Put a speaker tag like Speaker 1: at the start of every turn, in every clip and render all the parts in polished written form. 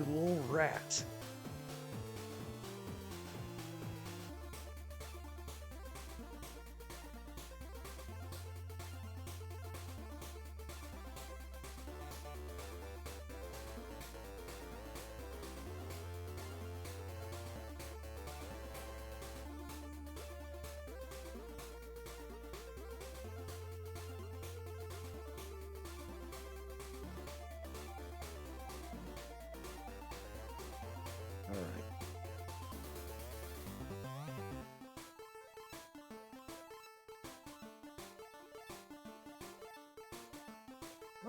Speaker 1: Cool rat. All right.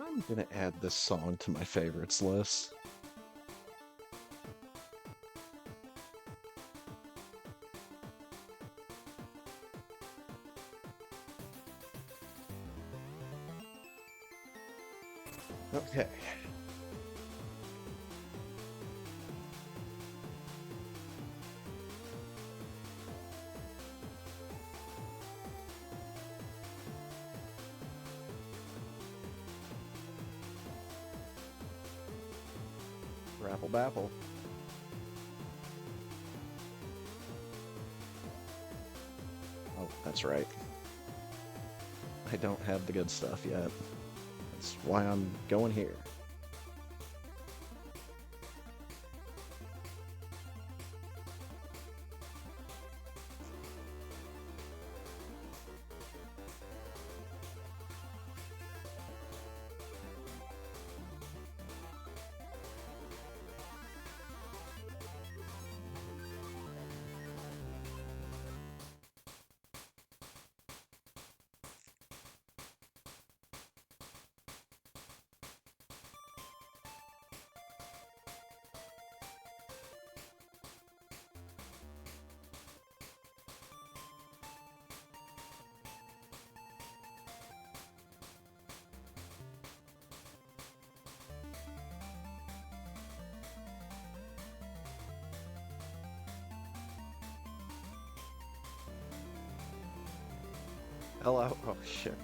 Speaker 1: I'm gonna add this song to my favorites list. Okay. Rapple Bapple. Oh, that's right. I don't have the good stuff yet. That's why I'm going here. Hello. Oh, shit.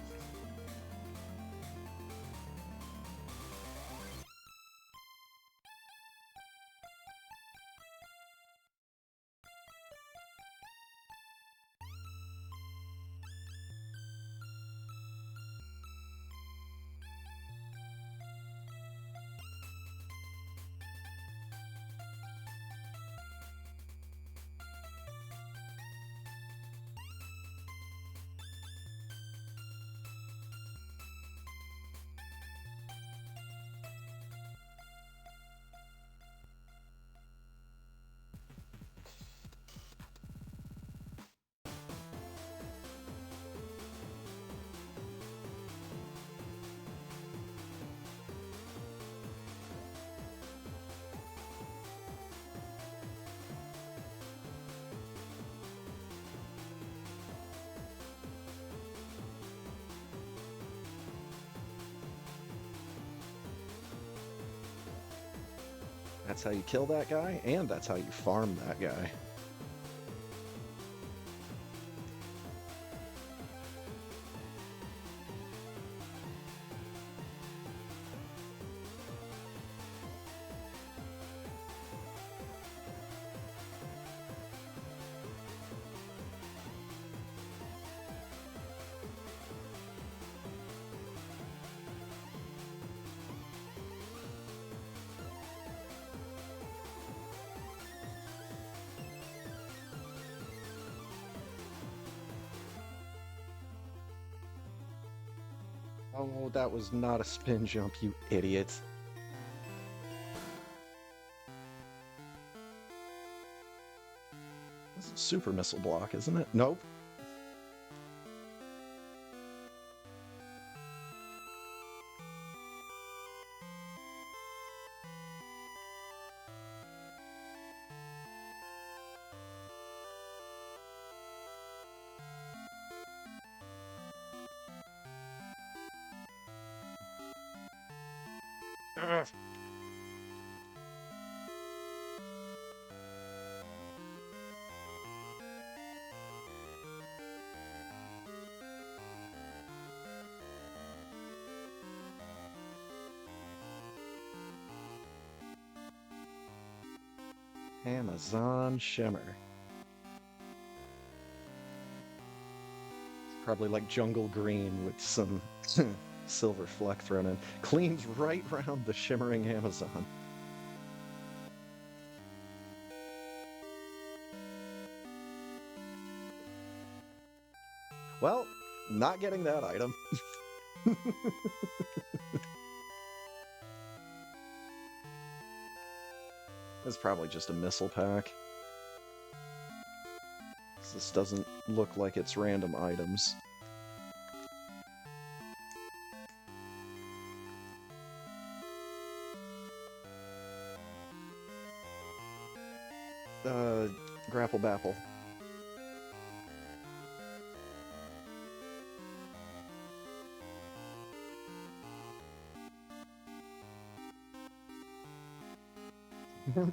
Speaker 1: That's how you kill that guy, and that's how you farm that guy. Oh, that was not a spin jump, you idiot. This is a super missile block, isn't it? Nope. Ugh. Amazon Shimmer. Probably like jungle green with some silver fleck thrown in. Cleans right round the shimmering Amazon. Well, not getting that item. It's probably just a missile pack. This doesn't look like it's random items. Grapple Bapple.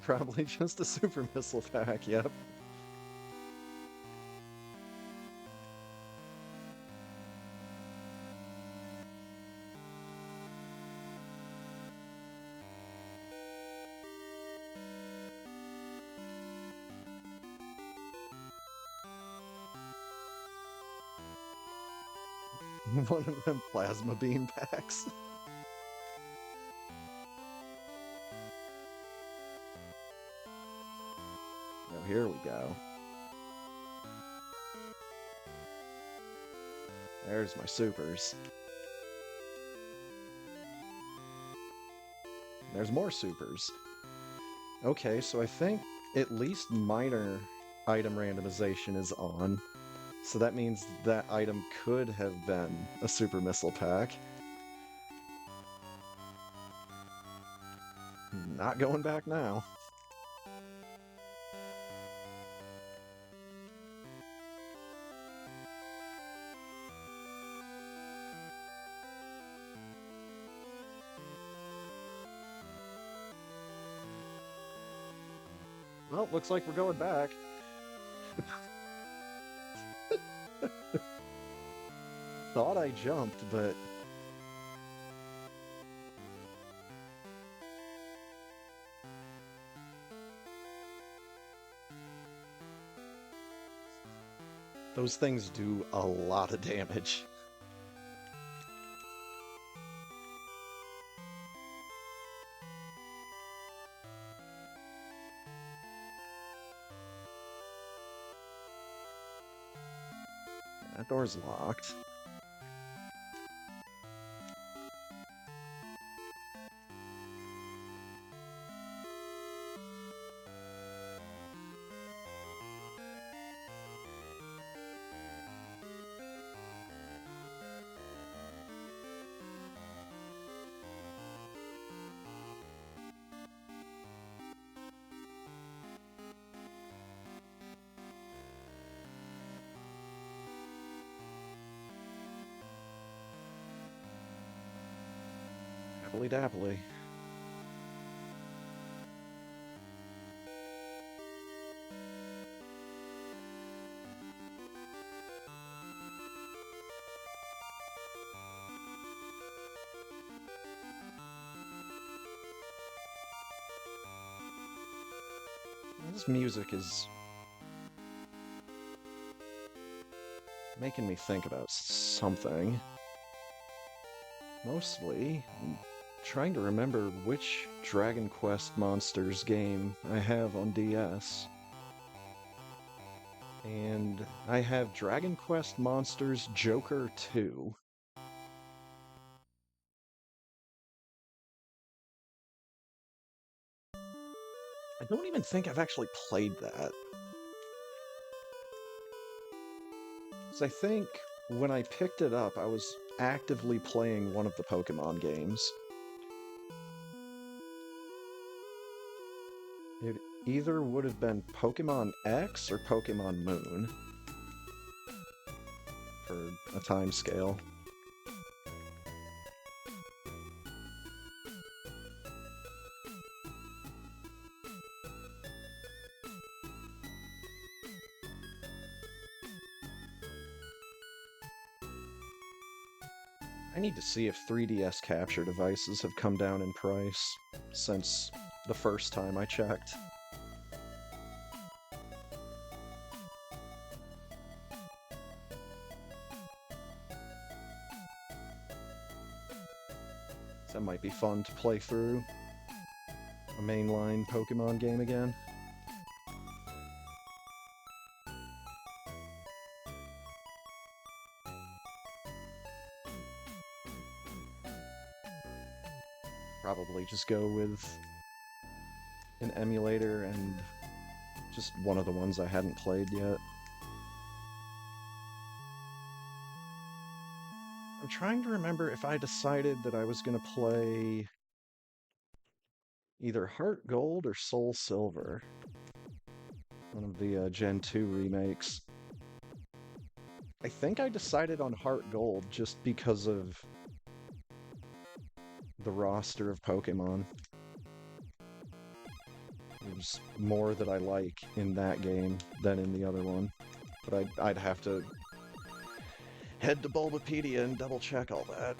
Speaker 1: Probably just a super missile pack, yep. One of them plasma beam packs. Oh, here we go. There's my supers. There's more supers. Okay, so I think at least minor item randomization is on. So that means that item could have been a super missile pack. Not going back now. Well, looks like we're going back. Thought I jumped, but... Those things do a lot of damage. That door's locked. Happily dappily. This music is making me think about something. Mostly, I'm trying to remember which Dragon Quest Monsters game I have on DS. And I have Dragon Quest Monsters Joker 2. I don't even think I've actually played that. So I think when I picked it up, I was actively playing one of the Pokemon games. It either would have been Pokemon X or Pokemon Moon for a time scale. I need to see if 3DS capture devices have come down in price since the first time I checked. So that might be fun to play through a mainline Pokemon game again. Probably just go with an emulator and just one of the ones I hadn't played yet. I'm trying to remember if I decided that I was going to play either Heart Gold or Soul Silver, one of the Gen 2 remakes. I think I decided on Heart Gold just because of the roster of Pokemon. There's more that I like in that game than in the other one. But I'd have to head to Bulbapedia and double check all that.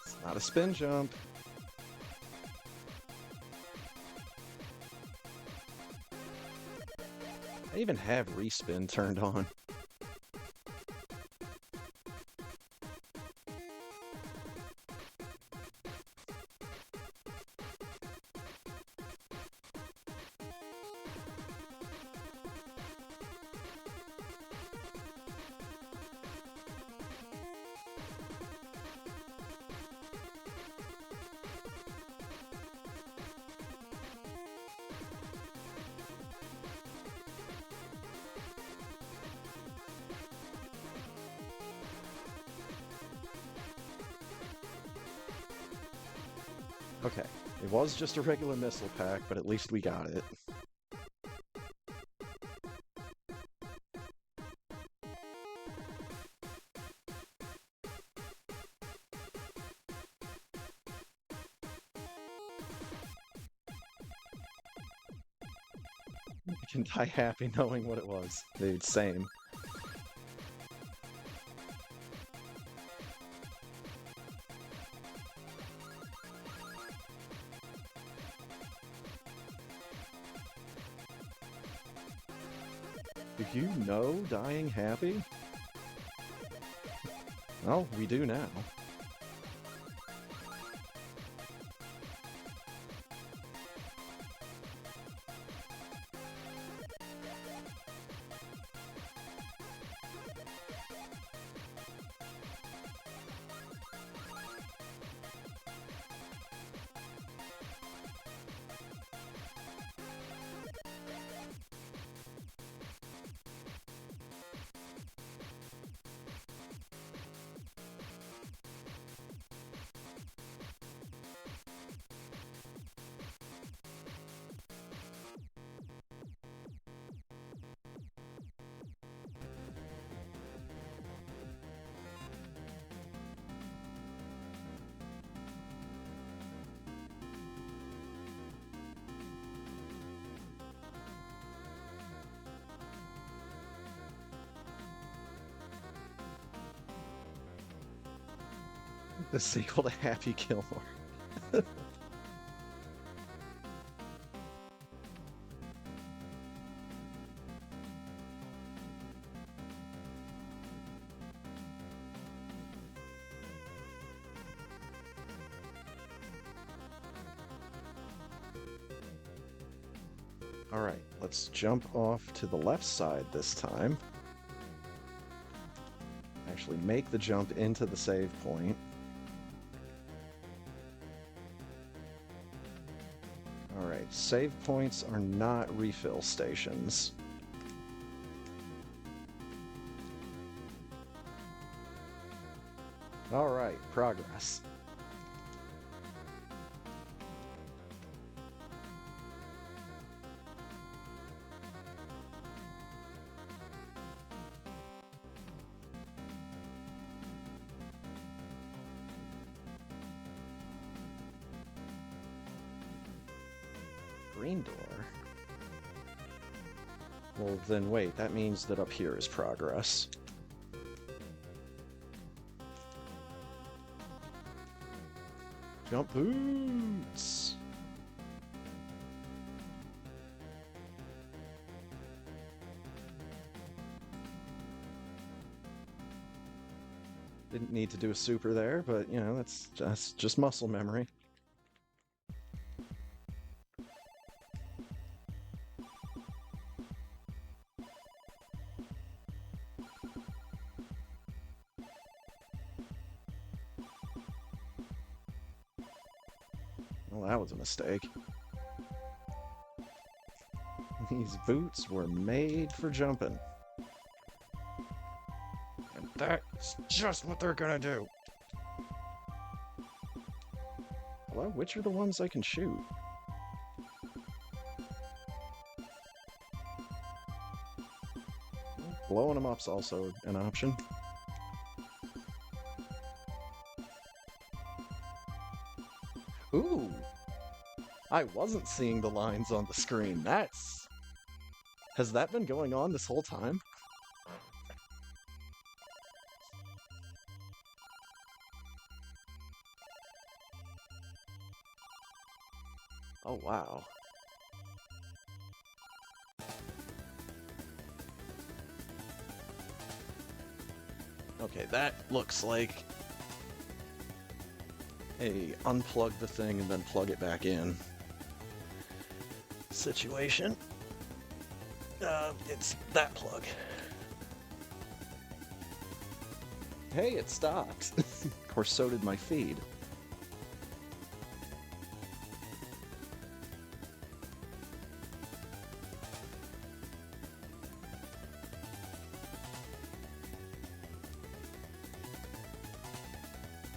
Speaker 1: It's not a spin jump. I even have Respin turned on. Okay, it was just a regular missile pack, but at least we got it. I can die happy knowing what it was. Dude, same. Do you know dying happy? Well, we do now. The sequel to Happy Gilmore. Alright, let's jump off to the left side this time. Actually make the jump into the save point. Alright, save points are not refill stations. Alright, progress. Green door? Well, then wait, that means that up here is progress. Jump boots! Didn't need to do a super there, but, you know, that's just muscle memory. Well, that was a mistake. These boots were made for jumping. And that's just what they're gonna do. Hello? Which are the ones I can shoot? Blowing them up's also an option. Ooh! I wasn't seeing the lines on the screen. That's... Has that been going on this whole time? Oh, wow. Okay, that looks like a unplug the thing and then plug it back in situation. It's that plug. Hey, it stopped. Of course, so did my feed.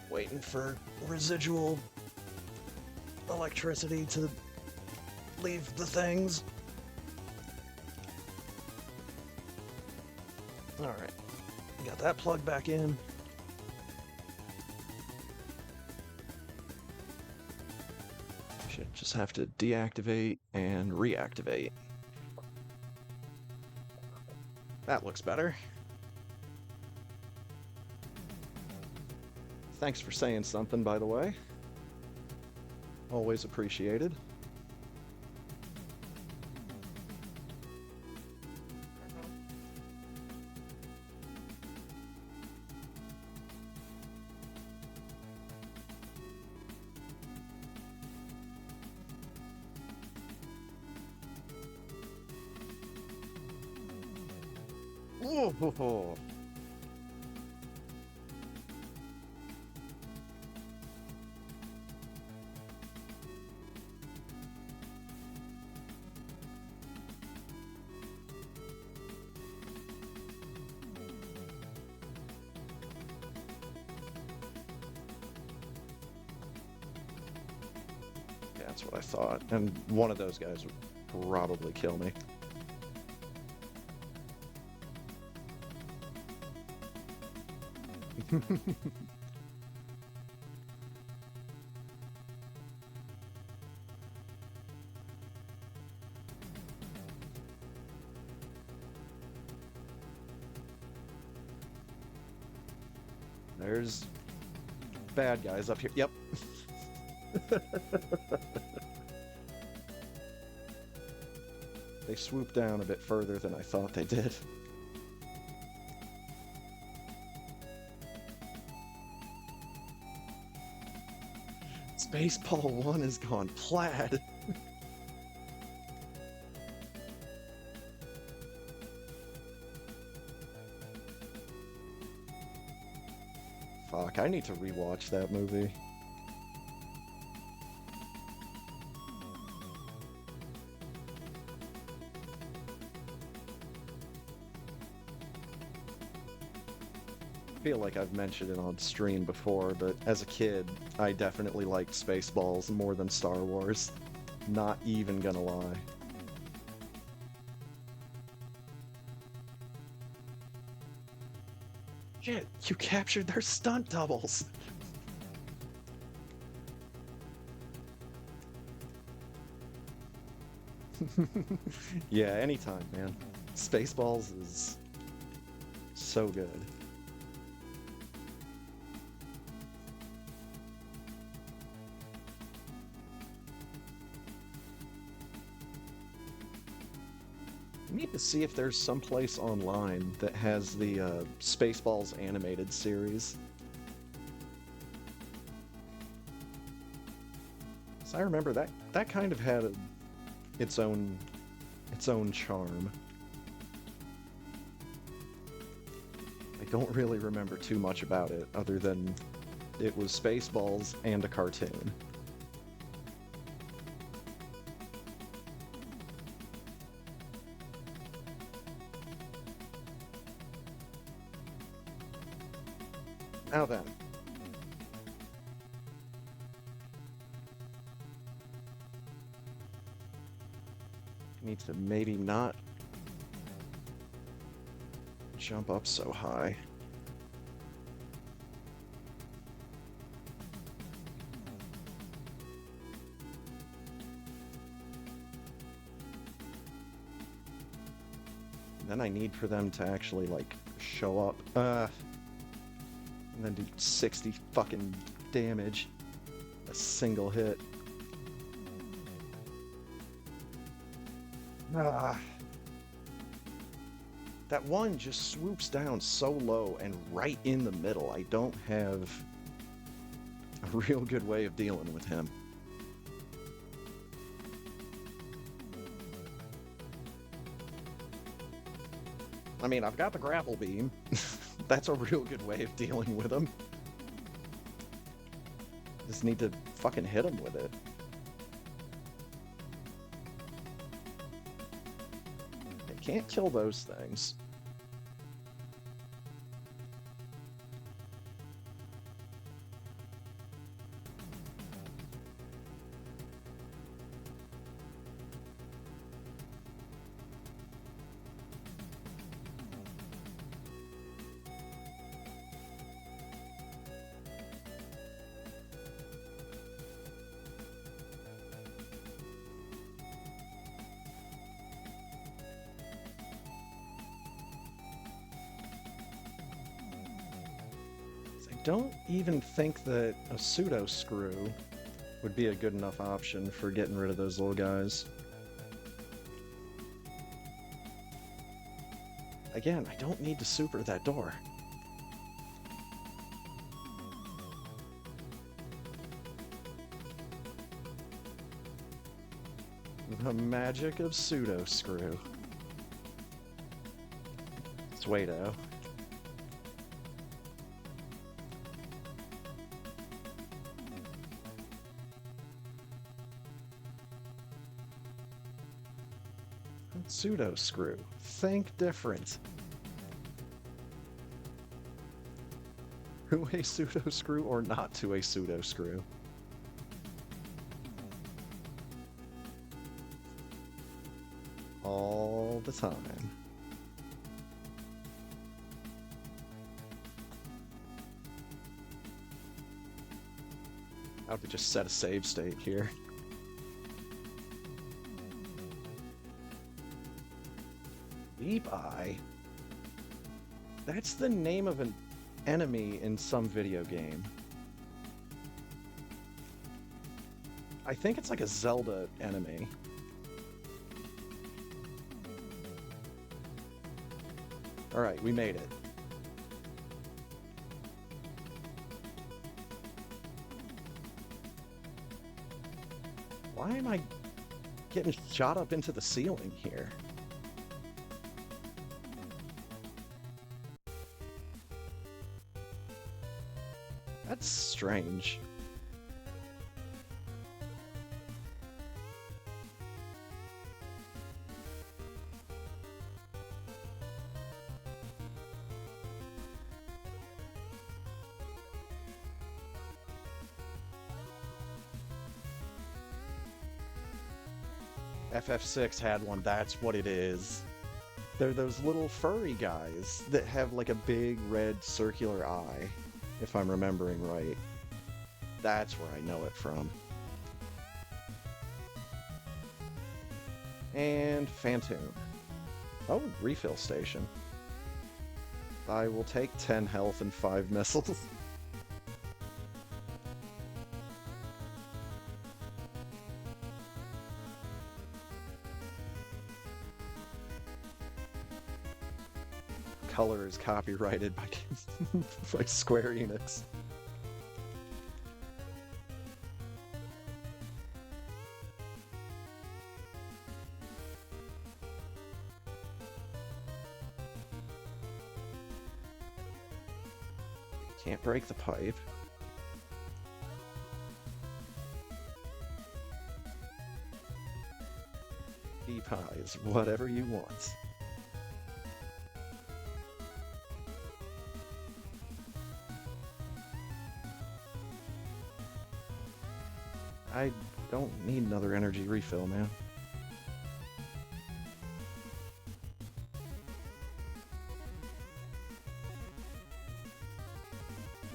Speaker 1: Waiting for residual electricity to leave the things. Alright, got that plugged back in. Should just have to deactivate and reactivate. That looks better. Thanks for saying something, by the way. Always appreciated. Whoa. Yeah, that's what I thought. And one of those guys would probably kill me. There's bad guys up here. Yep. They swooped down a bit further than I thought they did. Spaceball 1 has gone plaid. Fuck, I need to rewatch that movie. I feel like I've mentioned it on stream before, but as a kid, I definitely liked Spaceballs more than Star Wars. Not even gonna lie. Shit, you captured their stunt doubles! Yeah, anytime, man. Spaceballs is so good. I need to see if there's some place online that has the Spaceballs animated series. So I remember that kind of had its own charm. I don't really remember too much about it other than it was Spaceballs and a cartoon. Now then. Need to maybe not jump up so high. Then I need for them to actually, like, show up. And then do 60 fucking damage. A single hit. Ah. That one just swoops down so low and right in the middle. I don't have a real good way of dealing with him. I mean, I've got the grapple beam. That's a real good way of dealing with him. Just need to fucking hit him with it. I can't kill those things. Don't even think that a pseudo screw would be a good enough option for getting rid of those little guys. Again, I don't need to super that door. The magic of pseudo screw. Suedo. Pseudo screw. Think different. To a pseudo screw or not to a pseudo screw? All the time. I'll have to just set a save state here. Deep Eye? That's the name of an enemy in some video game. I think it's like a Zelda enemy. Alright, we made it. Why am I getting shot up into the ceiling here? That's strange. FF6 had one, that's what it is. They're those little furry guys that have like a big red circular eye, if I'm remembering right. That's where I know it from. And Phantom. Oh, refill station. I will take 10 health and 5 missiles. Color is copyrighted by, by Square Enix. Can't break the pipe. Pea pies, whatever you want. I don't need another energy refill, man.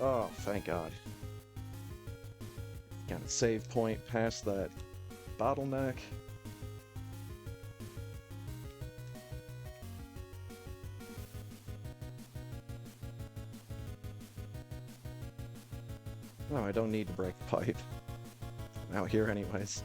Speaker 1: Oh, thank God. Got a save point past that bottleneck. No, I don't need to break the pipe. I'm out here anyways.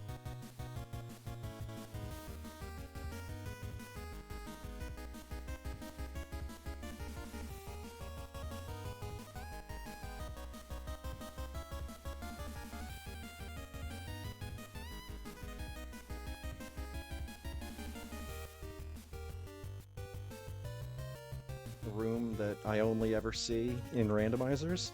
Speaker 1: The room that I only ever see in randomizers.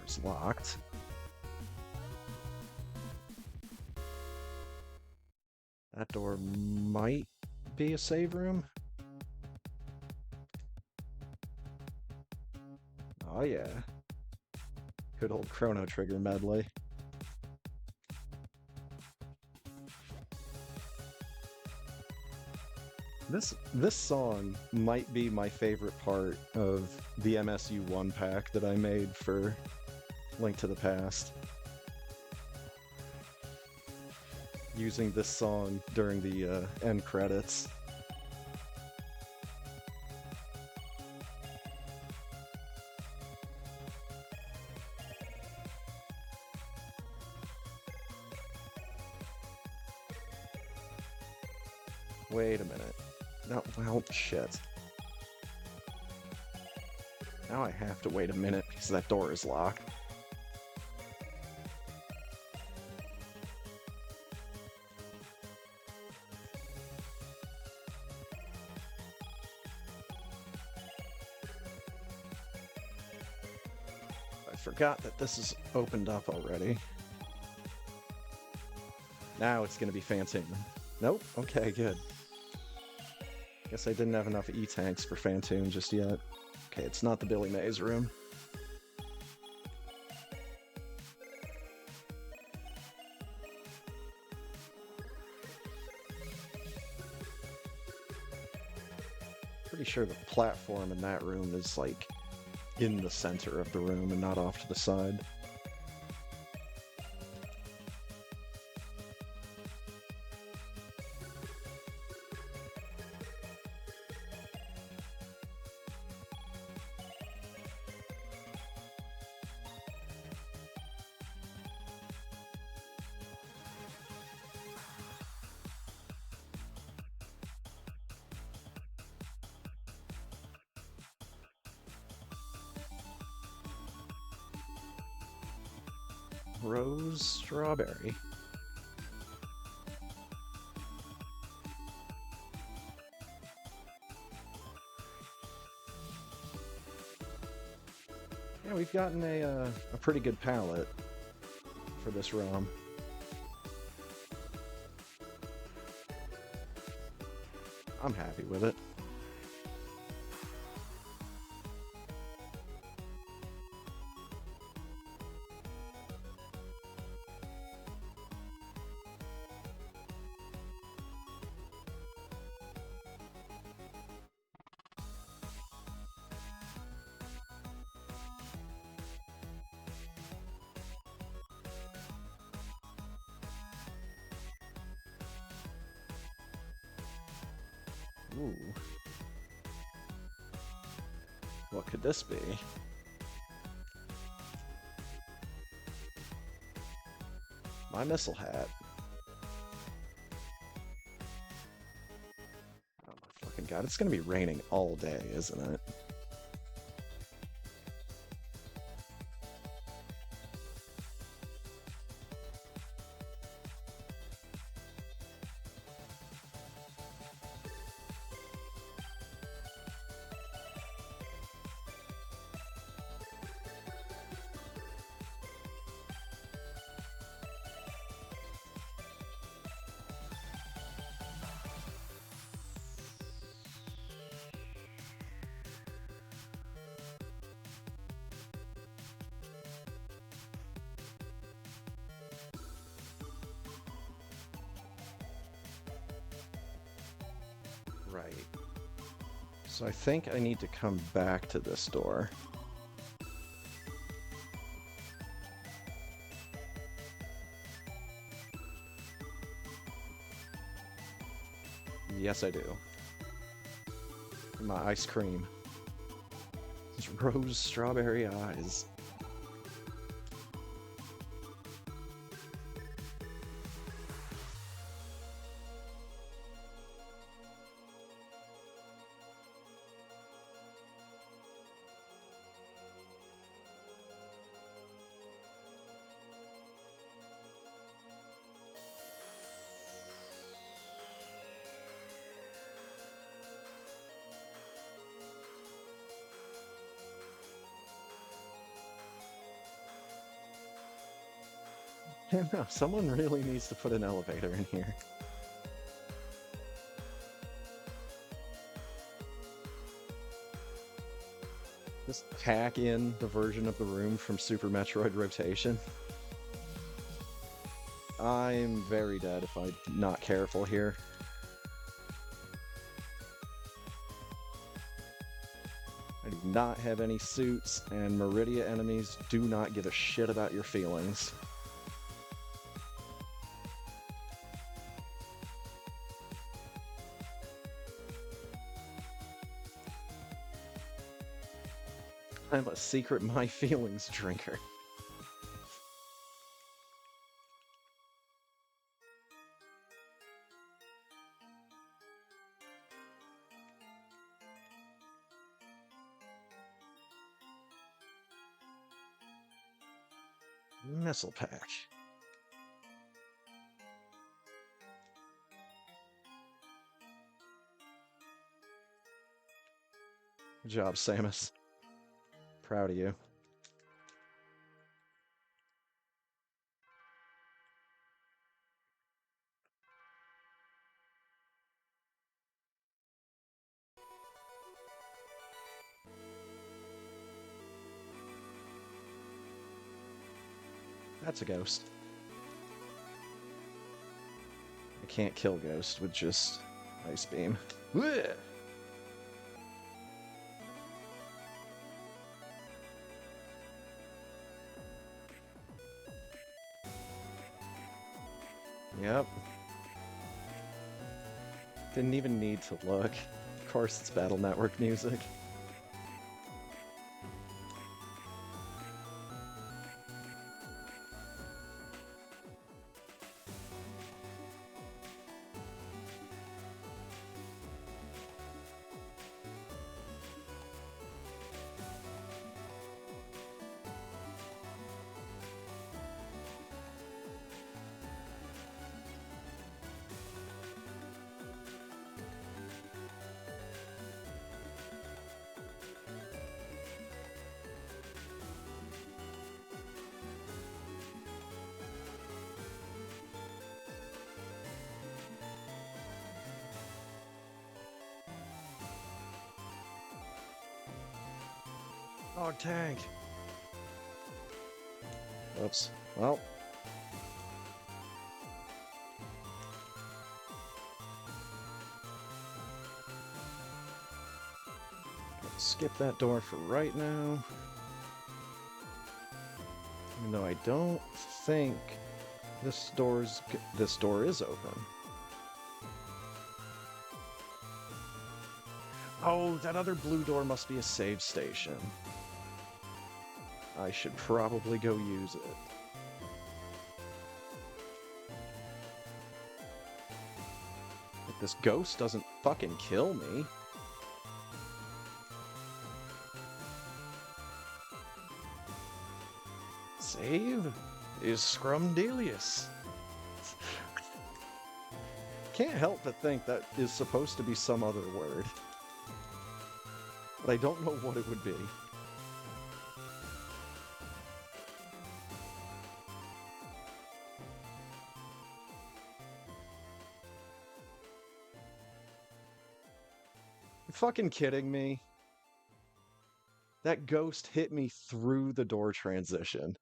Speaker 1: It's locked. That door might be a save room. Oh yeah. Good old Chrono Trigger medley. This song might be my favorite part of the MSU1 pack that I made for Link to the Past. Using this song during the end credits. Wait a minute. No, well, shit. Now I have to wait a minute because that door is locked. I forgot that this is opened up already. Now it's gonna be Phantoon. Nope, okay, good. Guess I didn't have enough E-tanks for Phantoon just yet. Okay, it's not the Billy Mays room. Pretty sure the platform in that room is like in the center of the room and not off to the side. Rose strawberry. Yeah, we've gotten a pretty good palette for this ROM. I'm happy with it. Ooh. What could this be? My missile hat. Oh my fucking god, it's gonna be raining all day, isn't it? Right. So I think I need to come back to this door. Yes, I do. My ice cream. These rose strawberry eyes. No, someone really needs to put an elevator in here. Just hack in the version of the room from Super Metroid Rotation. I'm very dead if I'm not careful here. I do not have any suits, and Meridia enemies do not give a shit about your feelings. I'm a secret My Feelings drinker. Missile pack. Good job, Samus. Proud of you. That's a ghost. I can't kill Ghost with just Ice Beam. Blech! Yep. Didn't even need to look. Of course, it's Battle Network music. Oh, tank! Oops. Well. Skip that door for right now. Even though I don't think this door is open. Oh, that other blue door must be a save station. I should probably go use it. If this ghost doesn't fucking kill me. Save is Scrumdelius. Can't help but think that is supposed to be some other word. But I don't know what it would be. You fucking kidding me? That ghost hit me through the door transition.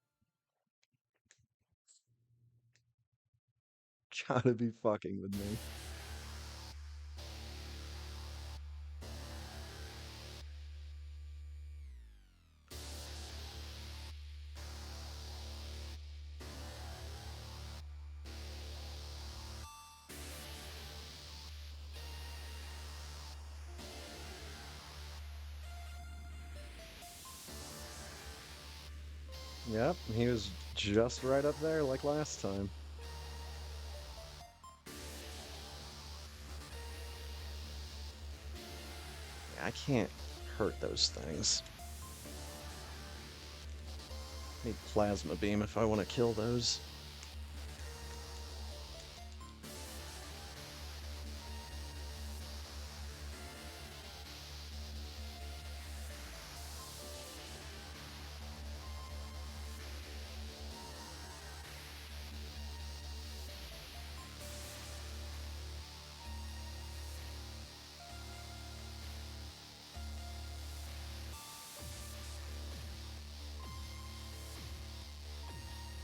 Speaker 1: Gotta be fucking with me. Yep, he was just right up there like last time. I can't hurt those things. Need plasma beam if I want to kill those.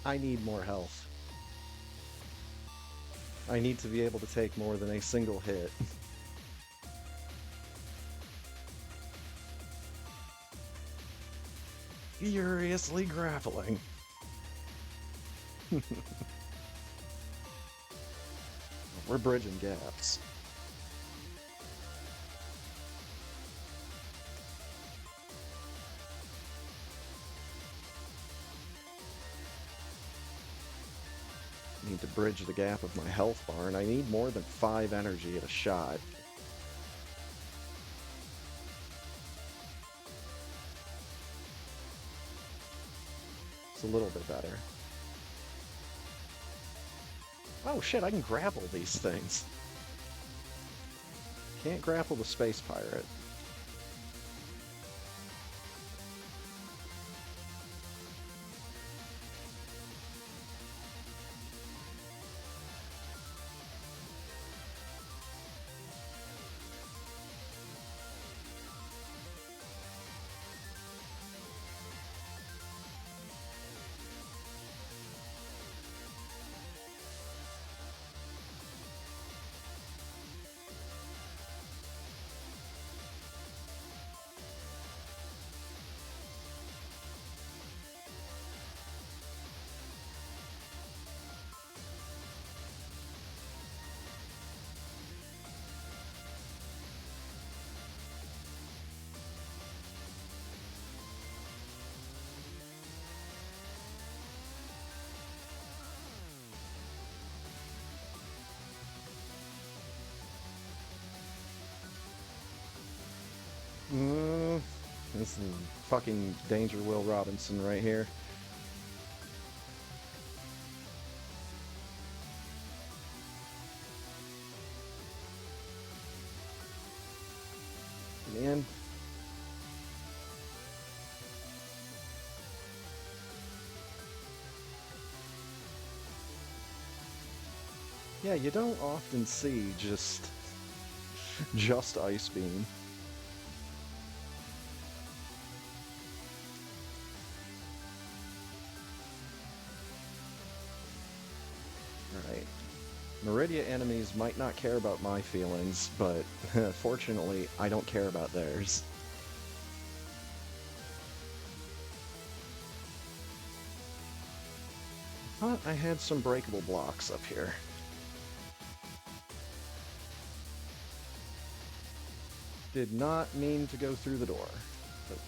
Speaker 1: I need more health. I need to be able to take more than a single hit. Furiously grappling. We're bridging gaps. Need to bridge the gap of my health bar, and I need more than 5 energy at a shot. It's a little bit better. Oh shit, I can grapple these things. Can't grapple the space pirate. This is fucking Danger Will Robinson right here. Man. Yeah, you don't often see just Ice Beam. Alright. Meridia enemies might not care about my feelings, but fortunately, I don't care about theirs. Thought I had some breakable blocks up here. Did not mean to go through the door. But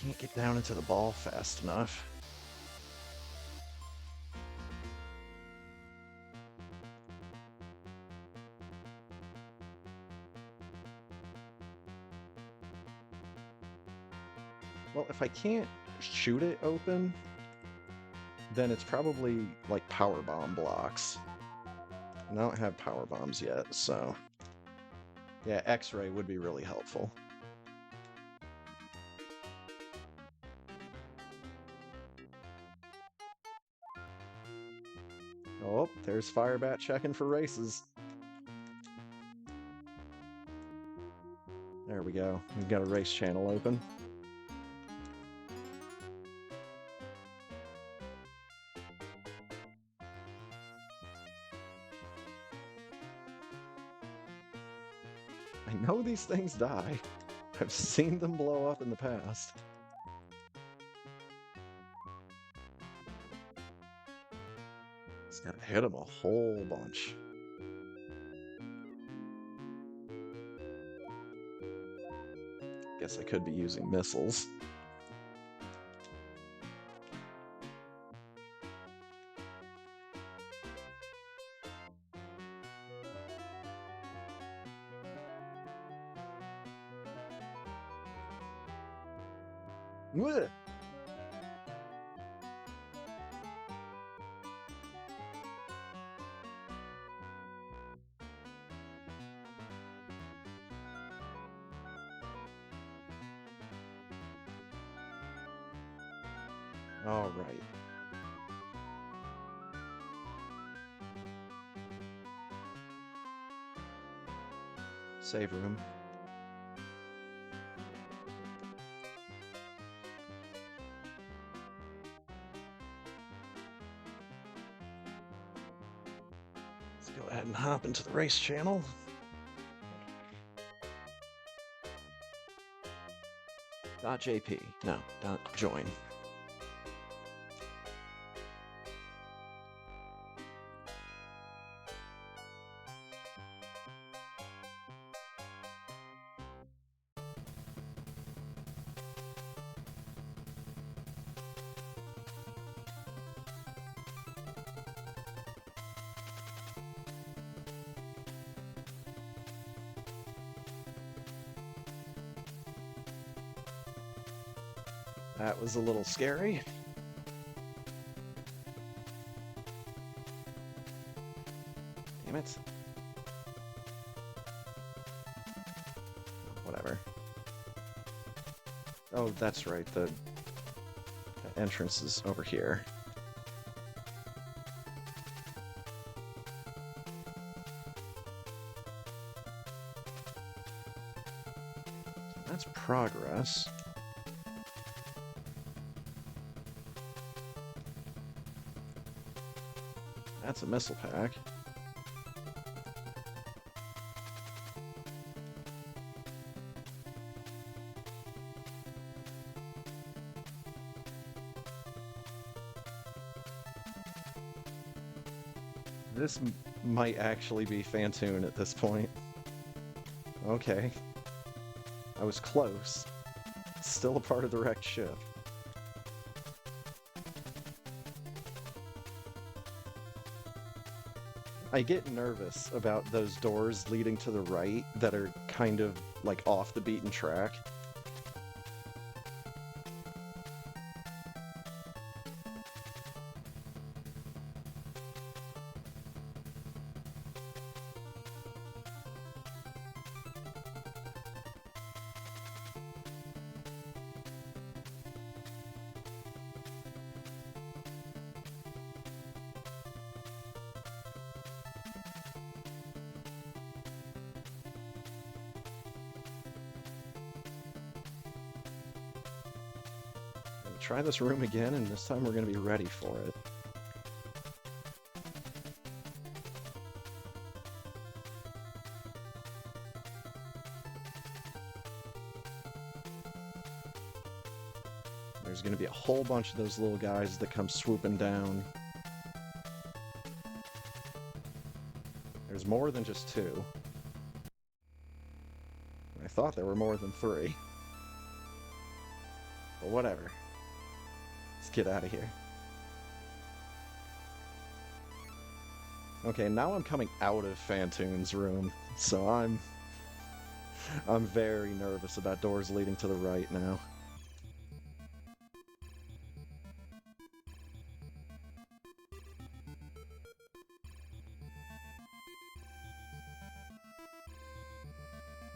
Speaker 1: can't get down into the ball fast enough. Well, if I can't shoot it open, then it's probably like power bomb blocks. And I don't have power bombs yet, so yeah, X-ray would be really helpful. Oh, there's Firebat checking for races. There we go. We've got a race channel open. I know these things die. I've seen them blow up in the past. It's gotta hit them a whole bunch. Guess I could be using missiles. Blech. All right. Save room. Let's go ahead and hop into the race channel. .jp. No, .join. That was a little scary. Damn it. Whatever. Oh, that's right. The entrance is over here. That's progress. That's a missile pack. This might actually be Phantoon at this point. Okay. I was close. Still a part of the wrecked ship. I get nervous about those doors leading to the right that are kind of like off the beaten track. try this room again, and this time we're gonna be ready for it. There's gonna be a whole bunch of those little guys that come swooping down. There's more than just 2. I thought there were more than 3. But whatever. Let's get out of here. Okay, now I'm coming out of Phantoon's room, so I'm very nervous about doors leading to the right now.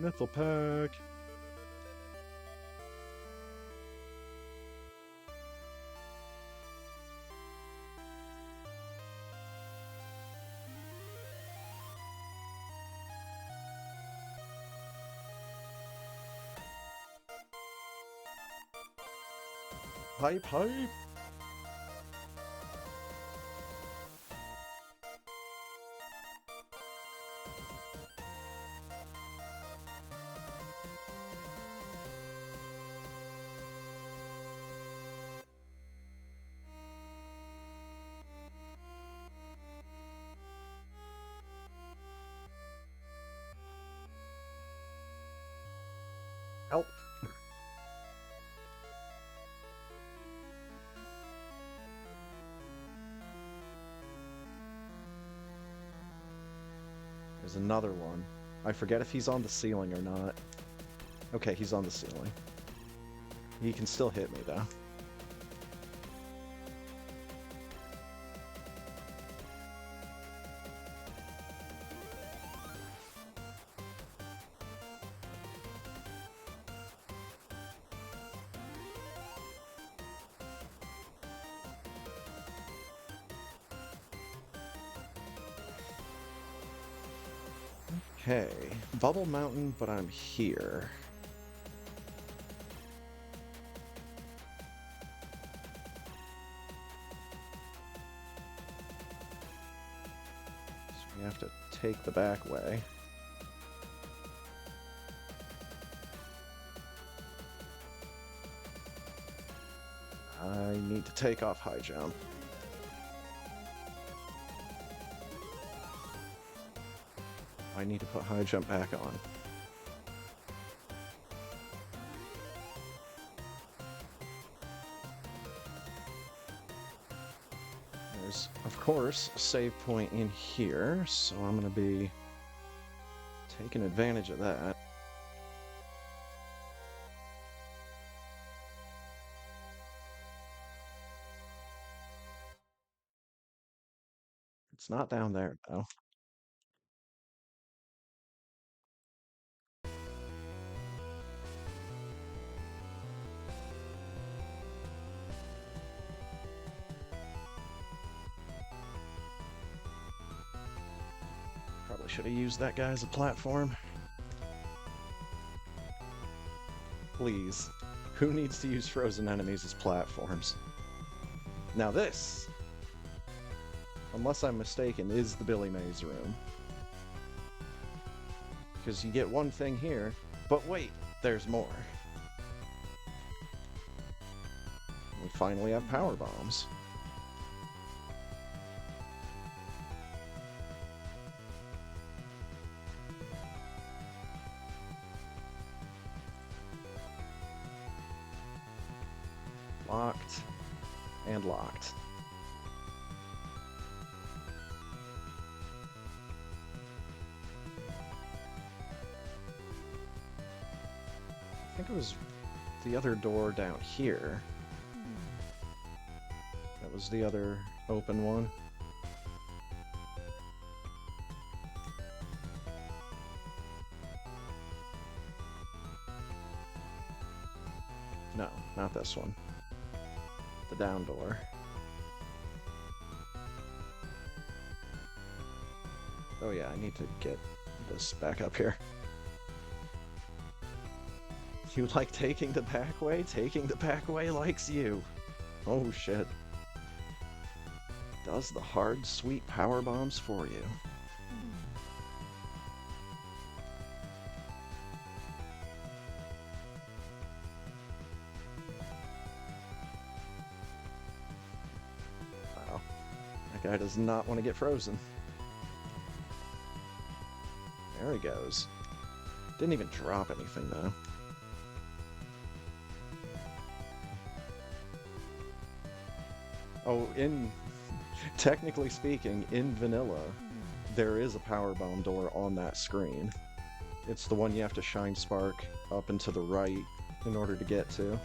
Speaker 1: Mythal Pack! Hype, hype! Help! There's another one. I forget if he's on the ceiling or not. Okay, he's on the ceiling. He can still hit me, though. Okay, Bubble Mountain, but I'm here. So we have to take the back way. I need to take off high jump. I need to put high jump back on. There's, of course, a save point in here, so I'm going to be taking advantage of that. It's not down there, though. Probably should have used that guy as a platform. Please. Who needs to use frozen enemies as platforms? Now this, unless I'm mistaken, is the Billy Mays room. Because you get one thing here, but wait, there's more. We finally have power bombs. Locked and locked. I think it was the other door down here. That was the other open one. No, not this one. The down door. Oh yeah, I need to get this back up here. You like taking the back way? Taking the back way likes you. Oh shit. Does the hard, sweet power bombs for you. Wow. That guy does not want to get frozen. There he goes. Didn't even drop anything, though. Oh, technically speaking, in vanilla, there is a power bomb door on that screen. It's the one you have to shine spark up and to the right in order to get to.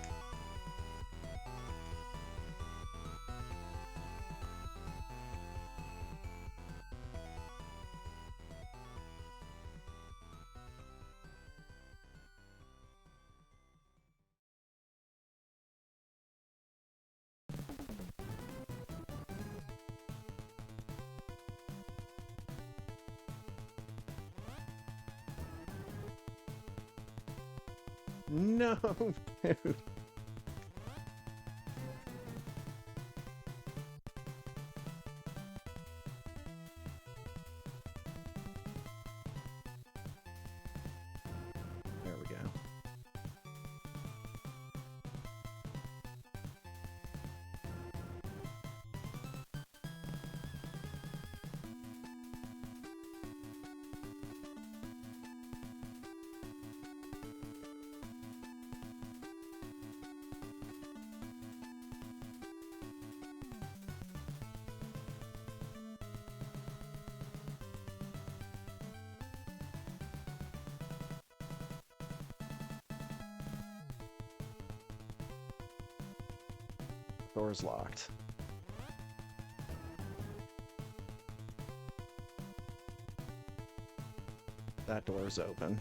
Speaker 1: No, dude. There we go. Door's locked. That door is open.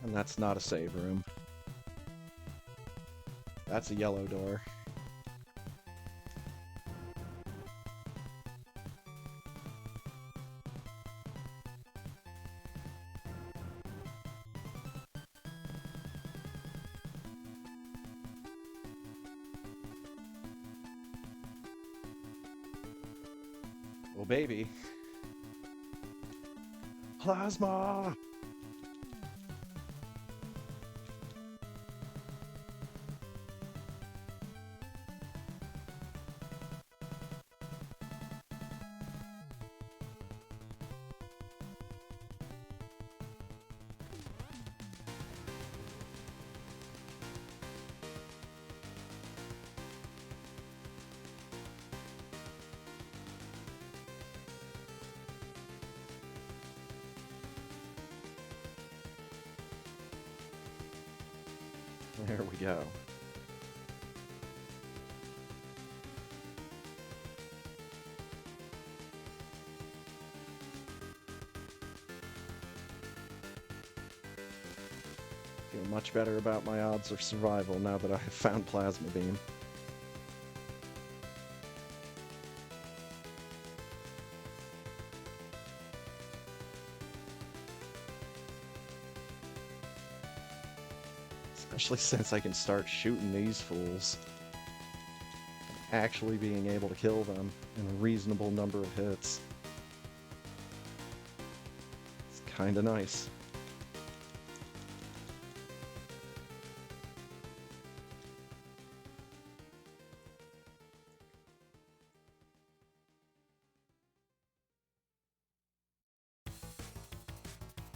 Speaker 1: And that's not a save room. That's a yellow door. Oh, baby. Plasma! There we go. Feel much better about my odds of survival now that I have found Plasma Beam. Especially since I can start shooting these fools. Actually being able to kill them in a reasonable number of hits. It's kinda nice.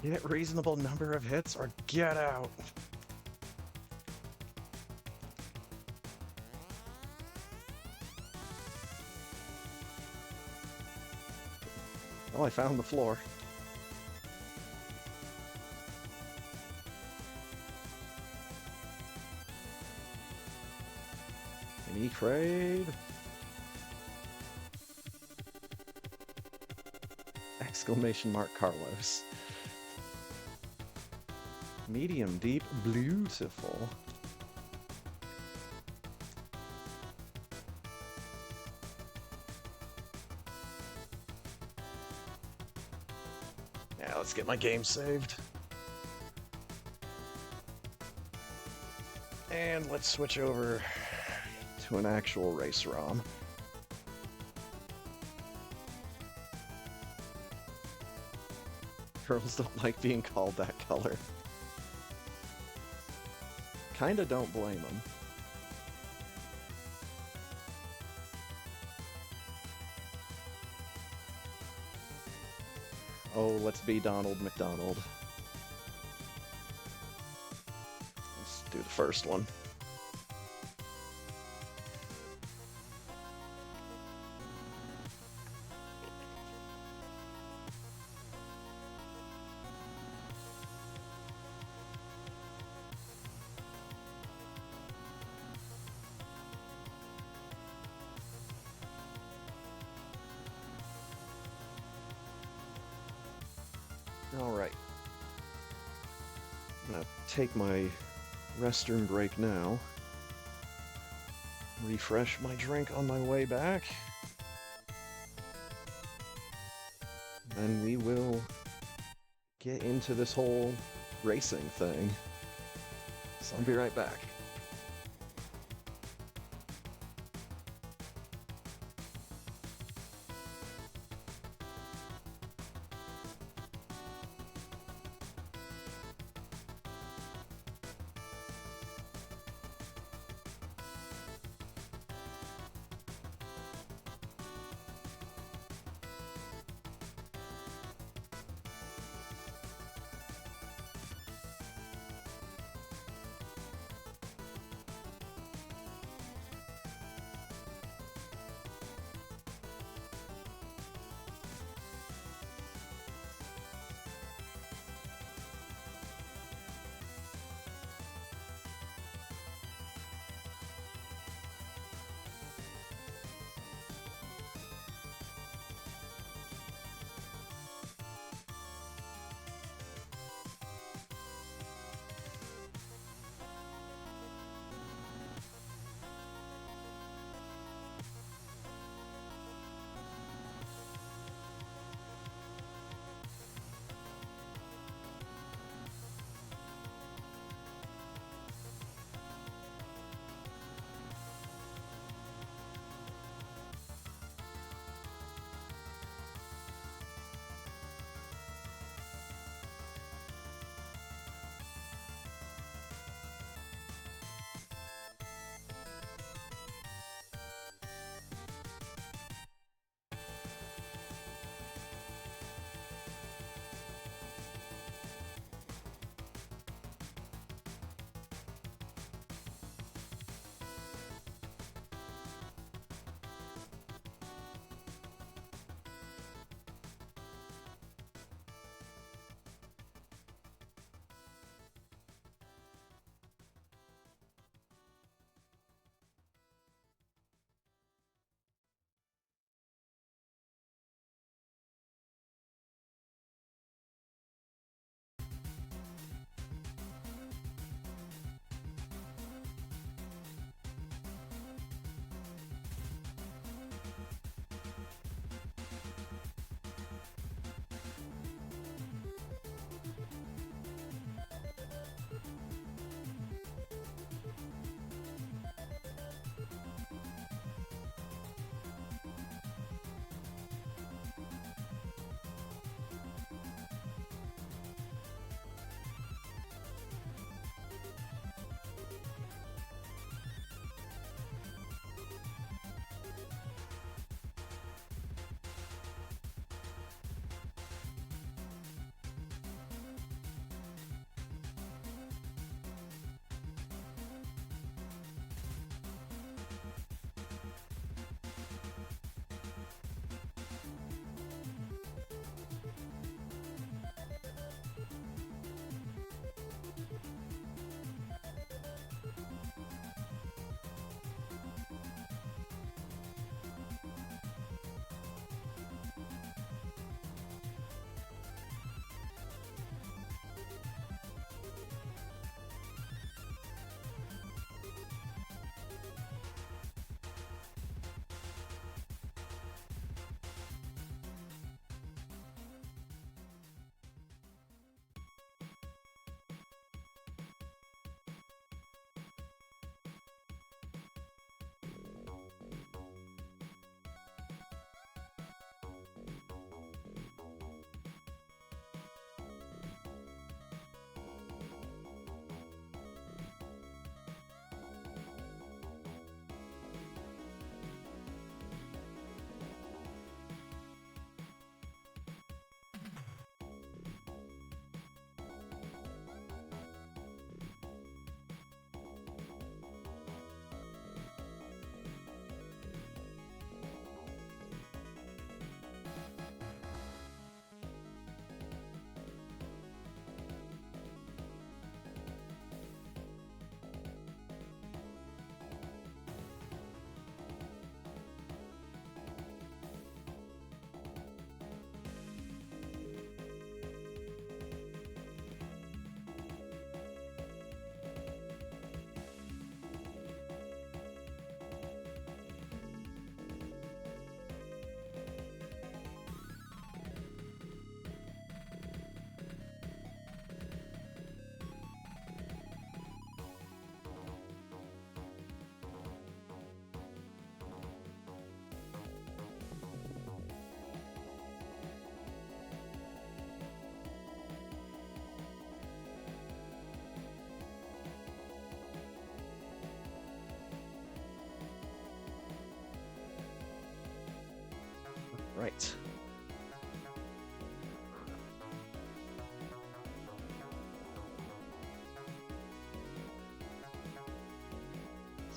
Speaker 1: Get reasonable number of hits or get out! Well, I found the floor. An E-Crade. Exclamation mark Carlos. Medium deep, beautiful. Yeah, let's get my game saved. And let's switch over to an actual race ROM. Girls don't like being called that color. Kinda don't blame them. Oh, let's be Donald McDonald. Let's do the first one. Alright. I'm gonna take my restroom break now. Refresh my drink on my way back. Then we will get into this whole racing thing. So I'll be right back.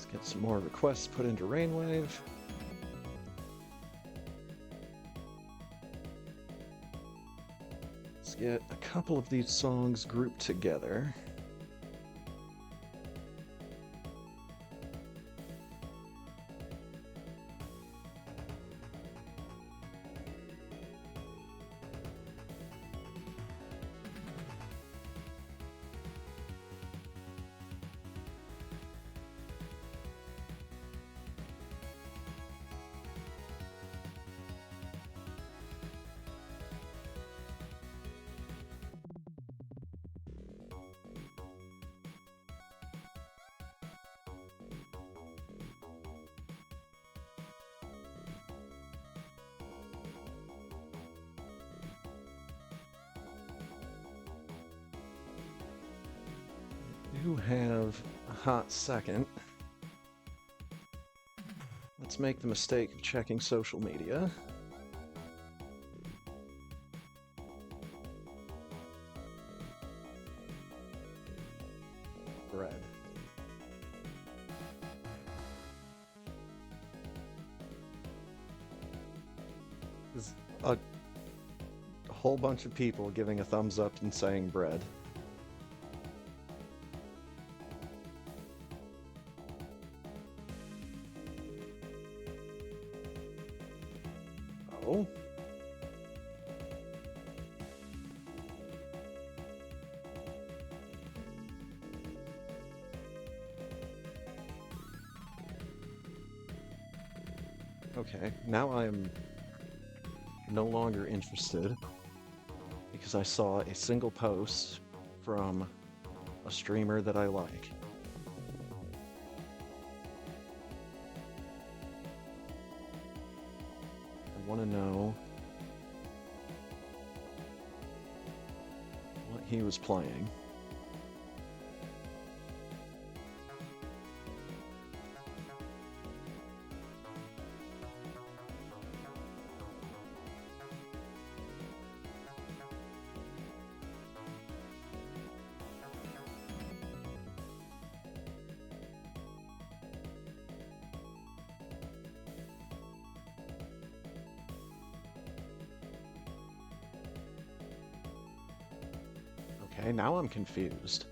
Speaker 1: Let's get some more requests put into Rainwave. Let's get a couple of these songs grouped together. You have a hot second. Let's make the mistake of checking social media. Bread. There's a whole bunch of people giving a thumbs up and saying bread. Oh. Okay, now I'm no longer interested because I saw a single post from a streamer that I like. I want to know what he was playing. Okay, now I'm confused.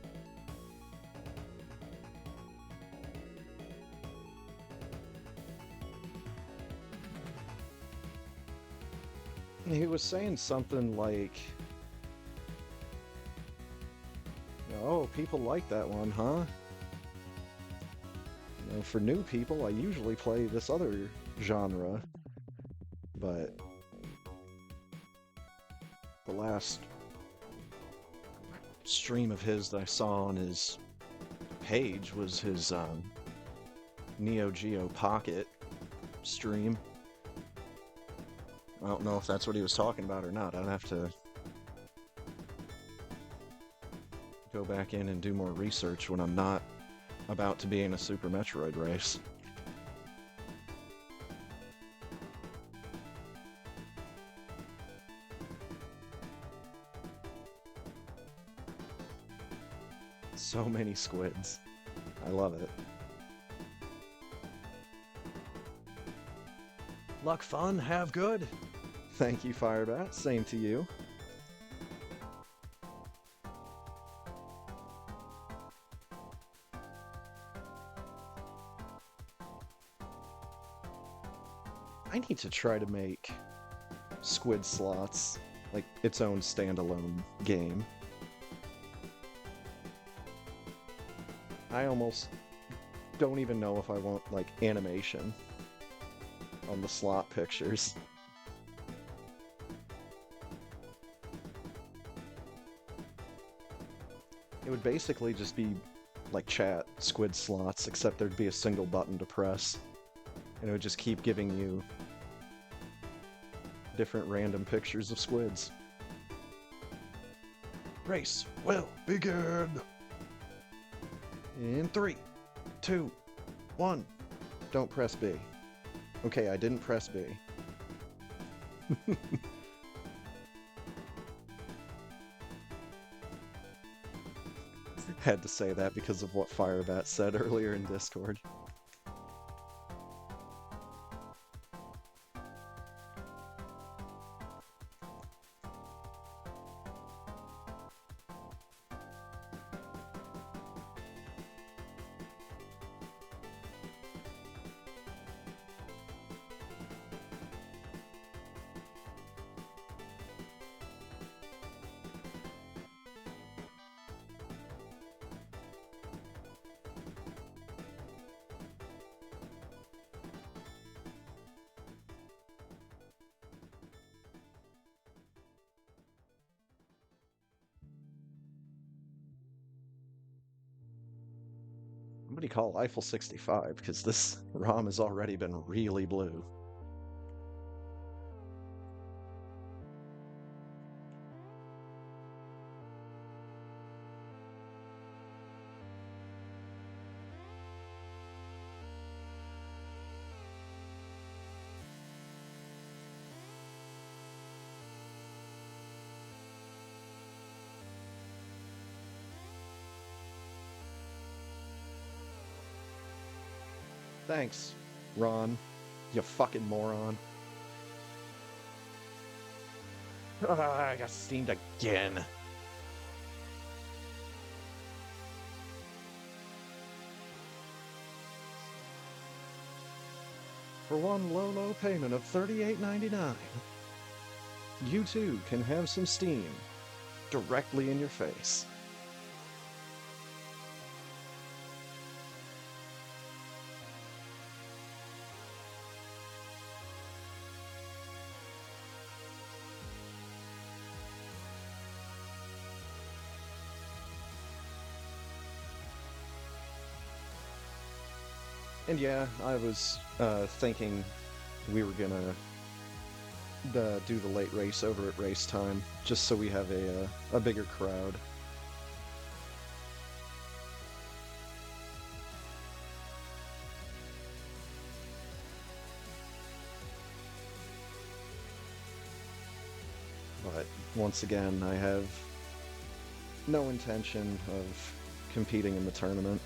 Speaker 1: He was saying something like, "Oh, people like that one, huh? You know, for new people, I usually play this other genre, but the last stream of his that I saw on his page was his Neo Geo Pocket stream. I don't know if that's what he was talking about or not. I'd have to go back in and do more research when I'm not about to be in a Super Metroid race. So many squids. I love it. Luck, fun, have good. Thank you, Firebat. Same to you. I need to try to make Squid Slots like its own standalone game. I almost don't even know if I want like animation on the slot pictures. It would basically just be like chat Squid Slots, except there'd be a single button to press, and it would just keep giving you different random pictures of squids. Race will begin! In 3, 2, 1. Don't press B. Okay, I didn't press B. Had to say that because of what Firebat said earlier in Discord. What do you call Eiffel 65? Because this ROM has already been really blue. Thanks, Ron. You fucking moron. I got steamed again. For one low payment of $38.99, you too can have some Steam directly in your face. And yeah, I was thinking we were gonna do the late race over at race time, just so we have a bigger crowd. But once again, I have no intention of competing in the tournament.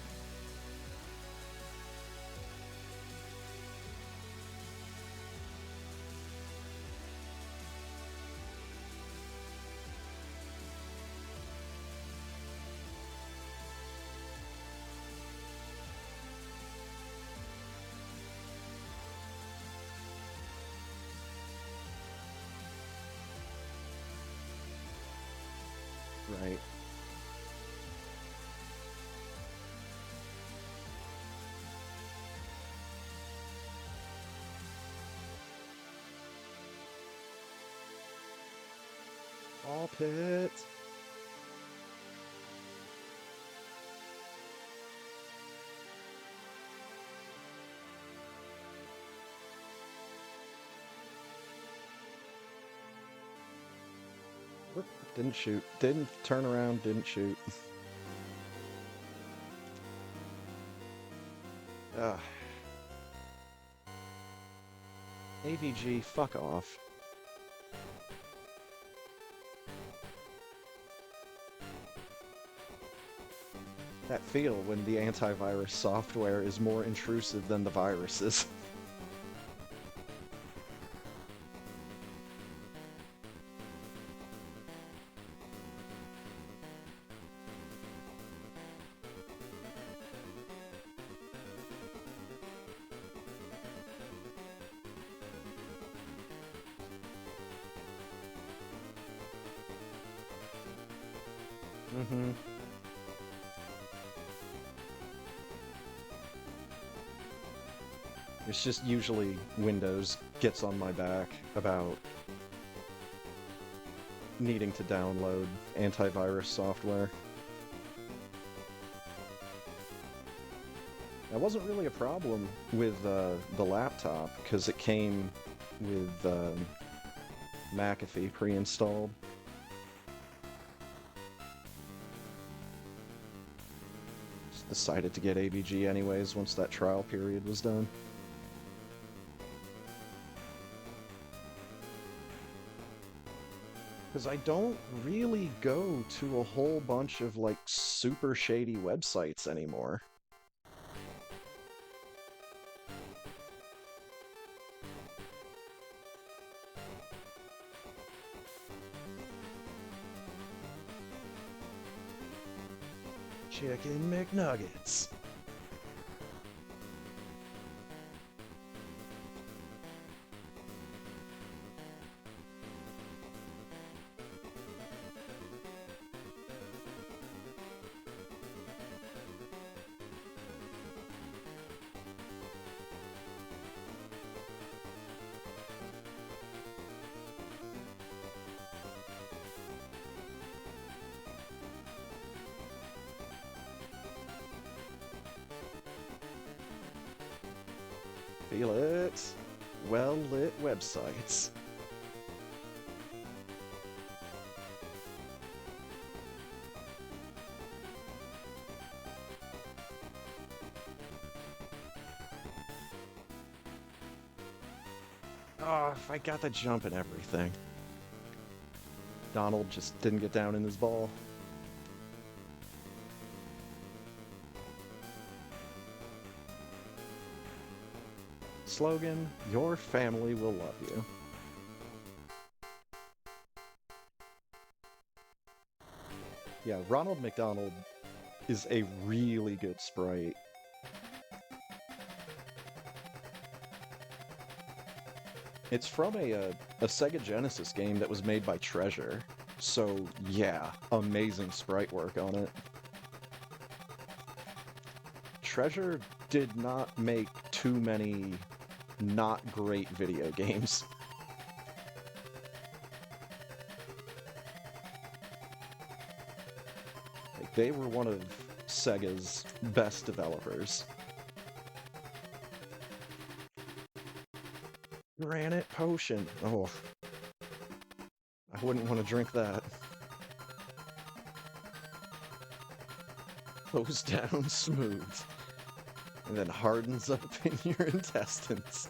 Speaker 1: Right. All pit. Whoop, didn't shoot. Didn't turn around, didn't shoot. Ugh. AVG, fuck off. That feel when the antivirus software is more intrusive than the viruses. Mm-hmm. It's just usually Windows gets on my back about needing to download antivirus software. That wasn't really a problem with the laptop, because it came with McAfee pre-installed. Just decided to get AVG anyways once that trial period was done. Because I don't really go to a whole bunch of, like, super shady websites anymore. Chicken McNuggets. Feel it. Well-lit websites. Oh, if I got the jump and everything. Donald just didn't get down in his ball. Slogan, your family will love you. Yeah, Ronald McDonald is a really good sprite. It's from a Sega Genesis game that was made by Treasure. So, yeah, amazing sprite work on it. Treasure did not make too many not great video games. Like, they were one of Sega's best developers. Granite Potion. Oh. I wouldn't want to drink that. Goes down smooth. And then hardens up in your intestines.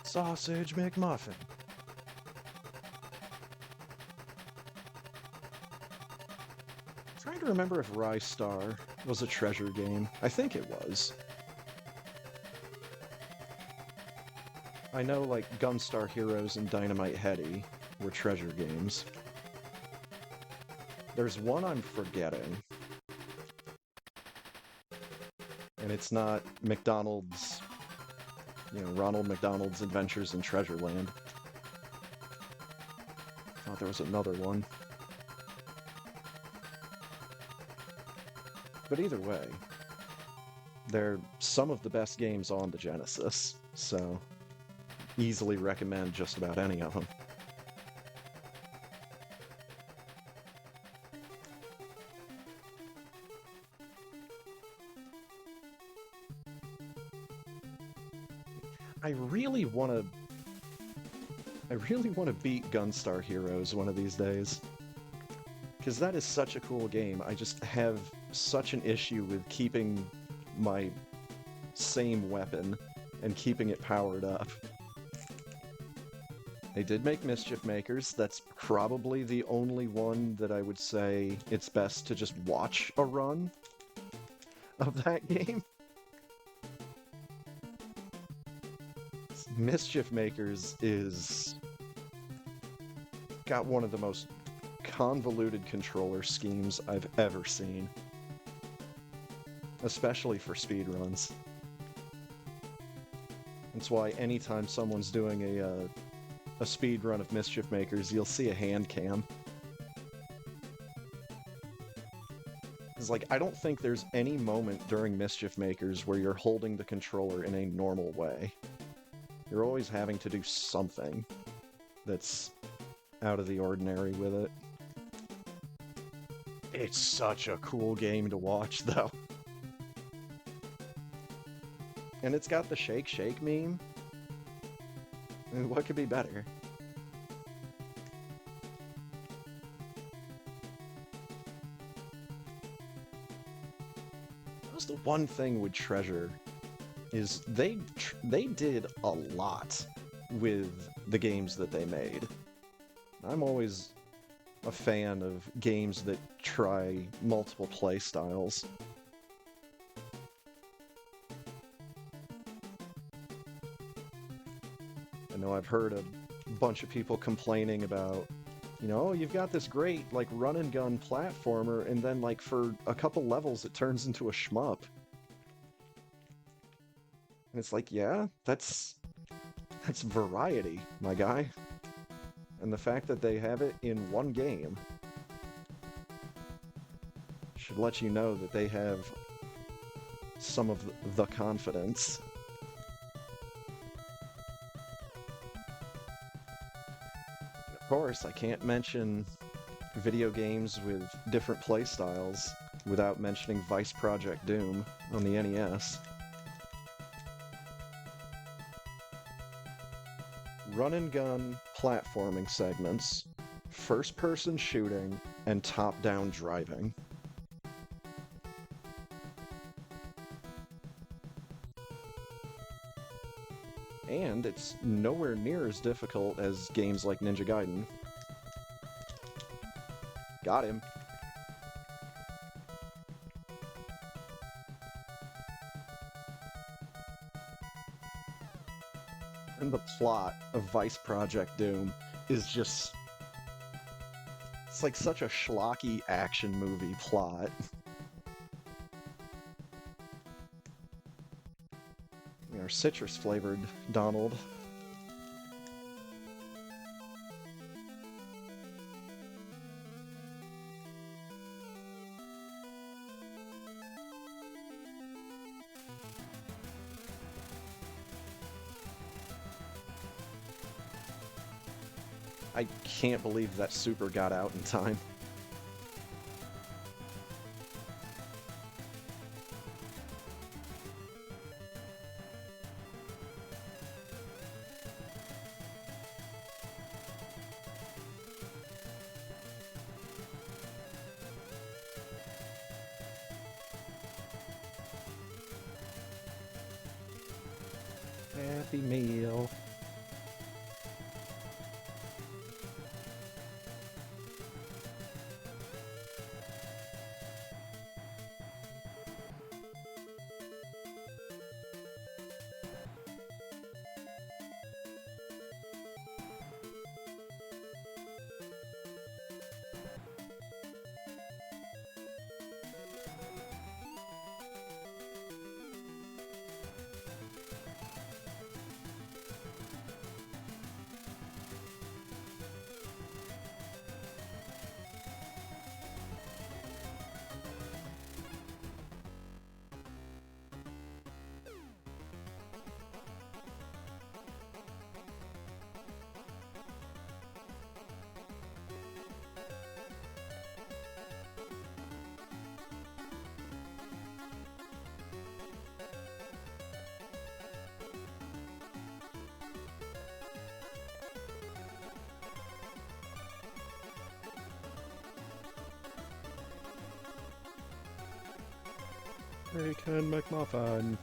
Speaker 1: Sausage McMuffin. Trying to remember if Rise Star was a Treasure game. I think it was. I know, like, Gunstar Heroes and Dynamite Headdy were Treasure games. There's one I'm forgetting. And it's not McDonald's, you know, Ronald McDonald's Adventures in Treasureland. I thought there was another one. But either way, they're some of the best games on the Genesis, so easily recommend just about any of them. I really want to beat Gunstar Heroes one of these days. Because that is such a cool game. I just have such an issue with keeping my same weapon and keeping it powered up. They did make Mischief Makers. That's probably the only one that I would say it's best to just watch a run of that game. Mischief Makers is got one of the most convoluted controller schemes I've ever seen. Especially for speedruns. That's why anytime someone's doing a speedrun of Mischief Makers, you'll see a hand cam. It's like, I don't think there's any moment during Mischief Makers where you're holding the controller in a normal way. You're always having to do something that's out of the ordinary with it. It's such a cool game to watch, though. And it's got the Shake Shake meme. I mean, what could be better? That was the one thing with Treasure, is they did a lot with the games that they made. I'm always a fan of games that try multiple play styles. I know I've heard a bunch of people complaining about, you know, oh, you've got this great, like, run-and-gun platformer, and then, like, for a couple levels it turns into a shmup. And it's like, yeah, that's variety, my guy. And the fact that they have it in one game should let you know that they have some of the confidence. Of course, I can't mention video games with different playstyles without mentioning Vice Project Doom on the NES. Run-and-gun platforming segments, first-person shooting, and top-down driving. And it's nowhere near as difficult as games like Ninja Gaiden. Got him. And the plot of Vice Project Doom is just... it's like such a schlocky action movie plot. Our citrus-flavored Donald. I can't believe that super got out in time. Happy Meal. Bacon McMuffin.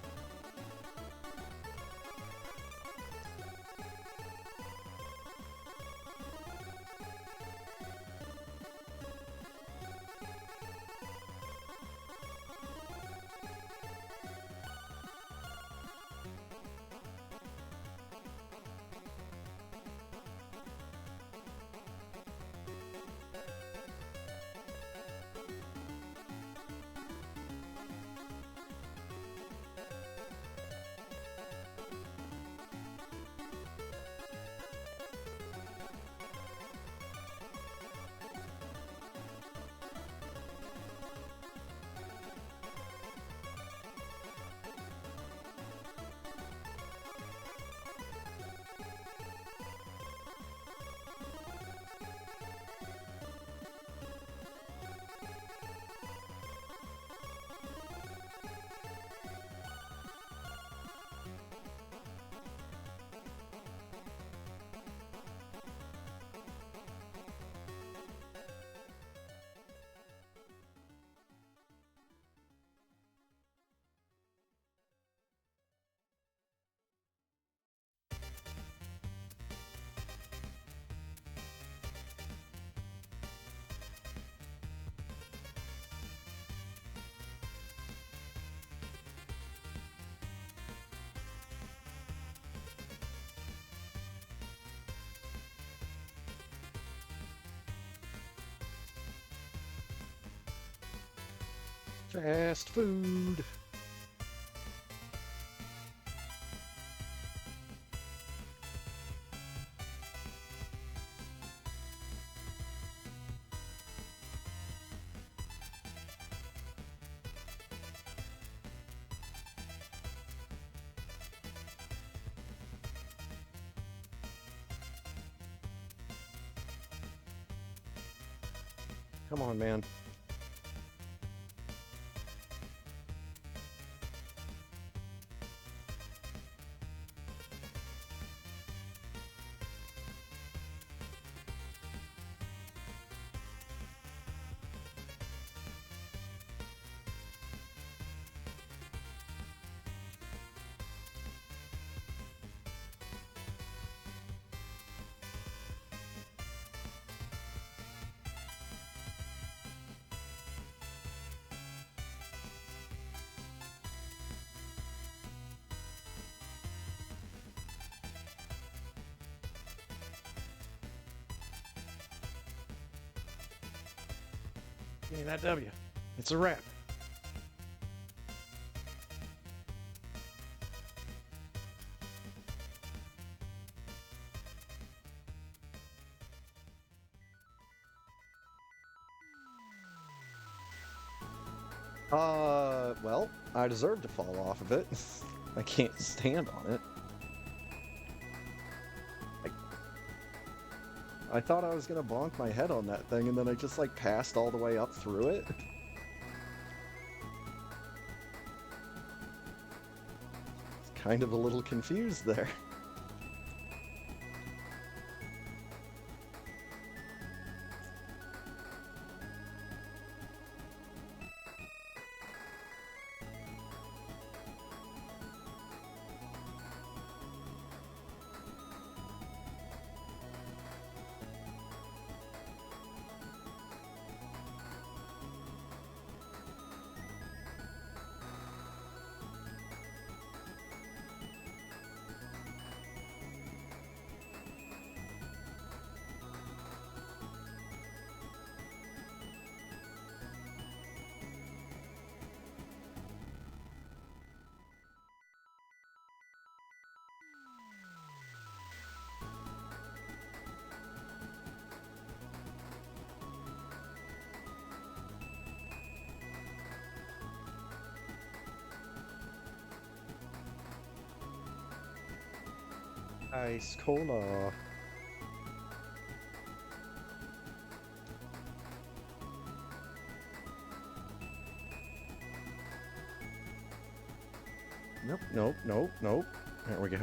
Speaker 1: Fast food. Come on, man.
Speaker 2: Give me that W. It's a wrap.
Speaker 1: Well, I deserve to fall off of it. I can't stand on it. I thought I was gonna bonk my head on that thing, and then I just, like, passed all the way up through it. It's kind of a little confused there. Ice cola. Nope, nope, nope, nope. There we go.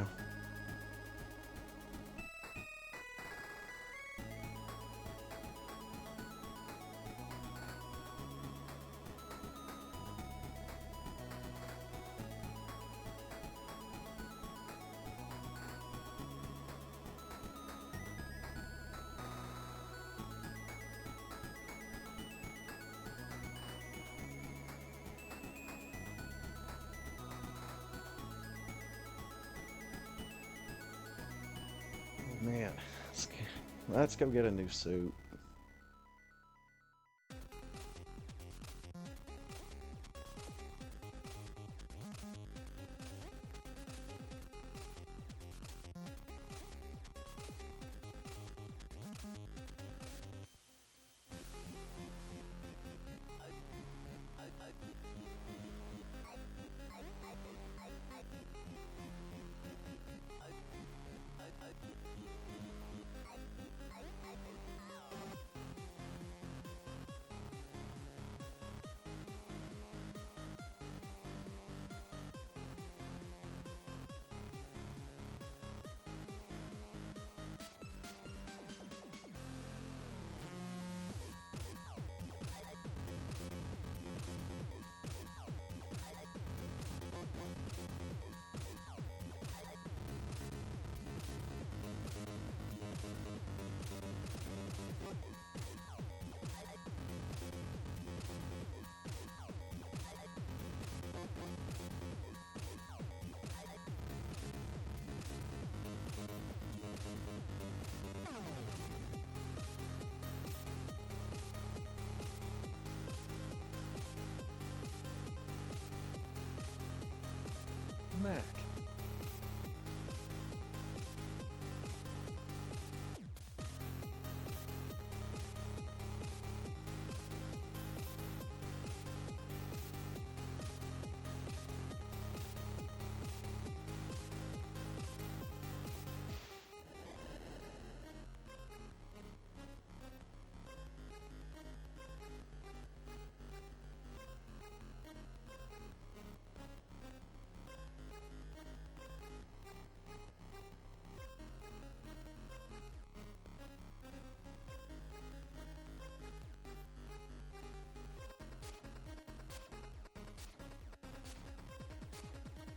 Speaker 1: Oh man, let's go get a new suit.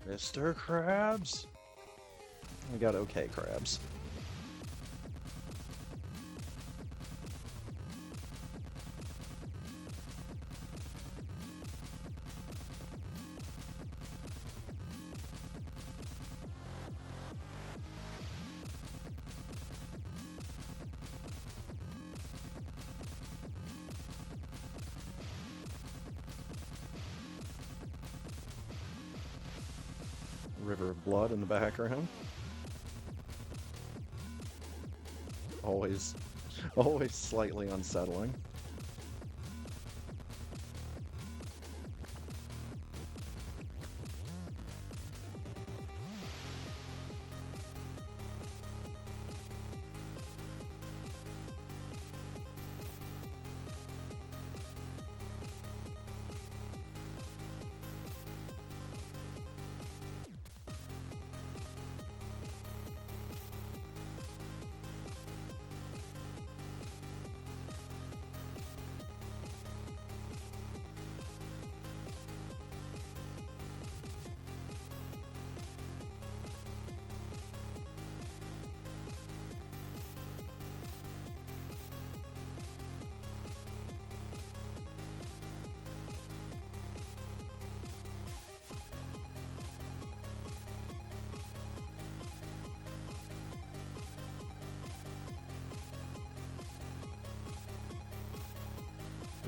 Speaker 2: Mr. Krabs.
Speaker 1: We got okay crabs. River of blood in the background. Always slightly unsettling.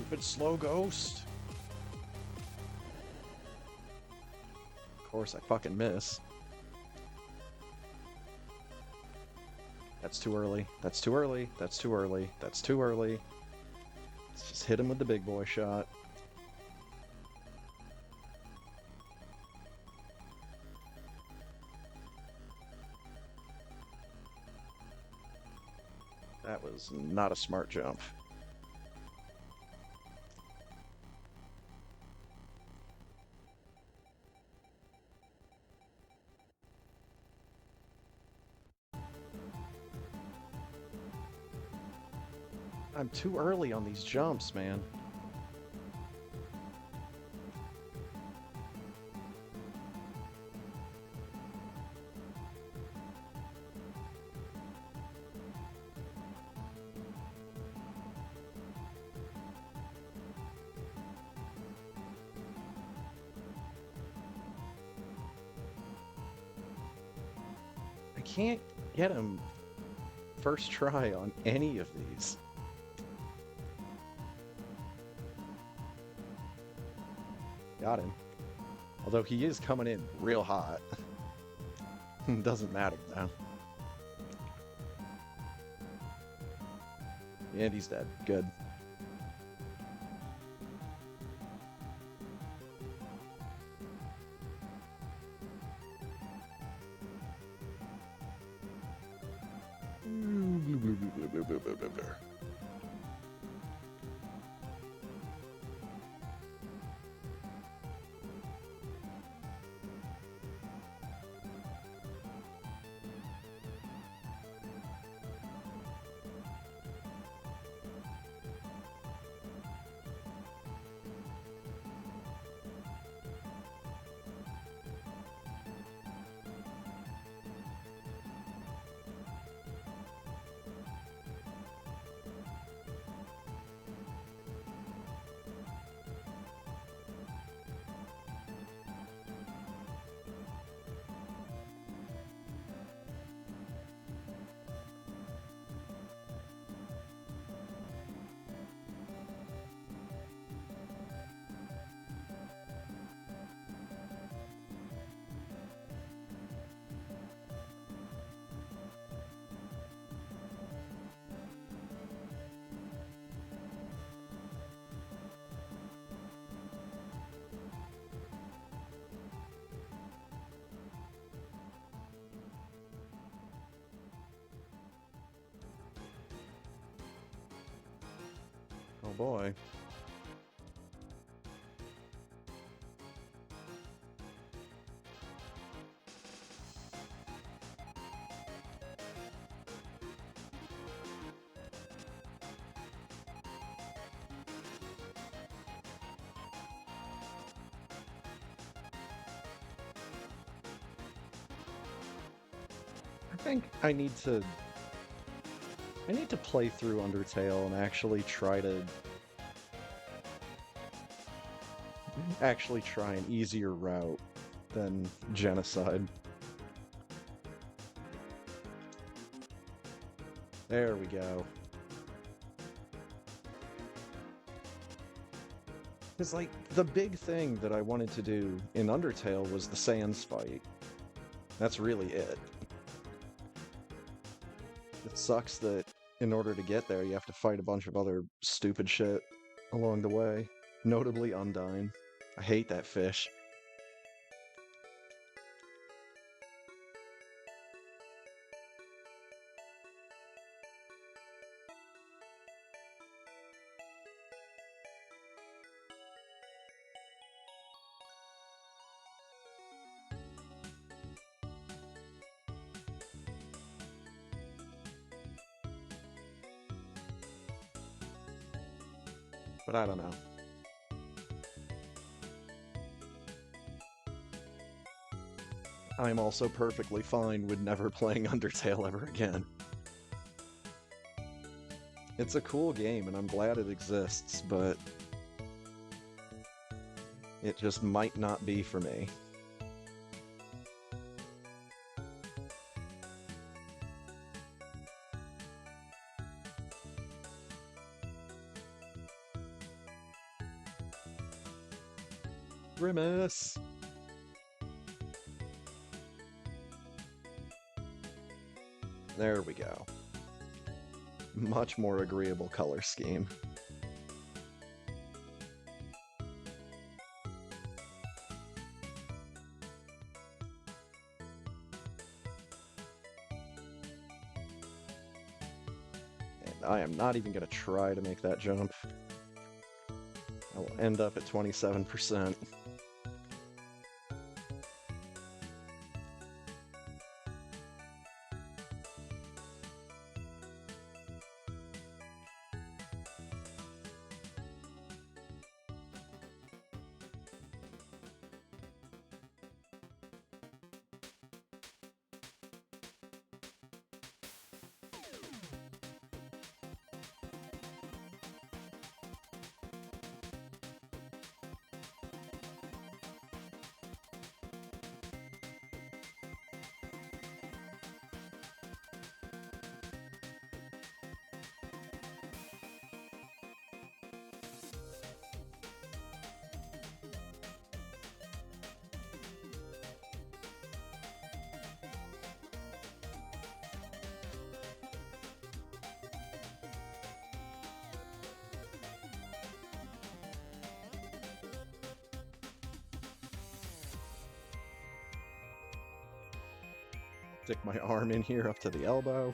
Speaker 2: Stupid slow ghost.
Speaker 1: Of course, I fucking miss. That's too early. That's too early. That's too early. That's too early. Let's just hit him with the big boy shot. That was not a smart jump. I'm too early on these jumps, man. I can't get him first try on any of these. Got him. Although he is coming in real hot. Doesn't matter now. And he's dead. Good. Oh boy. I think I need to play through Undertale and actually try an easier route than Genocide. There we go. Because, like, the big thing that I wanted to do in Undertale was the Sans fight. That's really it. It sucks that in order to get there, you have to fight a bunch of other stupid shit along the way. Notably Undyne. I hate that fish. But I don't know. I'm also perfectly fine with never playing Undertale ever again. It's a cool game, and I'm glad it exists, but it just might not be for me. Grimace! There we go. Much more agreeable color scheme. And I am not even going to try to make that jump. I will end up at 27%. Stick my arm in here up to the elbow.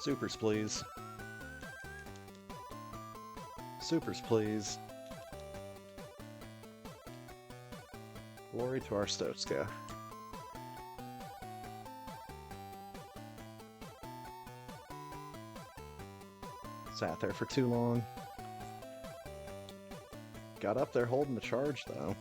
Speaker 1: Supers, please. Supers, please. Glory to our Stotska. Sat there for too long. Got up there holding the charge, though.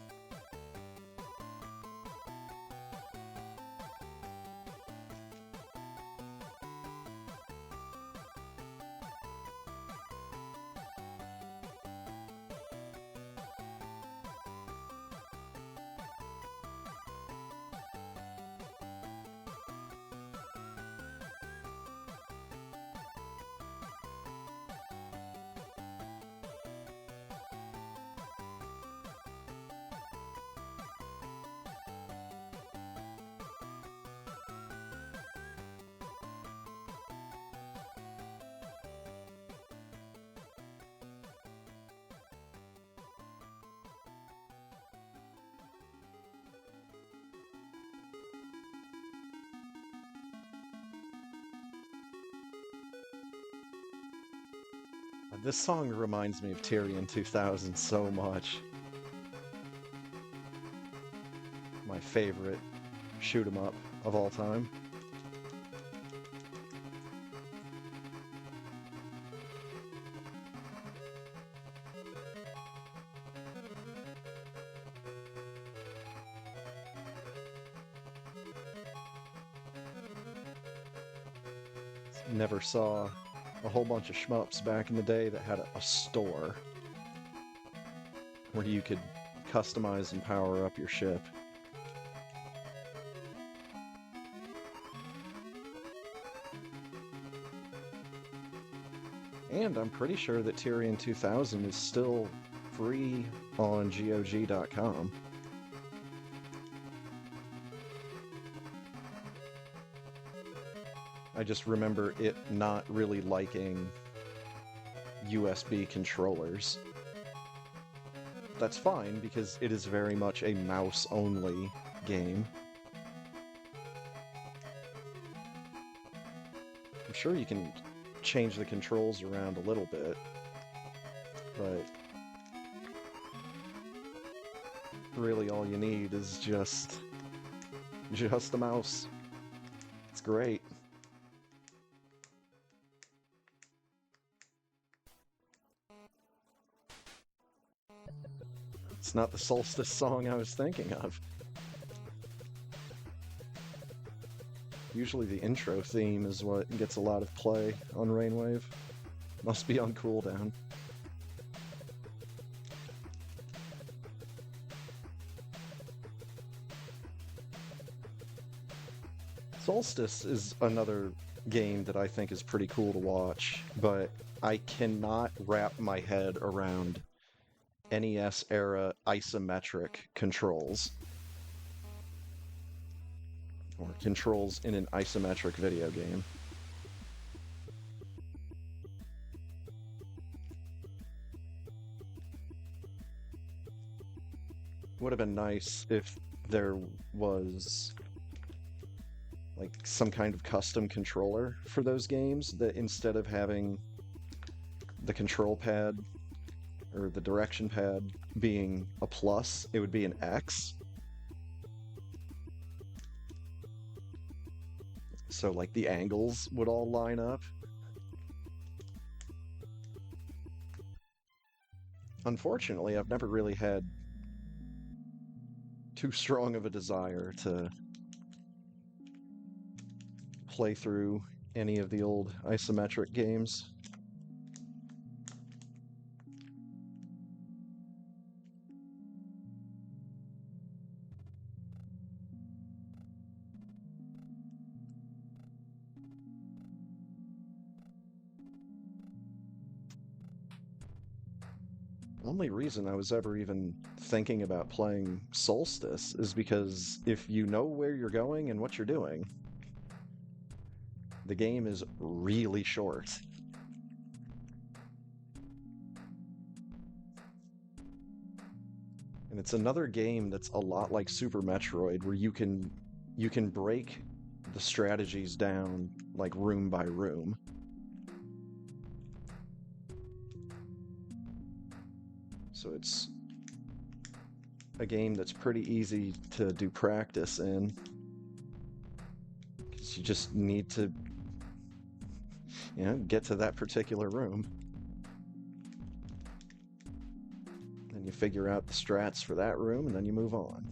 Speaker 1: This song reminds me of Tyrion 2000 so much. My favorite shoot 'em up of all time. Never saw a whole bunch of shmups back in the day that had a store where you could customize and power up your ship. And I'm pretty sure that Tyrion 2000 is still free on GOG.com. I just remember it not really liking USB controllers. That's fine, because it is very much a mouse-only game. I'm sure you can change the controls around a little bit, but really all you need is just a mouse. It's great. It's not the Solstice song I was thinking of. Usually the intro theme is what gets a lot of play on Rainwave. Must be on cooldown. Solstice is another game that I think is pretty cool to watch, but I cannot wrap my head around NES-era isometric controls. Or controls in an isometric video game. Would have been nice if there was like some kind of custom controller for those games, that instead of having the control pad or the direction pad being a plus, it would be an X. So like the angles would all line up. Unfortunately, I've never really had too strong of a desire to play through any of the old isometric games. Only reason I was ever even thinking about playing Solstice is because if you know where you're going and what you're doing, the game is really short. And it's another game that's a lot like Super Metroid, where you can break the strategies down like room by room. So it's a game that's pretty easy to do practice in. Because you just need to, get to that particular room. Then you figure out the strats for that room, and then you move on.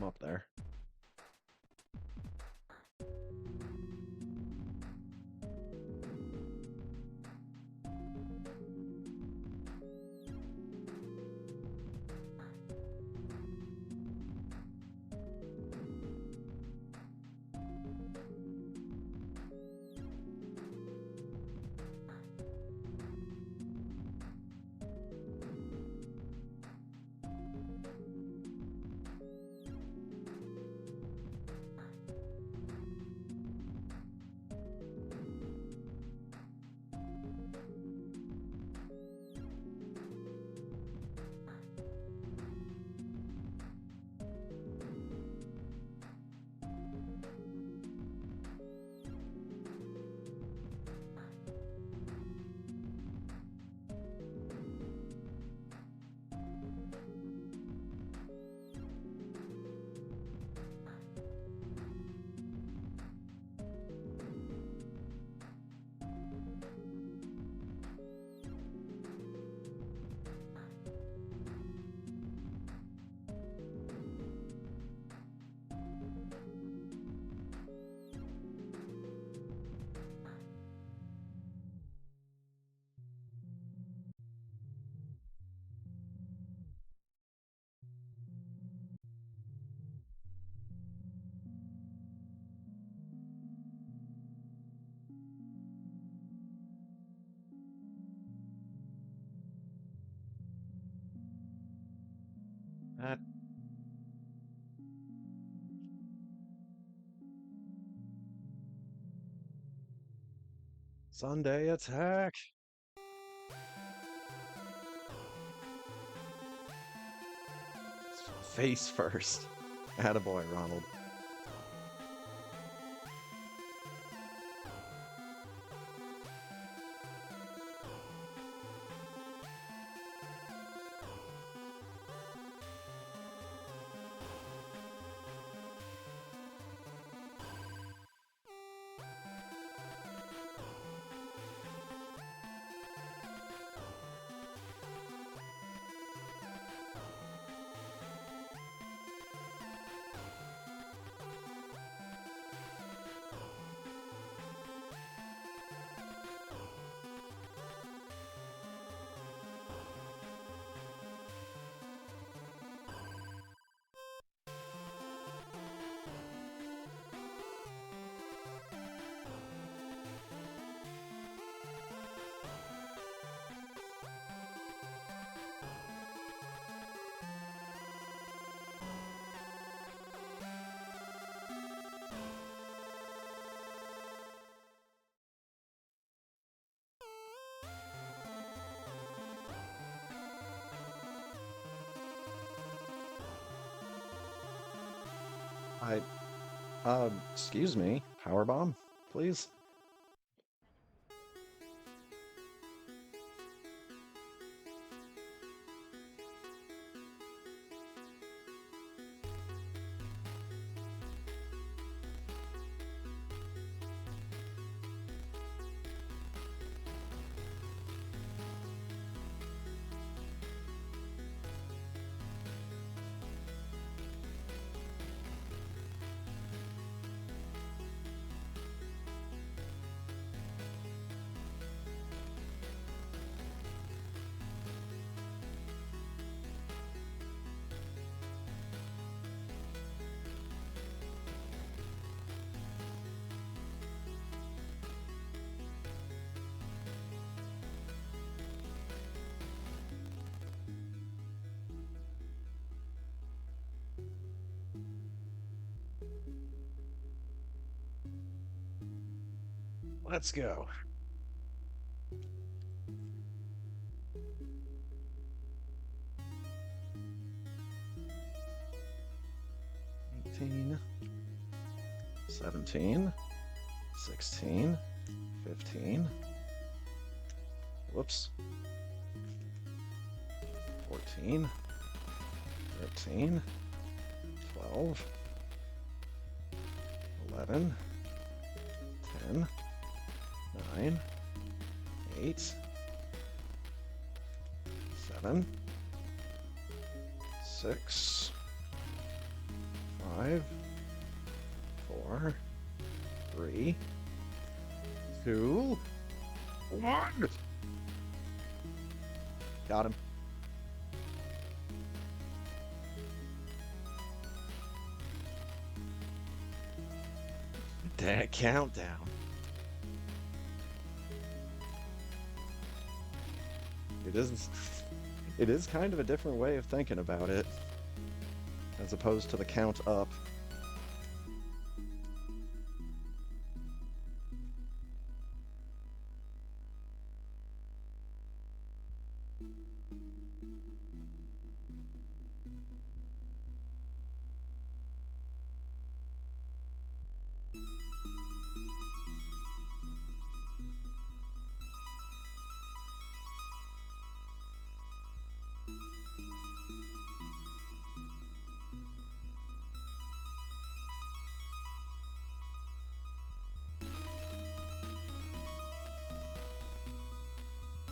Speaker 1: I'm up there. That Sunday attack. Face first. Attaboy, Ronald. I, excuse me, power bomb, please.
Speaker 2: Let's go.
Speaker 1: $18, $17, $16, $15. Whoops. $14, $13, $12, $11, $10, $9, $8, $7, $6, $5, $4, $3, $2, $1. Got him. That countdown. It is kind of a different way of thinking about it, as opposed to the count up.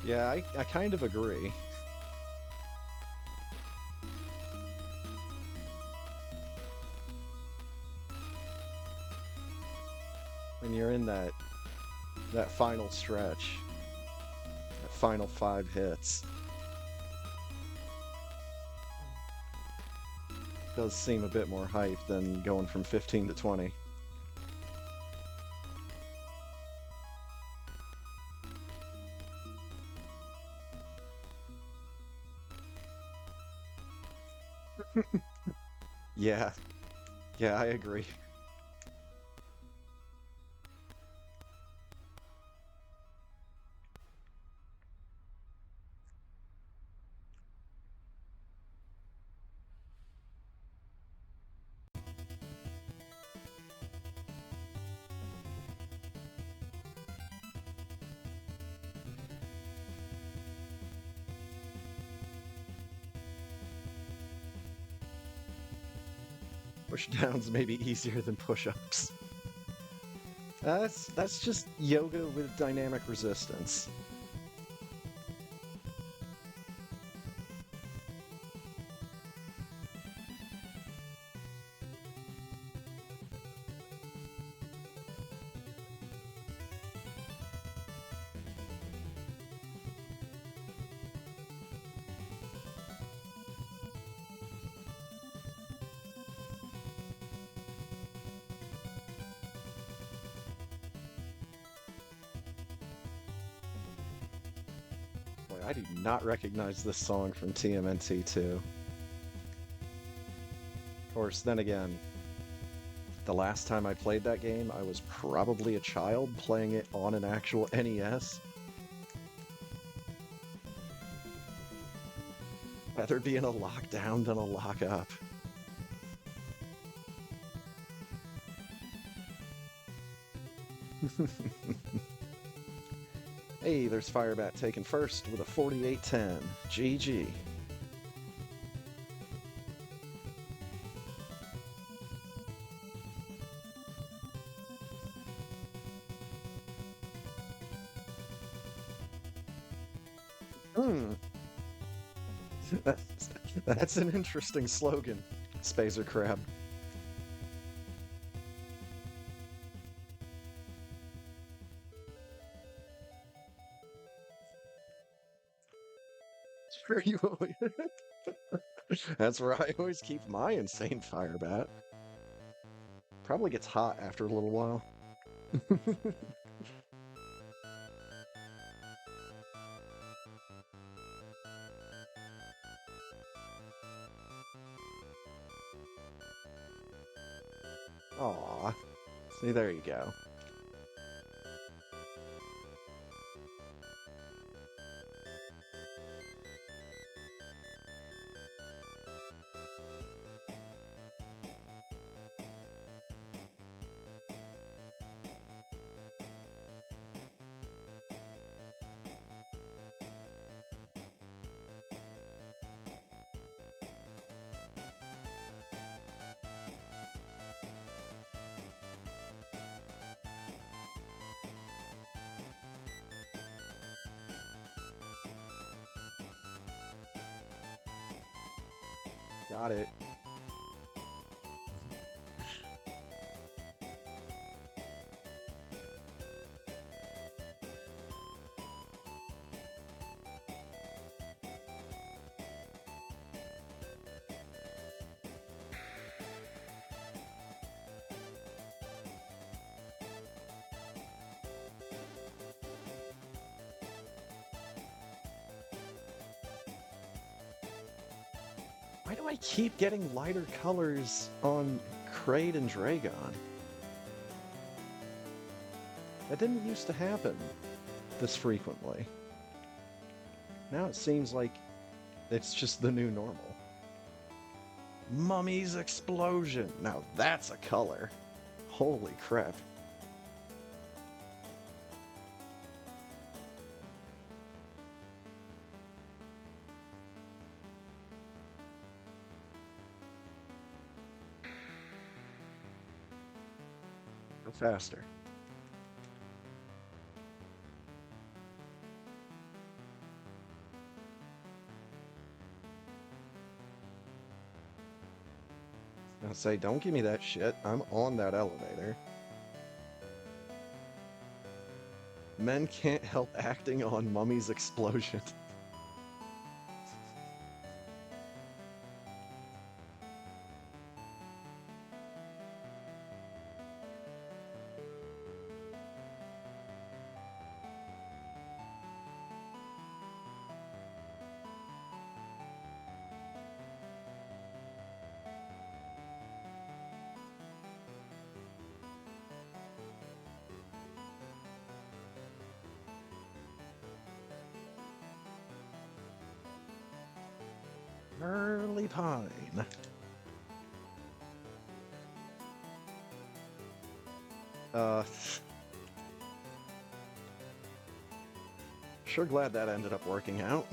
Speaker 1: Yeah, I kind of agree. When you're in that final stretch, that final 5 hits, does seem a bit more hype than going from 15 to 20. Yeah, yeah, I agree. Push downs may be easier than push-ups. That's just yoga with dynamic resistance. Boy, I do not recognize this song from TMNT 2. Of course, then again, the last time I played that game, I was probably a child playing it on an actual NES. Better be in a lockdown than a lockup. Hey, there's Firebat taking first with a 48-10. GG. Hmm. That's an interesting slogan, Spazer Crab. Sure you always... That's where I always keep my insane Firebat. Probably gets hot after a little while. Aw. See, there you go. Got it. Why do I keep getting lighter colors on Kraid and Dragon? That didn't used to happen this frequently. Now it seems like it's just the new normal. Mummy's Explosion! Now that's a color. Holy crap. Go faster. I'll say, don't give me that shit. I'm on that elevator. Men can't help acting on Mummy's Explosion. Early Pine. Sure glad that ended up working out.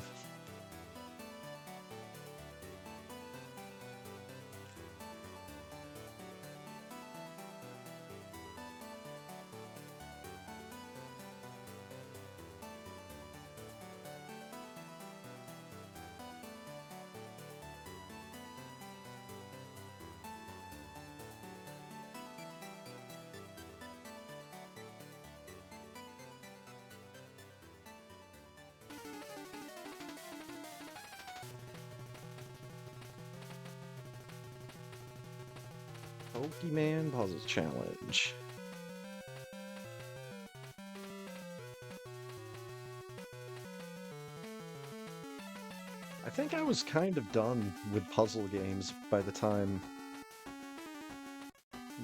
Speaker 1: Pokemon Puzzle Challenge. I think I was kind of done with puzzle games by the time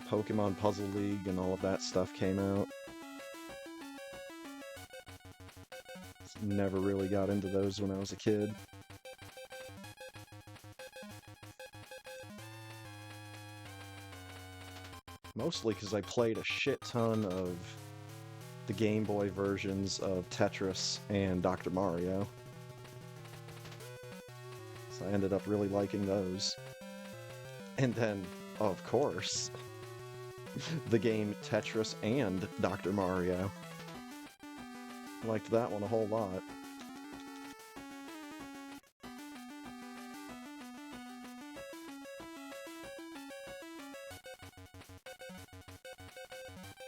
Speaker 1: Pokemon Puzzle League and all of that stuff came out. Never really got into those when I was a kid. Mostly because I played a shit ton of the Game Boy versions of Tetris and Dr. Mario. So I ended up really liking those. And then, of course, the game Tetris and Dr. Mario. Liked that one a whole lot.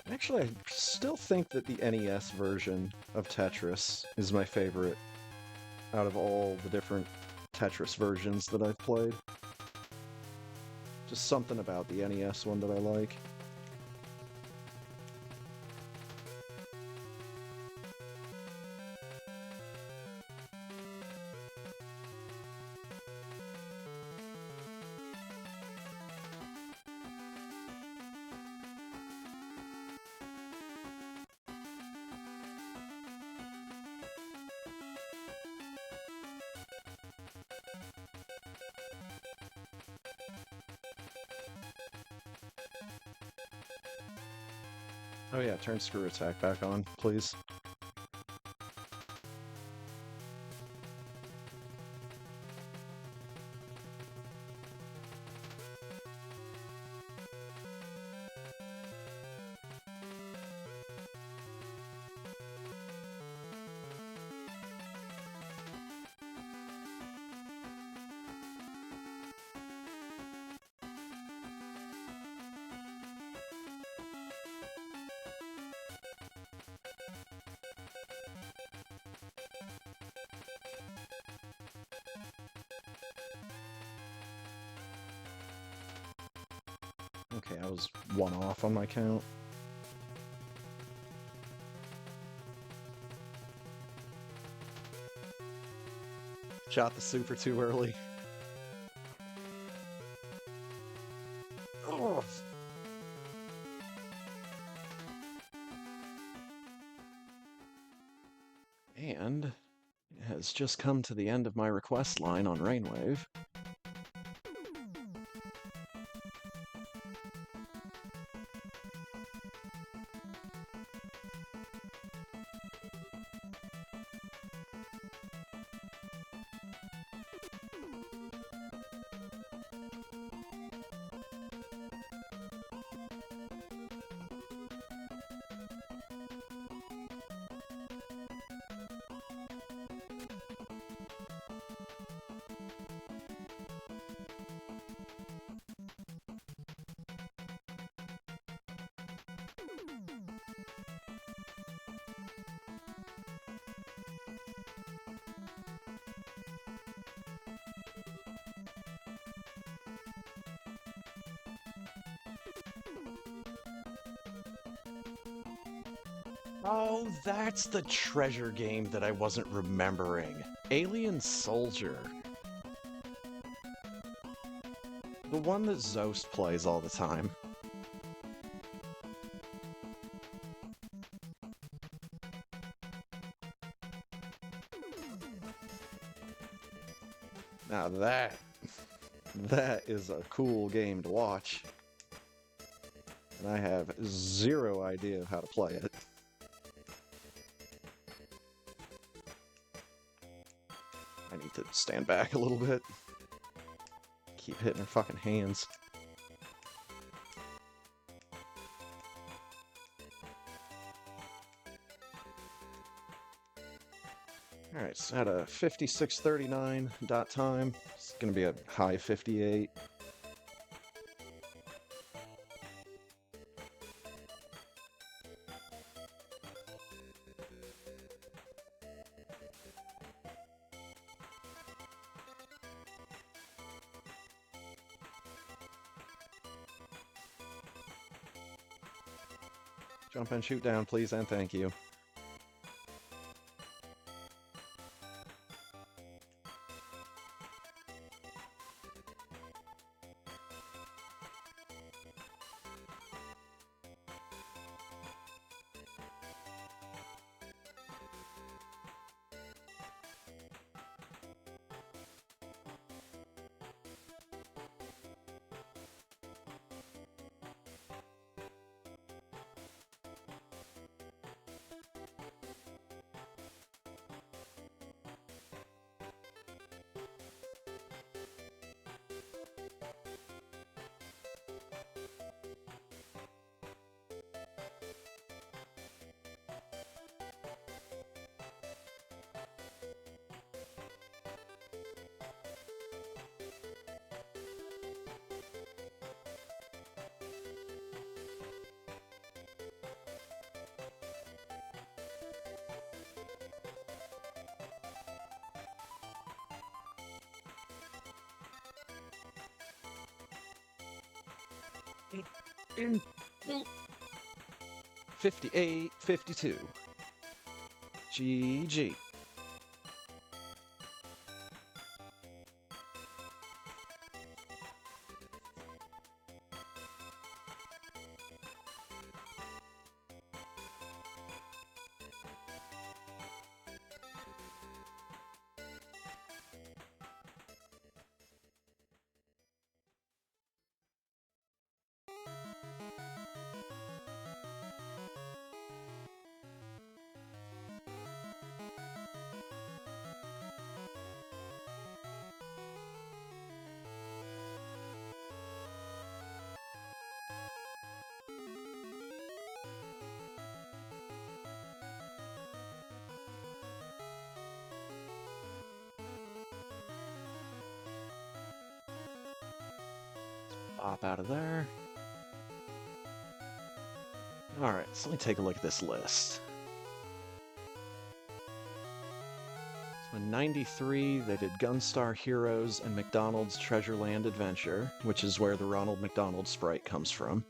Speaker 1: Actually, I still think that the NES version of Tetris is my favorite out of all the different Tetris versions that I've played. Just something about the NES one that I like. Oh yeah, turn screw attack back on, please. Okay, I was one off on my count. Shot the super too early. Oh. And it has just come to the end of my request line on Rainwave. Oh, that's the treasure game that I wasn't remembering. Alien Soldier. The one that Zost plays all the time. Now that is a cool game to watch. And I have zero idea how to play it. I need to stand back a little bit. Keep hitting her fucking hands. Alright, so at a 56:39 dot time. It's gonna be a high 58. Jump and shoot down, please, and thank you. 58, 52. GG. Pop out of there. Alright, so let me take a look at this list. So in 93, they did Gunstar Heroes and McDonald's Treasureland Adventure, which is where the Ronald McDonald sprite comes from.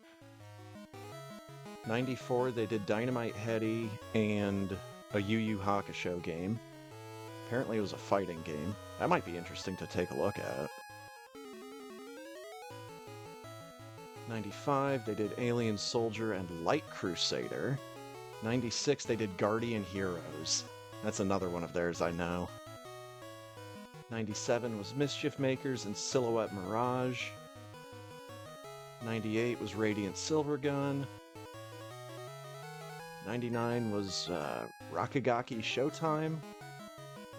Speaker 1: 94, they did Dynamite Headdy and a Yu Yu Hakusho game. Apparently it was a fighting game. That might be interesting to take a look at. 95, they did Alien Soldier and Light Crusader. 96, they did Guardian Heroes. That's another one of theirs I know. 97 was Mischief Makers and Silhouette Mirage. 98 was Radiant Silvergun. 99 was Rakigaki Showtime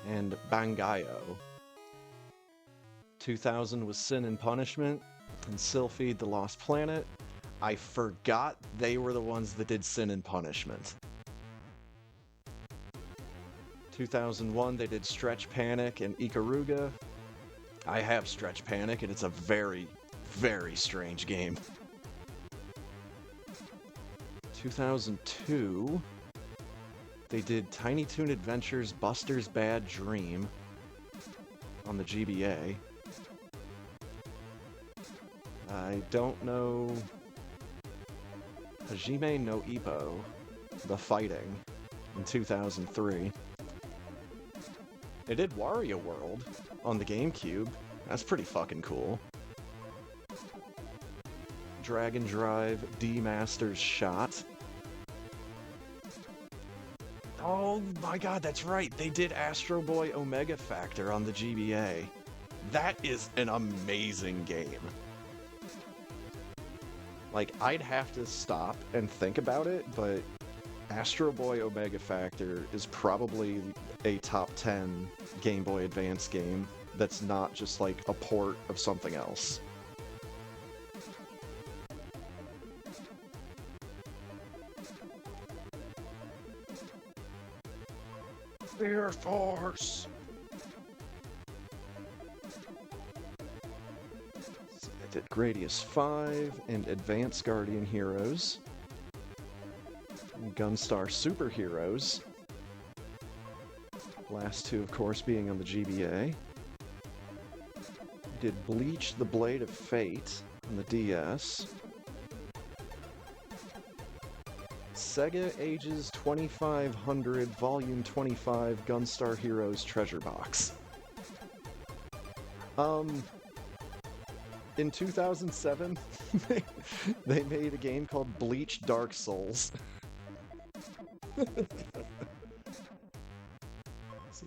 Speaker 1: and Bangayo. 2000 was Sin and Punishment and Sylphid the Lost Planet. I forgot they were the ones that did Sin and Punishment. 2001 they did Stretch Panic and Ikaruga. I have Stretch Panic and it's a very, very strange game. 2002 they did Tiny Toon Adventures Buster's Bad Dream on the GBA. I don't know Hajime no Ippo, The Fighting, in 2003. They did Wario World on the GameCube. That's pretty fucking cool. Dragon Drive, D-Master's Shot. Oh my god, that's right! They did Astro Boy Omega Factor on the GBA. That is an amazing game. Like, I'd have to stop and think about it, but Astro Boy Omega Factor is probably a top 10 Game Boy Advance game that's not just like a port of something else.
Speaker 2: Fear Force!
Speaker 1: I did Gradius 5 and Advanced Guardian Heroes. And Gunstar Superheroes. Last two, of course, being on the GBA. Did Bleach the Blade of Fate on the DS. Sega Ages 2500 Volume 25 Gunstar Heroes Treasure Box. In 2007, they made a game called Bleach Dark Souls.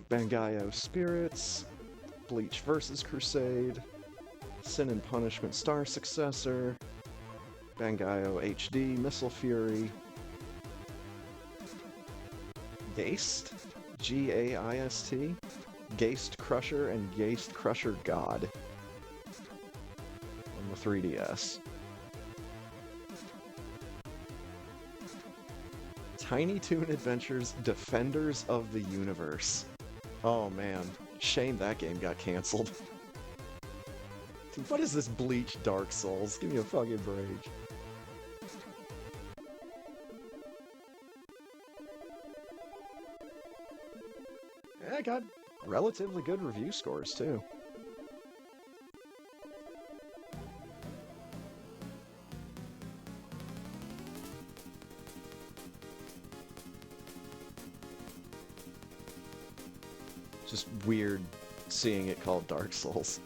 Speaker 1: Bangayo Spirits, Bleach vs. Crusade, Sin and Punishment Star Successor, Bangayo HD, Missile Fury, Geist, G-A-I-S-T, Geist Crusher, and Geist Crusher God on the 3DS. Tiny Toon Adventures Defenders of the Universe. Oh man, shame that game got cancelled. Dude, what is this Bleach Dark Souls? Give me a fucking break. Yeah, I got relatively good review scores too. Just weird seeing it called Dark Souls.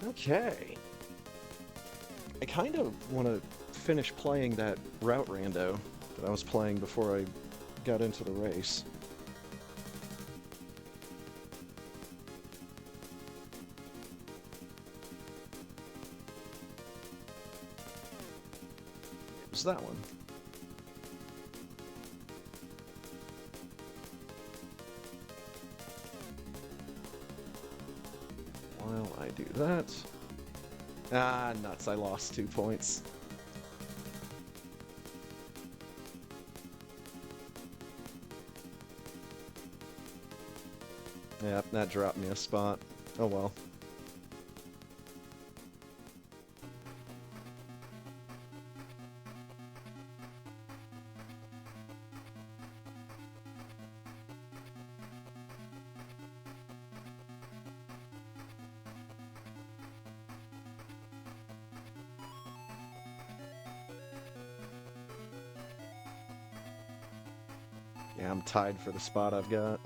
Speaker 1: Okay. I kind of want to finish playing that Route Rando that I was playing before I got into the race. It was that one. While I do that... Ah, nuts, I lost 2 points. Yep, that dropped me a spot. Oh well. Yeah, I'm tied for the spot I've got.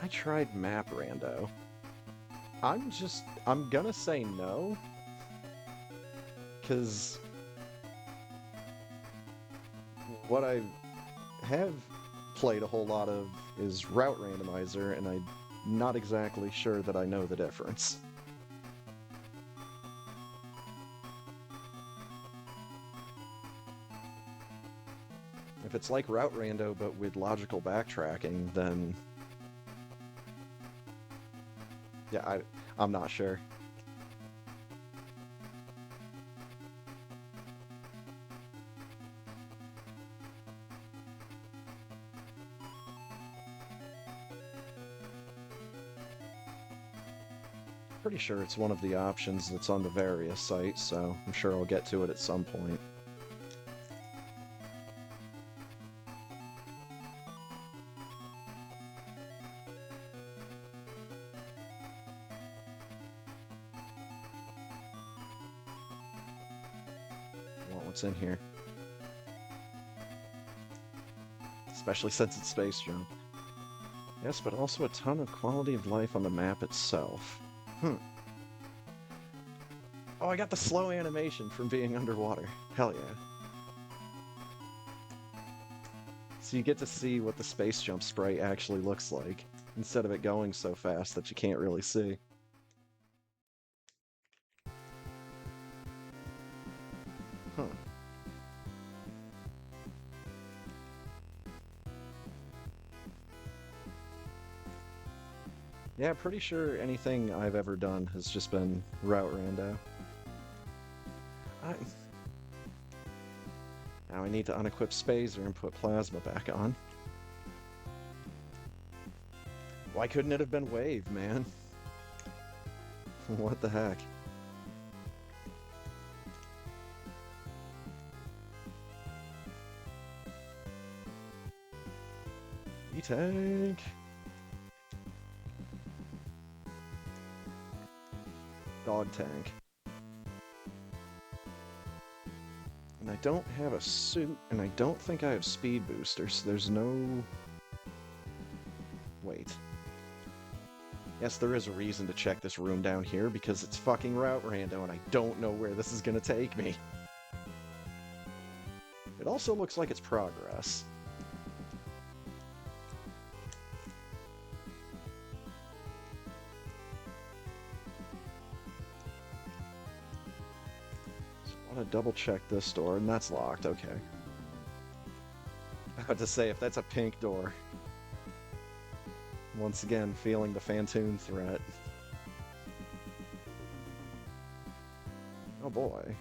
Speaker 1: I tried Map Rando. I'm gonna say no. Because what I have played a whole lot of is Route Randomizer, and I'm not exactly sure that I know the difference. If it's like Route Rando but with logical backtracking, then... yeah, I'm not sure. Pretty sure it's one of the options that's on the various sites, so I'm sure I'll get to it at some point. What's in here? Especially since it's Space Jump. Yes, but also a ton of quality of life on the map itself. Oh, I got the slow animation from being underwater. Hell yeah. So you get to see what the Space Jump sprite actually looks like, instead of it going so fast that you can't really see. Huh. Yeah, pretty sure anything I've ever done has just been Route Rando. Now I need to unequip Spazer and put Plasma back on. Why couldn't it have been Wave, man? What the heck? E-Tank! Dog Tank. And I don't have a suit, and I don't think I have speed boosters, so there's no... Wait. Yes, there is a reason to check this room down here, because it's fucking Route Rando, and I don't know where this is gonna take me. It also looks like it's progress. I want to double check this door, and that's locked, okay. I had to say, if that's a pink door. Once again, feeling the Phantoon threat. Oh boy.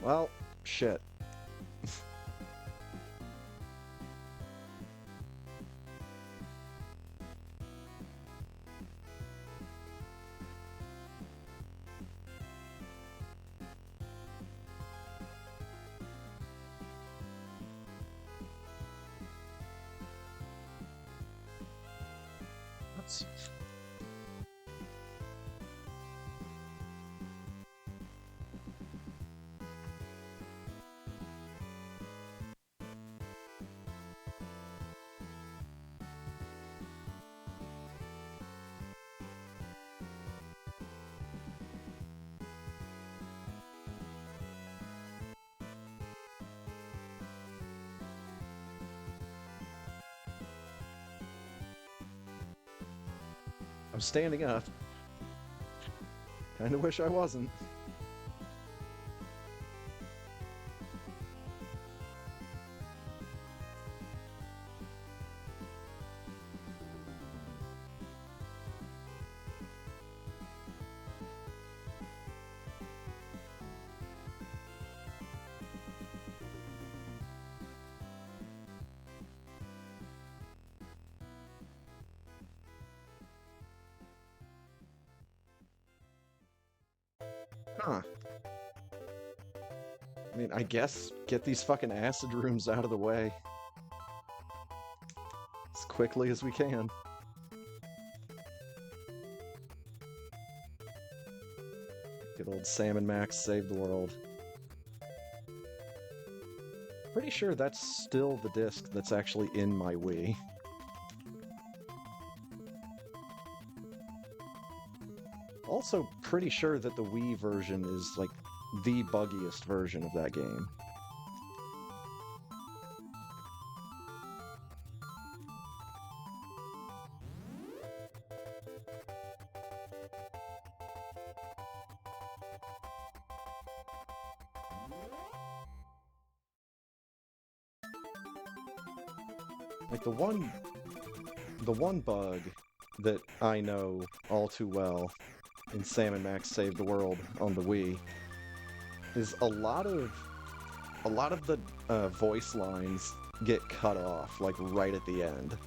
Speaker 1: Well, shit.
Speaker 2: sense.
Speaker 1: I'm standing up. Kinda wish I wasn't. Huh. I mean, I guess get these fucking acid rooms out of the way as quickly as we can. Good old Sam and Max save the world. Pretty sure that's still the disc that's actually in my Wii. Also pretty sure that the Wii version is like the buggiest version of that game. Like the one bug that I know all too well in Sam and Max Save the World on the Wii is a lot of the voice lines get cut off like right at the end.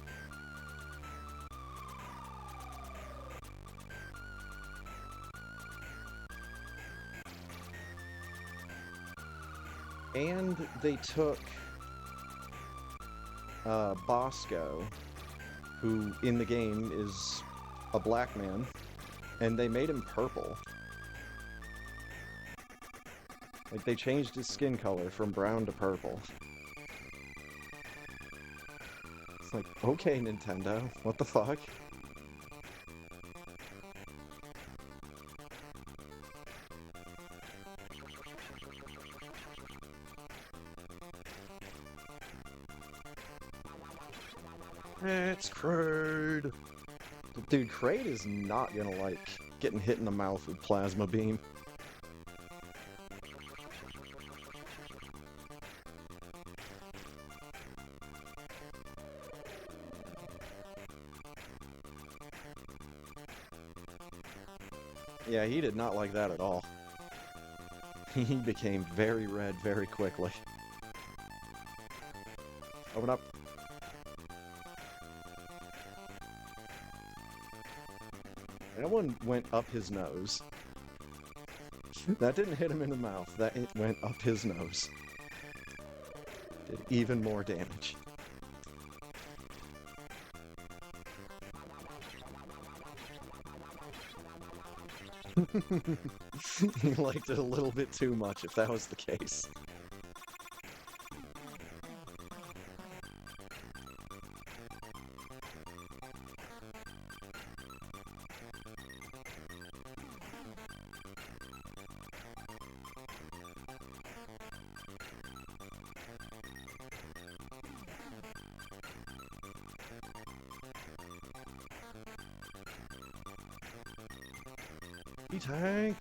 Speaker 1: And they took Bosco, who in the game is a black man, and they made him purple. Like, they changed his skin color from brown to purple. It's like, okay, Nintendo, what the fuck?
Speaker 2: It's Kraid.
Speaker 1: Dude, Kraid is not gonna like getting hit in the mouth with Plasma Beam. Yeah, he did not like that at all. He became very red very quickly. Open up. That one went up his nose. That didn't hit him in the mouth. That it went up his nose. Did even more damage. He liked it a little bit too much, if that was the case. Tank.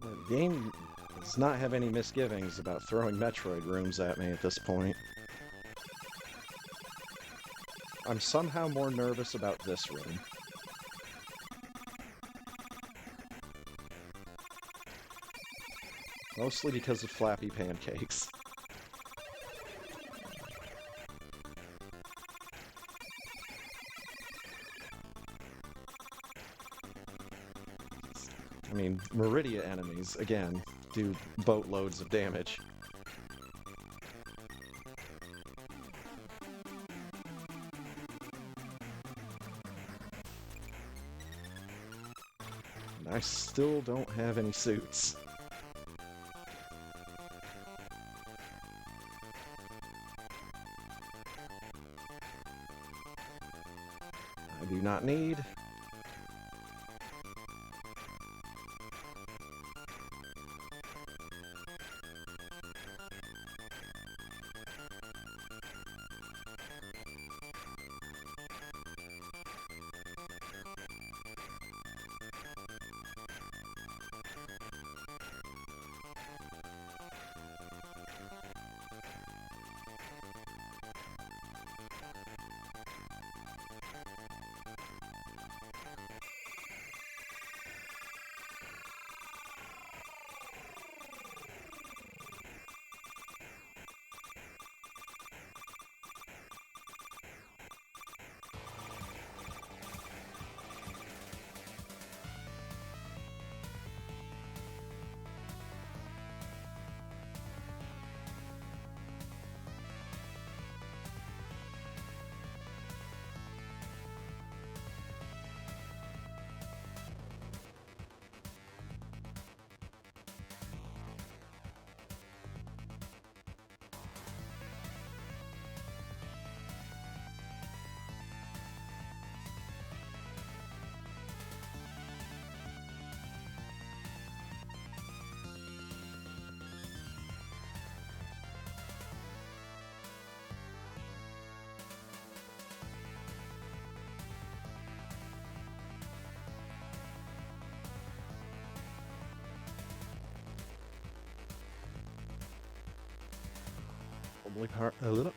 Speaker 1: The game does not have any misgivings about throwing Metroid rooms at me at this point. I'm somehow more nervous about this room. Mostly because of Flappy Pancakes. I mean, Meridia enemies, again, do boatloads of damage. And I still don't have any suits. I do not need.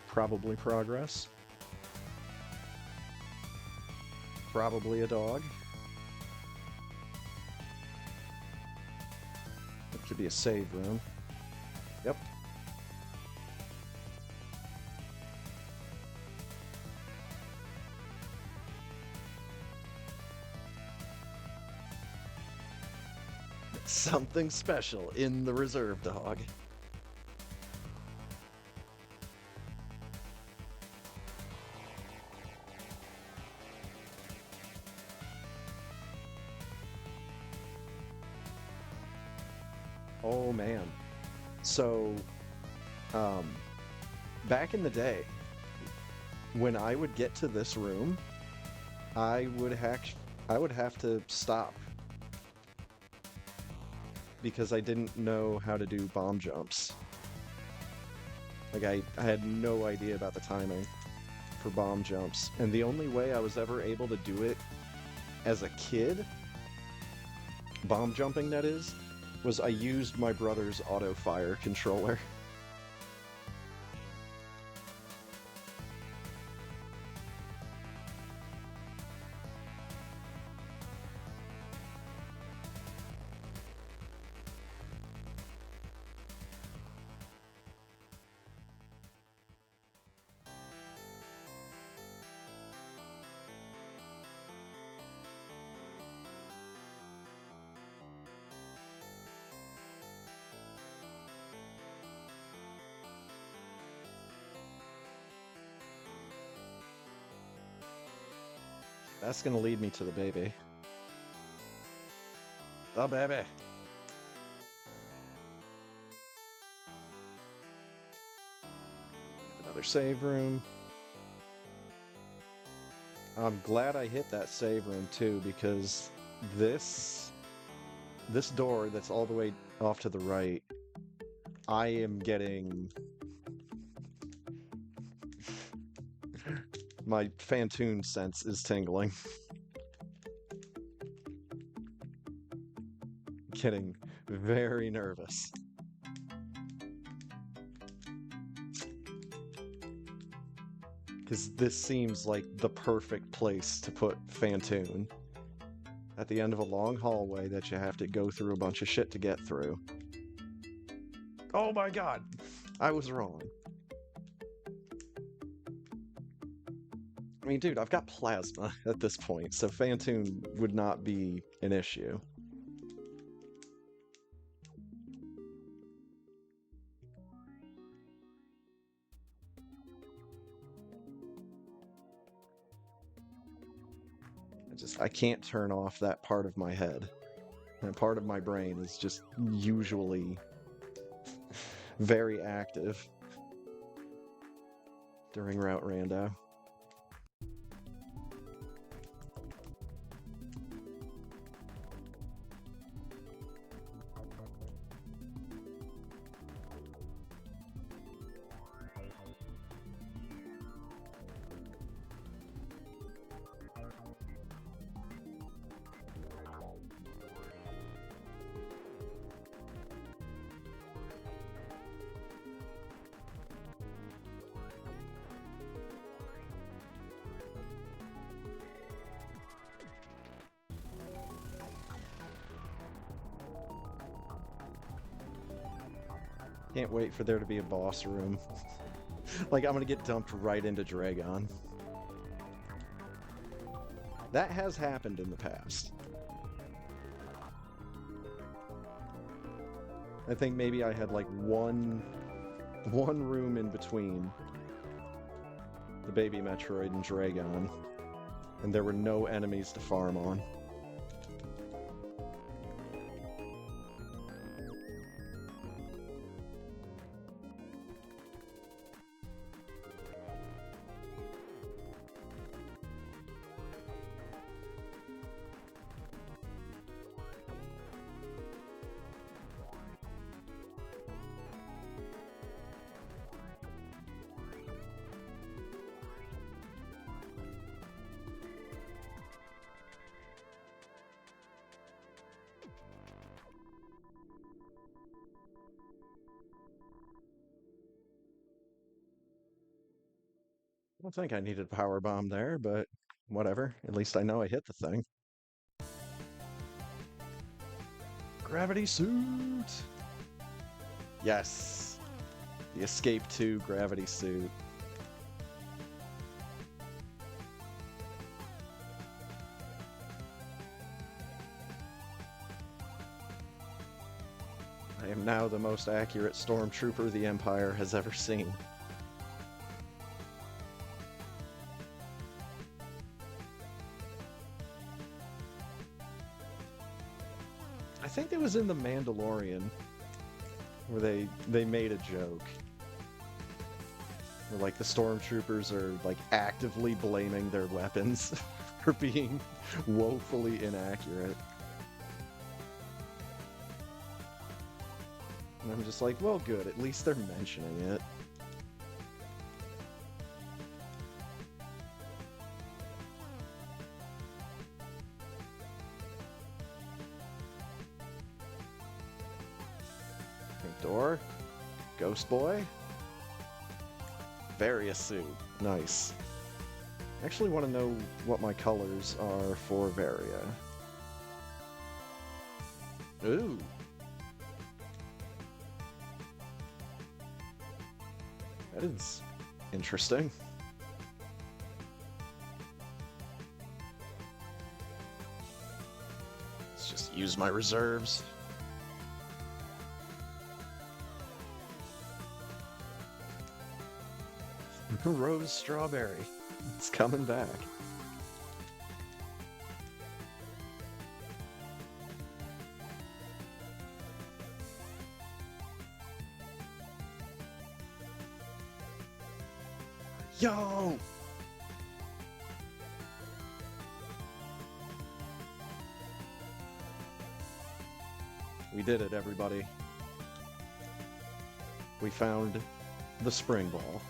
Speaker 1: Probably progress. Probably a dog. It should be a save room. Yep. Something special in the reserve dog. Oh man. So, back in the day, when I would get to this room, I would have to stop because I didn't know how to do bomb jumps. Like I had no idea about the timing for bomb jumps, and the only way I was ever able to do it as a kid, bomb jumping that is, was I used my brother's auto fire controller. That's gonna lead me to the baby. The baby. Another save room. I'm glad I hit that save room too, because this door that's all the way off to the right, I am getting my Phantoon sense is tingling. Getting very nervous. Because this seems like the perfect place to put Phantoon. At the end of a long hallway that you have to go through a bunch of shit to get through. Oh my god! I was wrong. I mean, dude, I've got plasma at this point, so Phantoon would not be an issue. I can't turn off that part of my head. And part of my brain is just usually very active during Route Rando. Can't wait for there to be a boss room. Like, I'm gonna get dumped right into Dragon. That has happened in the past. I think maybe I had like one room in between the baby Metroid and Dragon, and there were no enemies to farm on. I don't think I needed a power bomb there, but whatever. At least I know I hit the thing. Gravity suit! Yes! The Escape 2 gravity suit. I am now the most accurate stormtrooper the Empire has ever seen. I think it was in The Mandalorian where they made a joke. Where, like, the stormtroopers are, like, actively blaming their weapons for being woefully inaccurate. And I'm just like, well, good, at least they're mentioning it. Pink door. Ghost Boy. Varia suit. Nice. I actually want to know what my colors are for Varia. Ooh. That is interesting. Let's just use my reserves. Rose Strawberry. It's coming back. Yo! We did it, everybody. We found the spring ball.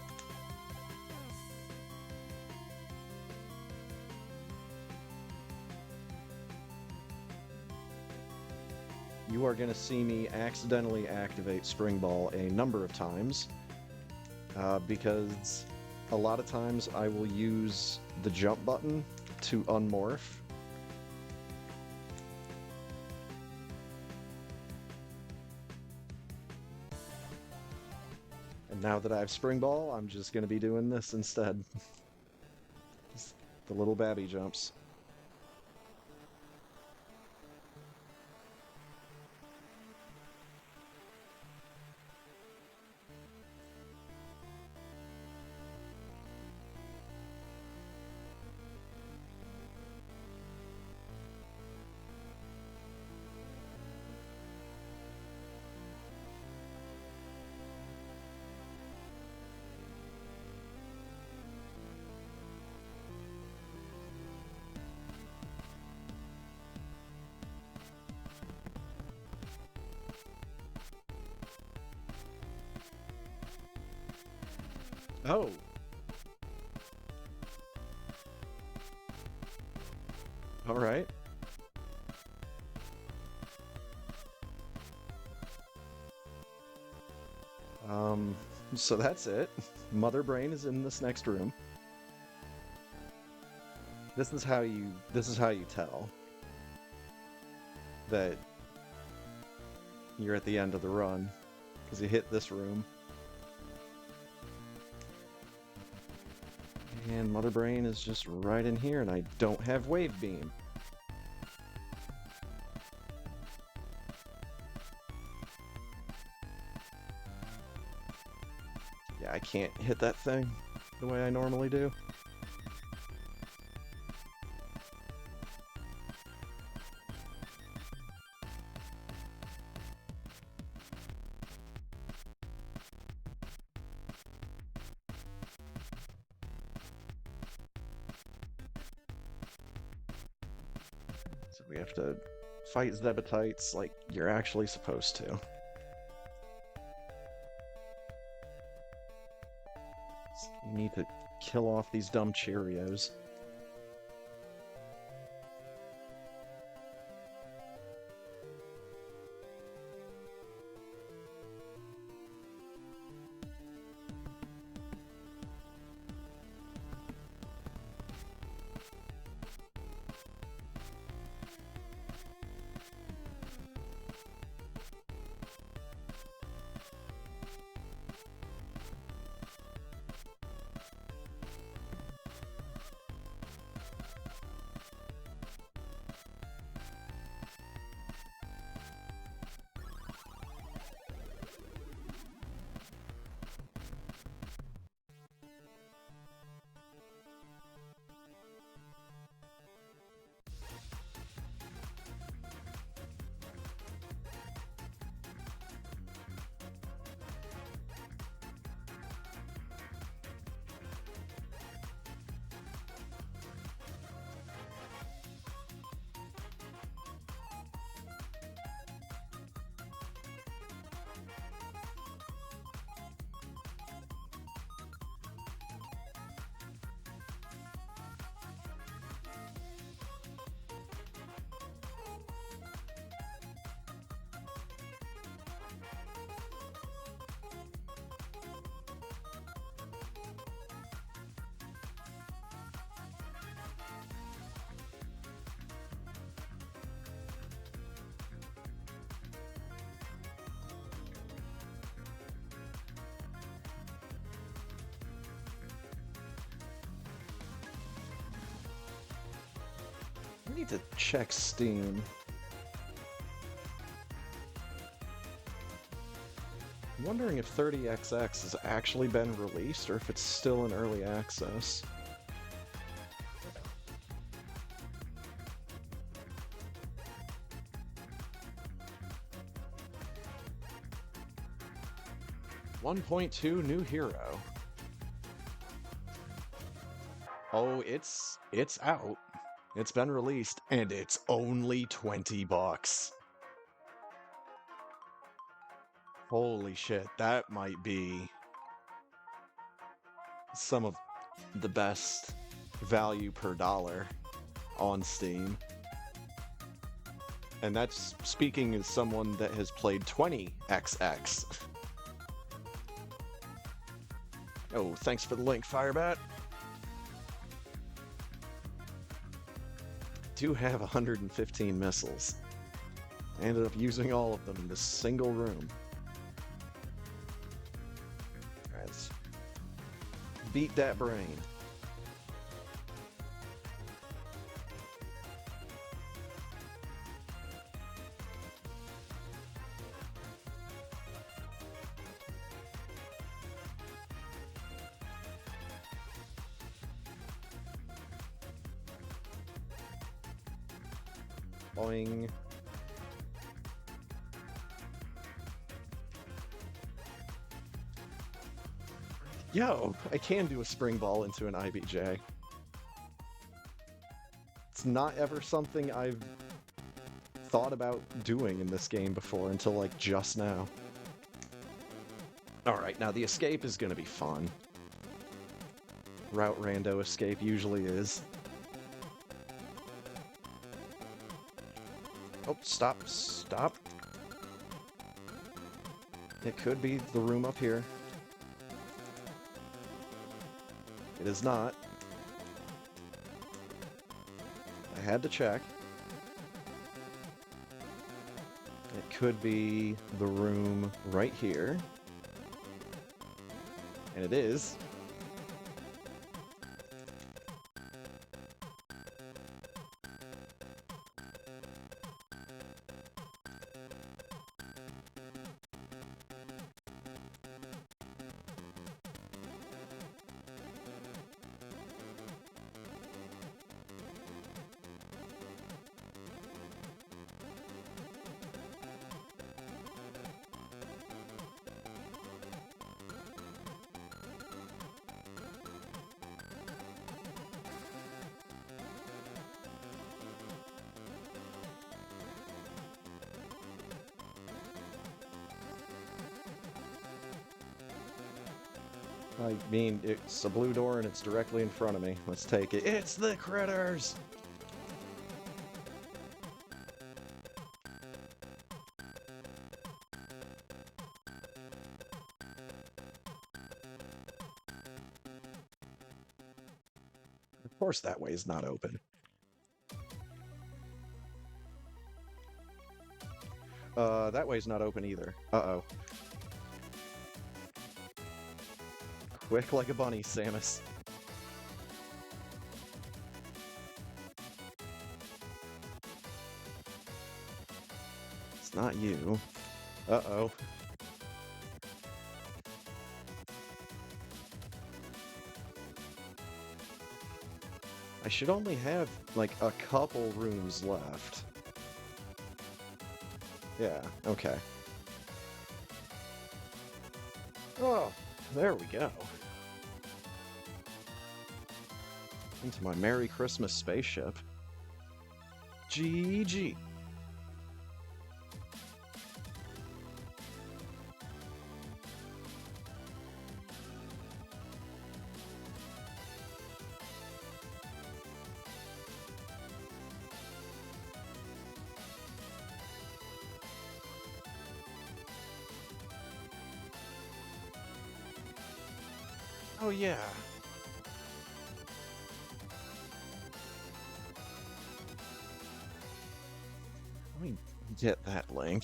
Speaker 1: You are going to see me accidentally activate Spring Ball a number of times, because a lot of times I will use the jump button to unmorph. And now that I have Spring Ball, I'm just going to be doing this instead. Just the little babby jumps. Oh. All right. So that's it. Mother Brain is in this next room. This is how you tell that you're at the end of the run, because you hit this room. And Mother Brain is just right in here, and I don't have Wave Beam. Yeah, I can't hit that thing the way I normally do. So we have to fight Zebatites like you're actually supposed to. So you need to kill off these dumb Cheerios. I need to check Steam. I'm wondering if 30XX has actually been released or if it's still in early access. .2 new hero. Oh, it's out. It's been released, and it's only $20. Holy shit, that might be some of the best value per dollar on Steam. And that's speaking as someone that has played 20XX. Oh, thanks for the link, Firebat. Do have 115 missiles. I ended up using all of them in this single room. Alright, let's beat that brain. Boing. Yo, I can do a spring ball into an IBJ. It's not ever something I've thought about doing in this game before until like just now. Alright, now the escape is gonna be fun. Route rando escape usually is. Oh, stop, stop. It could be the room up here. It is not. I had to check. It could be the room right here. And it is. I mean, it's a blue door and it's directly in front of me. Let's take it. It's the critters! Of course that way is not open. That way's not open either. Uh-oh. Quick like a bunny, Samus. It's not you. Uh-oh. I should only have, like, a couple rooms left. Yeah, okay. Oh, there we go. Into my Merry Christmas spaceship. GG. Oh yeah. Let me get that link.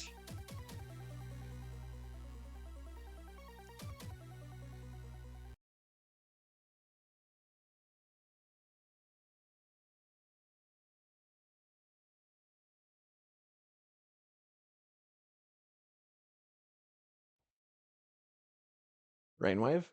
Speaker 1: Rainwave?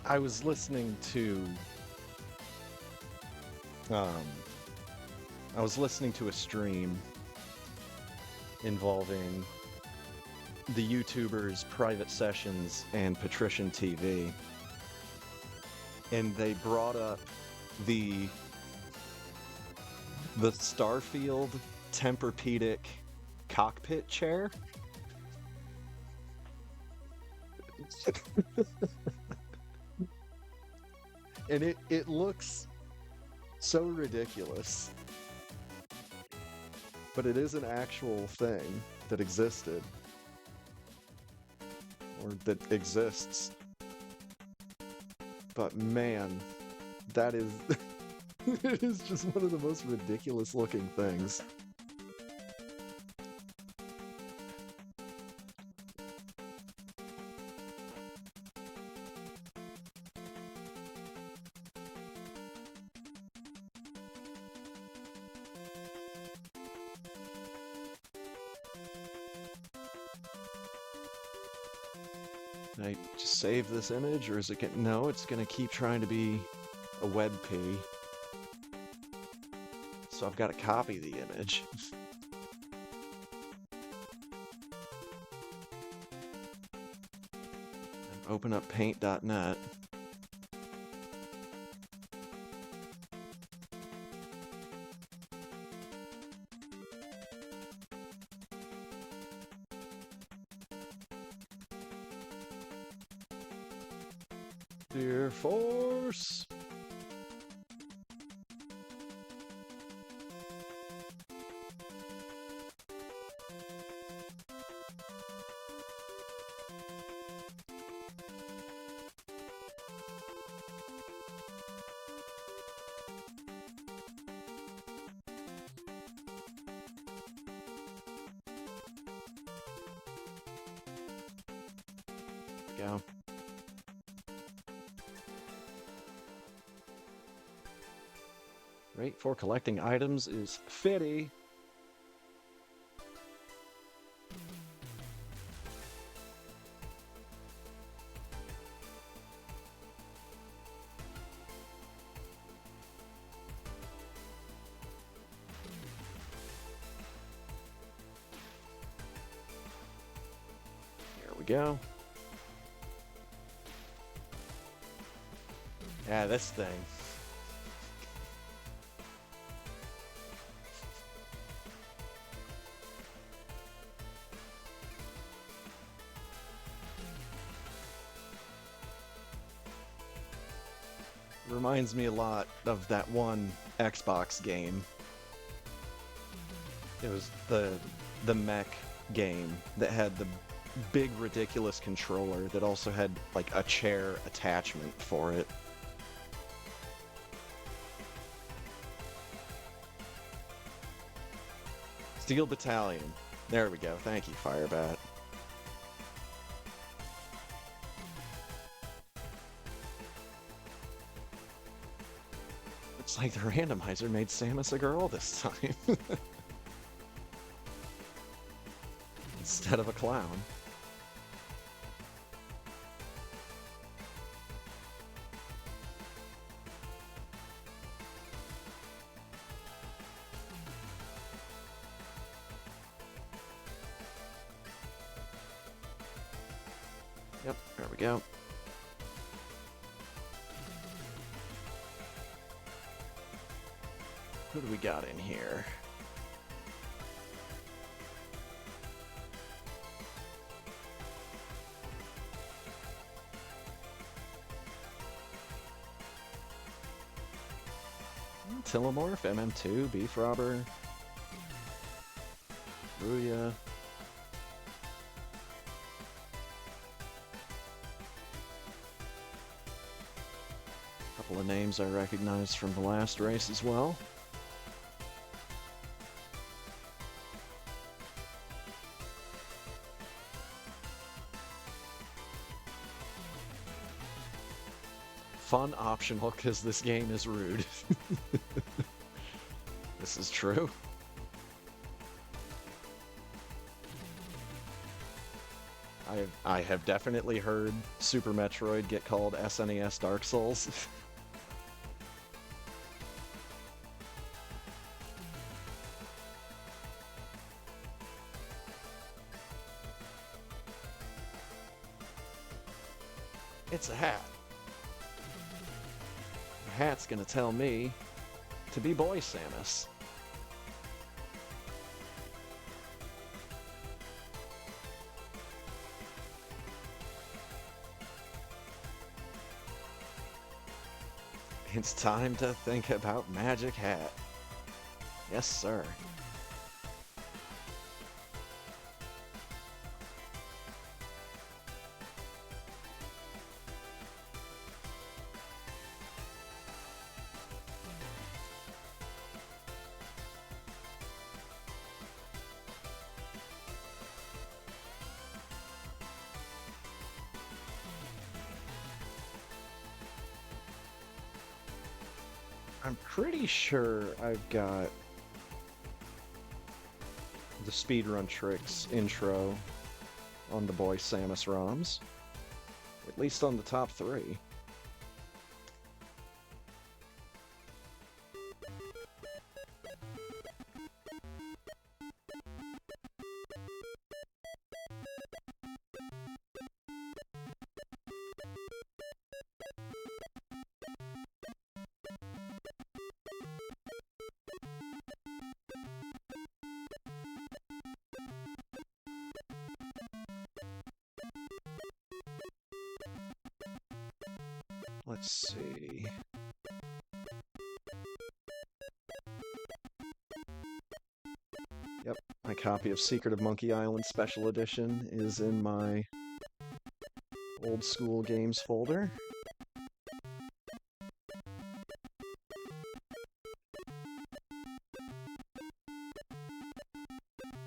Speaker 1: I was listening to I was listening to a stream involving the YouTubers Private Sessions and Patrician TV, and they brought up the Starfield Tempur-Pedic cockpit chair. And it looks so ridiculous. But it is an actual thing that existed. Or that exists. But man, that is... it is just one of the most ridiculous looking things. Can I just save this image, or is it gonna... No, it's gonna keep trying to be a WebP. So I've got to copy the image. And open up paint.net. Dear Force! Go. Rate for collecting items is 50. There we go. Yeah, this thing. Reminds me a lot of that one Xbox game. It was the mech game that had the big ridiculous controller that also had like a chair attachment for it. Steel Battalion. There we go. Thank you, Firebat. It's like the randomizer made Samus a girl this time. Instead of a clown. Yep, there we go. Who do we got in here? Tillamorph, MM2, Beef Robber, Booyah. Couple of names I recognize from the last race as well. Fun optional because this game is rude. This is true. I have definitely heard Super Metroid get called SNES Dark Souls. It's a hat. The hat's gonna tell me to be Boy Samus. It's time to think about Magic Hat. Yes, sir. I'm pretty sure I've got the Speedrun Tricks intro on the Boy Samus ROMs. At least on the top 3. Let's see. Yep, my copy of Secret of Monkey Island Special Edition is in my old school games folder.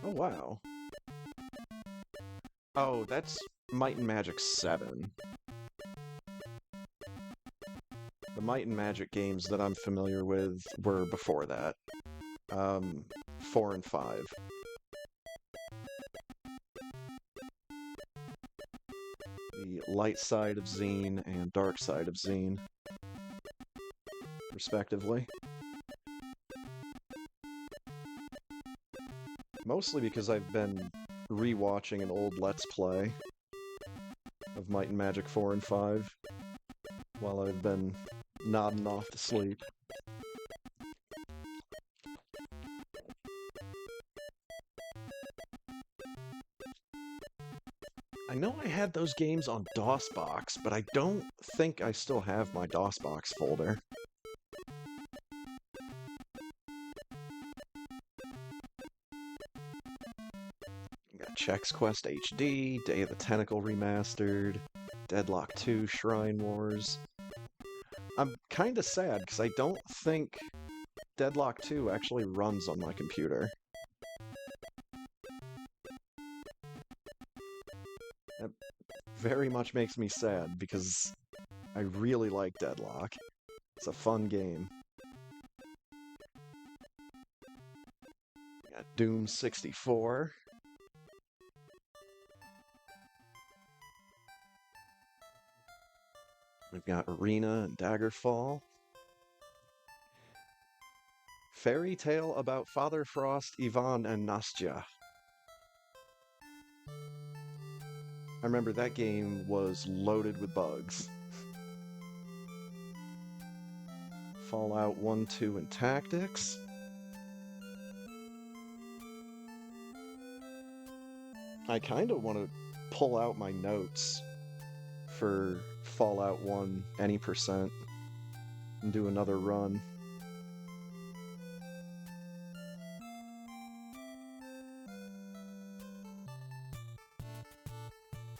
Speaker 1: Oh, wow. Oh, that's Might and Magic 7. The Might and Magic games that I'm familiar with were before that. 4 and 5. The Light Side of Xene and Dark Side of Xene, respectively. Mostly because I've been rewatching an old Let's Play of Might and Magic 4 and 5 while I've been nodding off to sleep. I know I had those games on DOSBox, but I don't think I still have my DOSBox folder. Got Chex Quest HD, Day of the Tentacle Remastered, Deadlock 2 Shrine Wars. I'm kinda sad, because I don't think Deadlock 2 actually runs on my computer. That very much makes me sad, because I really like Deadlock. It's a fun game. Got Doom 64. We've got Arena and Daggerfall. Fairy Tale about Father Frost, Ivan, and Nastya. I remember that game was loaded with bugs. Fallout 1, 2, and Tactics. I kind of want to pull out my notes for Fallout 1 any percent and do another run.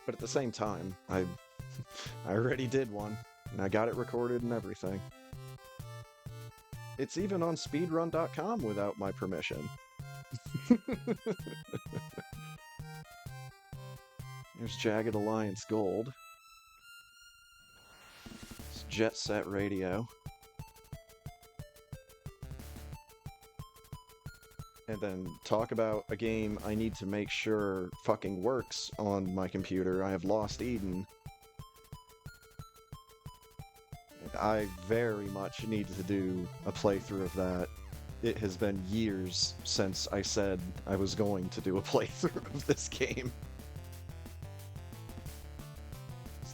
Speaker 1: But at the same time, I already did one, and I got it recorded and everything. It's even on speedrun.com without my permission. There's Jagged Alliance Gold. It's Jet Set Radio. And then talk about a game I need to make sure fucking works on my computer. I have Lost Eden. And I very much need to do a playthrough of that. It has been years since I said I was going to do a playthrough of this game.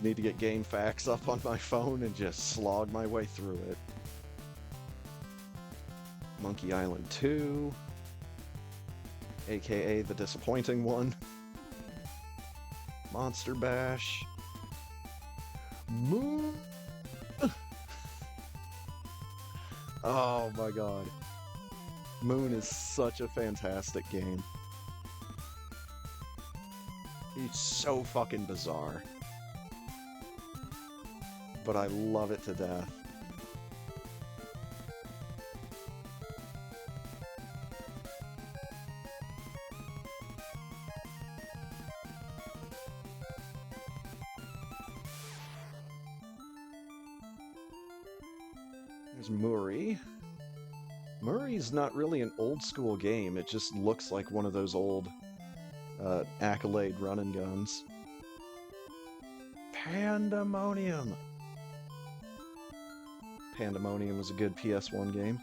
Speaker 1: just need to get GameFAQs up on my phone and just slog my way through it. Monkey Island 2, aka the disappointing one. Monster Bash. Moon. Oh my god. Moon is such a fantastic game. It's so fucking bizarre. But I love it to death. There's Muri. Muri's not really an old school game, it just looks like one of those old Accolade run and guns. Pandemonium! Pandemonium was a good PS1 game.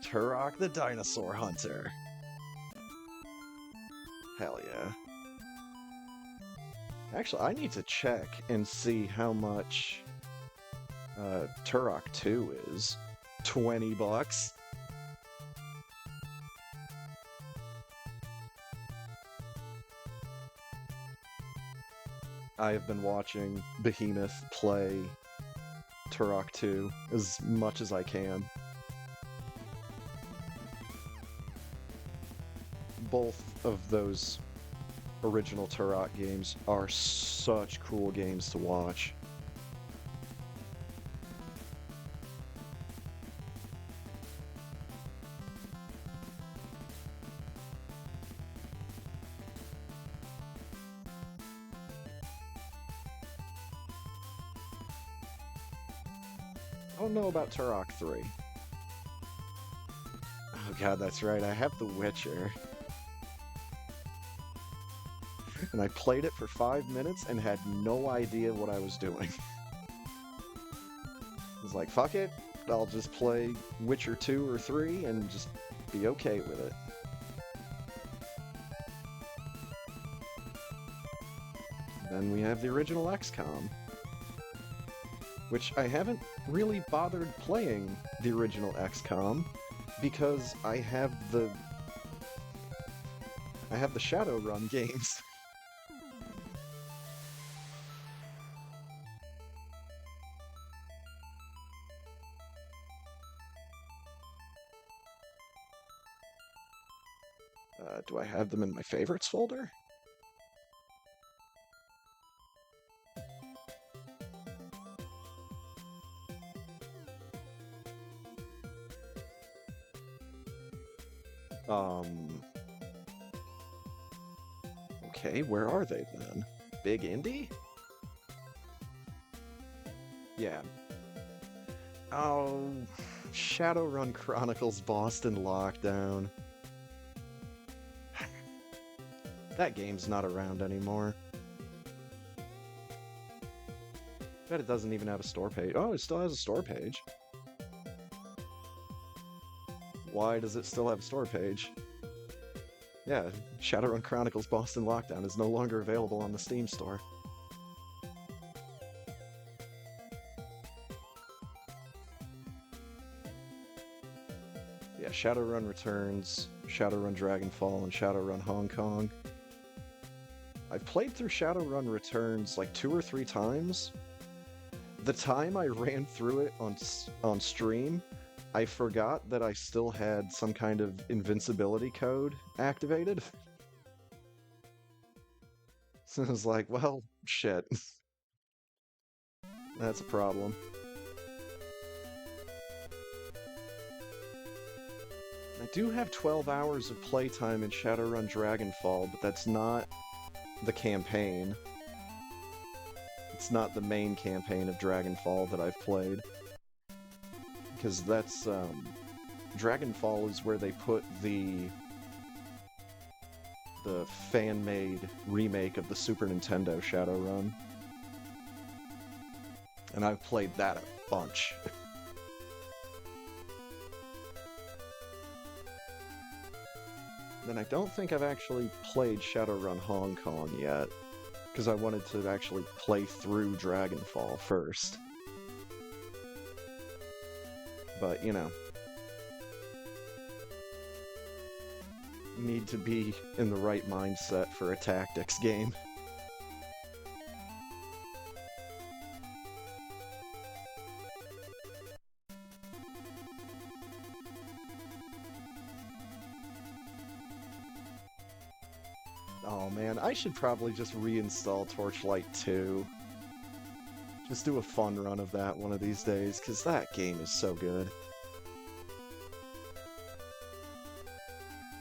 Speaker 1: Turok the Dinosaur Hunter. Hell yeah. Actually, I need to check and see how much Turok 2 is. $20. I have been watching Behemoth play Turok 2 as much as I can. Both of those original Turok games are such cool games to watch. I don't know about Turok 3. Oh god, that's right, I have The Witcher. And I played it for 5 minutes and had no idea what I was doing. I was like, fuck it, I'll just play Witcher 2 or 3 and just be okay with it. Then we have the original XCOM, which I haven't really bothered playing the original XCOM because I have the Shadowrun games. Do I have them in my favorites folder? Okay, where are they then? Big Indie? Yeah. Oh, Shadowrun Chronicles Boston Lockdown. That game's not around anymore. Bet it doesn't even have a store page. Oh, it still has a store page. Why does it still have a store page? Yeah, Shadowrun Chronicles Boston Lockdown is no longer available on the Steam store. Yeah, Shadowrun Returns, Shadowrun Dragonfall, and Shadowrun Hong Kong. I've played through Shadowrun Returns like 2 or 3 times. The time I ran through it on stream, I forgot that I still had some kind of invincibility code activated. So I was like, well, shit. That's a problem. I do have 12 hours of playtime in Shadowrun Dragonfall, but that's not the campaign. It's not the main campaign of Dragonfall that I've played. Because that's, Dragonfall is where they put the fan-made remake of the Super Nintendo Shadowrun. And I've played that a bunch. Then I don't think I've actually played Shadowrun Hong Kong yet, because I wanted to actually play through Dragonfall first. But, you know, need to be in the right mindset for a tactics game. Oh man, I should probably just reinstall Torchlight 2. Just do a fun run of that one of these days, because that game is so good.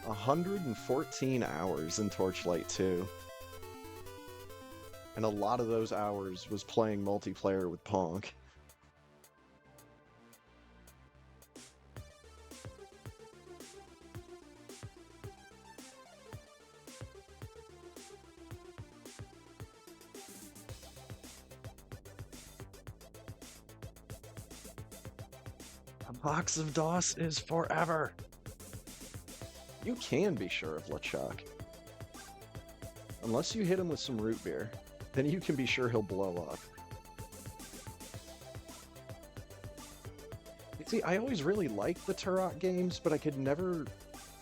Speaker 1: 114 hours in Torchlight 2. And a lot of those hours was playing multiplayer with Ponk.
Speaker 2: A box of DOS is forever.
Speaker 1: You can be sure of LeChuck. Unless you hit him with some root beer, then you can be sure he'll blow up. You see, I always really liked the Turok games, but I could never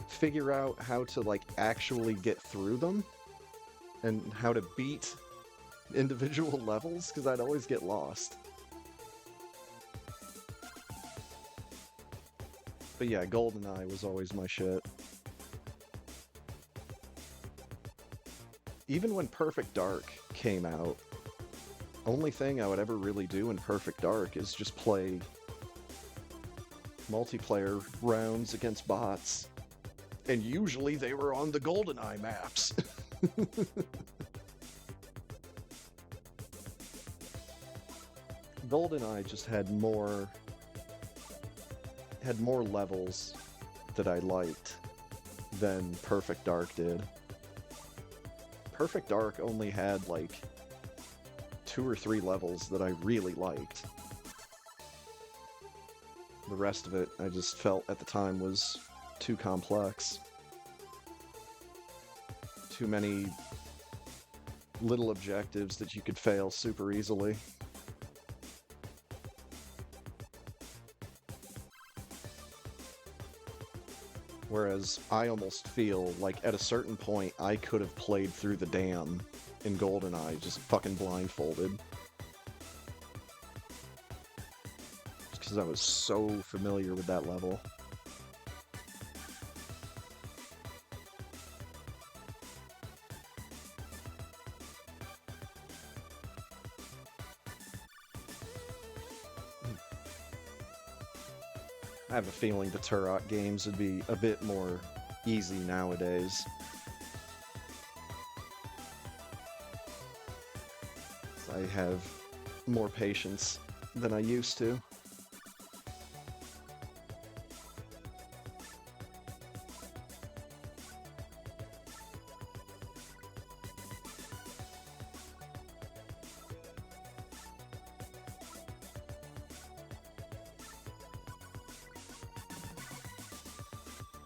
Speaker 1: figure out how to, like, actually get through them and how to beat individual levels, because I'd always get lost. But yeah, GoldenEye was always my shit. Even when Perfect Dark came out, only thing I would ever really do in Perfect Dark is just play multiplayer rounds against bots. And usually they were on the GoldenEye maps. GoldenEye just had more levels that I liked than Perfect Dark did. Perfect Dark only had like 2 or 3 levels that I really liked. The rest of it I just felt at the time was too complex. Too many little objectives that you could fail super easily. Whereas I almost feel like at a certain point I could have played through the dam in GoldenEye just fucking blindfolded. Just because I was so familiar with that level. I have a feeling the Turok games would be a bit more easy nowadays. I have more patience than I used to.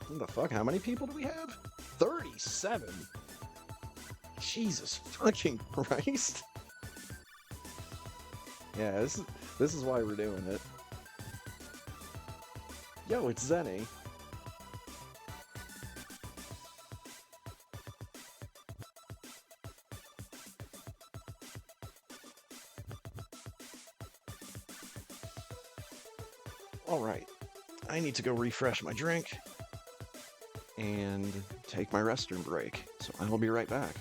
Speaker 1: What the fuck? How many people do we have? 37! Jesus fucking Christ! Yeah, this is why we're doing it. Yo, it's Zenny. Alright, I need to go refresh my drink and take my restroom break, so I will be right back.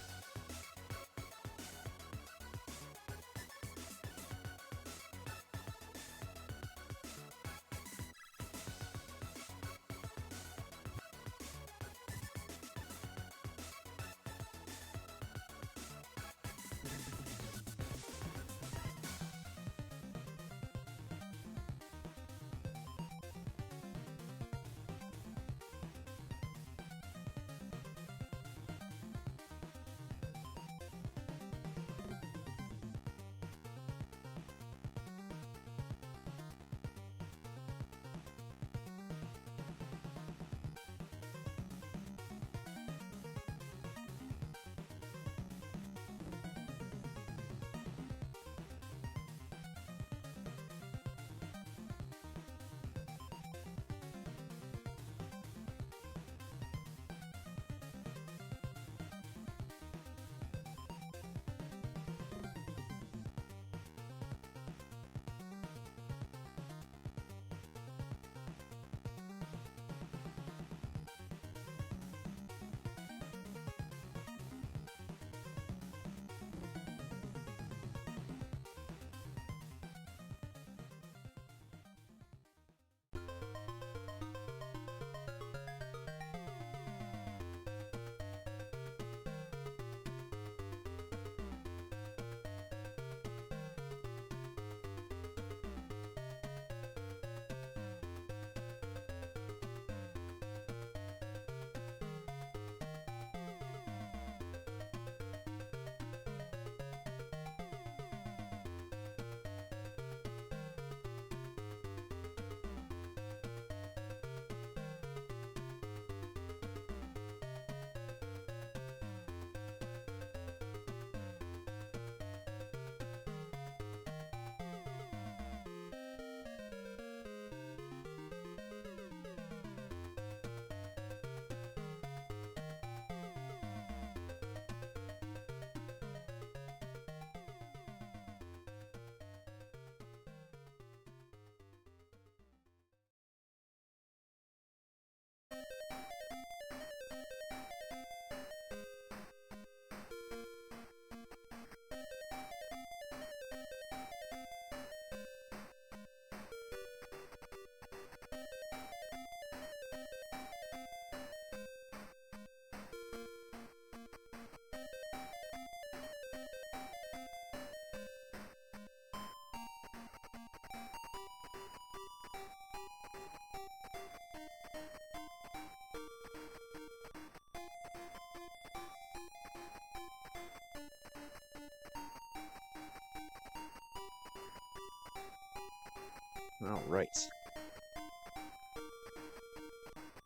Speaker 1: Alright.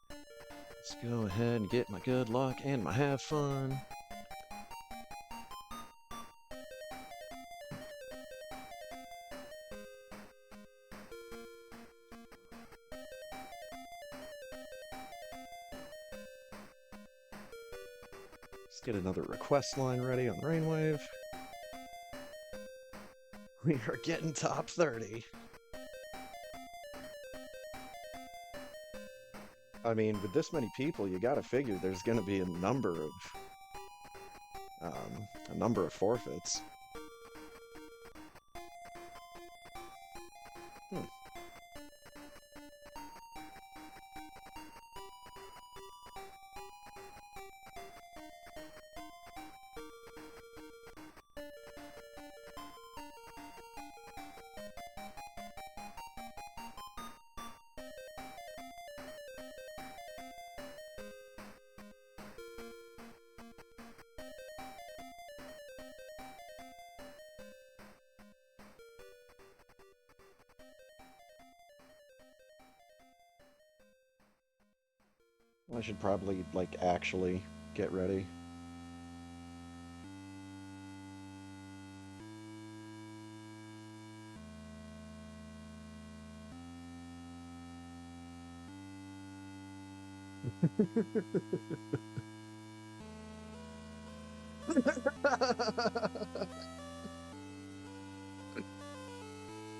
Speaker 1: Let's go ahead and get my good luck and my have fun. Let's get another request line ready on Rainwave. We are getting top 30. I mean, with this many people, you gotta figure there's gonna be a number of forfeits. I should probably, like, actually get ready.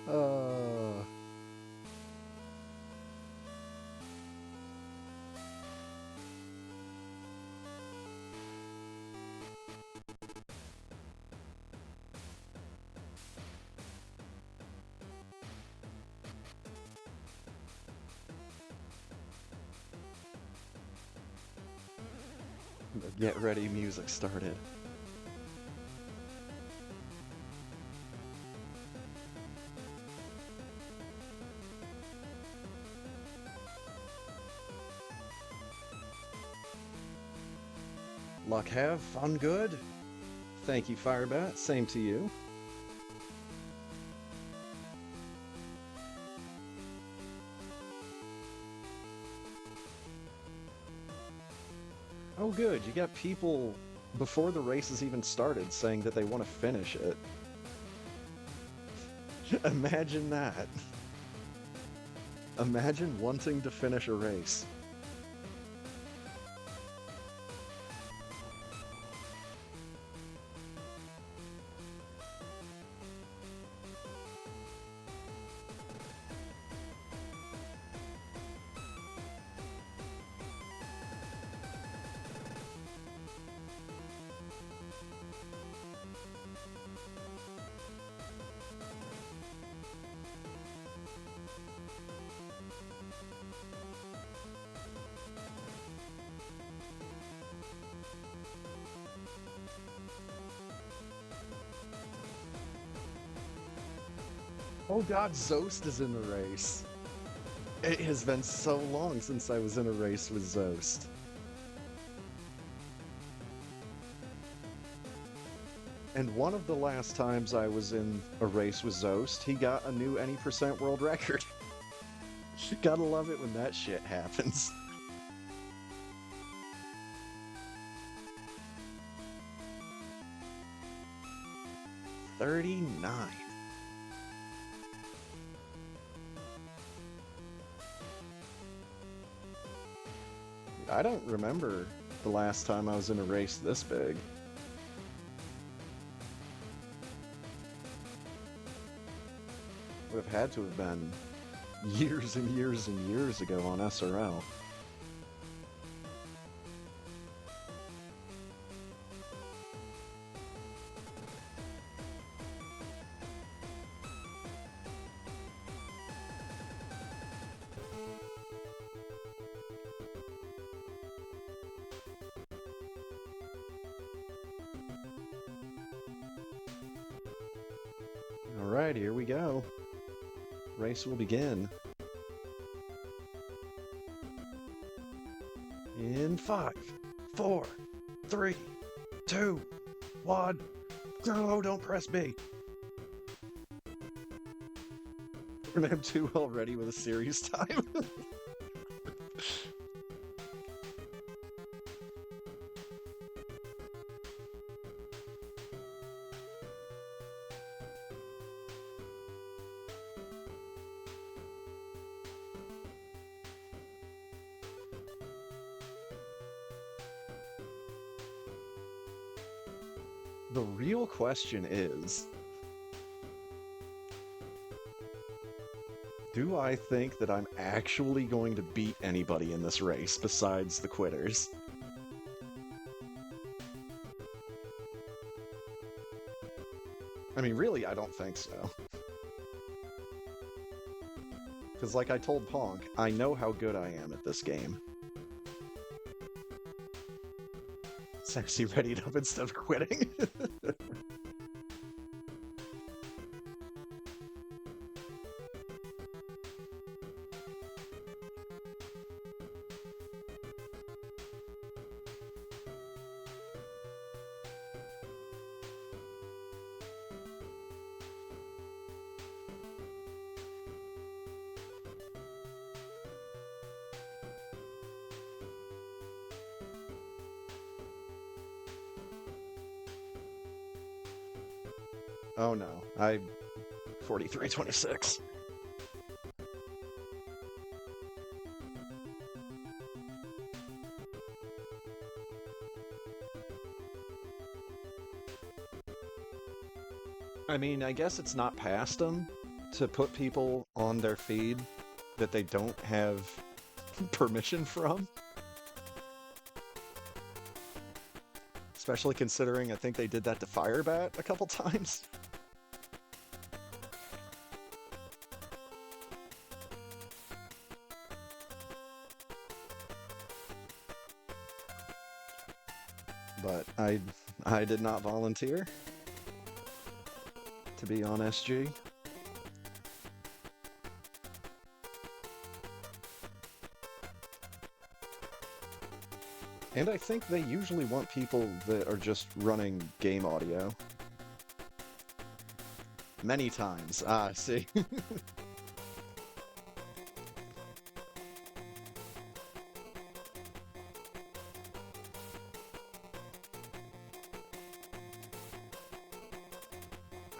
Speaker 1: uh... The get ready music started. Luck have, fun good. Thank you, Firebat. Same to you. Oh good, you got people before the race has even started saying that they want to finish it. Imagine that. Imagine wanting to finish a race. Oh god, Zost is in the race. It has been so long since I was in a race with Zost. And one of the last times I was in a race with Zost, he got a new any percent world record. Gotta love it when that shit happens. $39. I don't remember the last time I was in a race this big. Would have had to have been years and years and years ago on SRL. Alright, here we go. Race will begin. In 5, 4, 3, 2, 1. Go, don't press B. And I'm too already with a series time. The real question is, do I think that I'm actually going to beat anybody in this race besides the quitters? I mean, really, I don't think so. Because like I told Ponk, I know how good I am at this game. Sexy readied up instead of quitting. Oh no, I 43-26. I mean, I guess it's not past them to put people on their feed that they don't have permission from. Especially considering I think they did that to Firebat a couple times. But I did not volunteer to be on SG. And I think they usually want people that are just running game audio. Many times. Ah, see.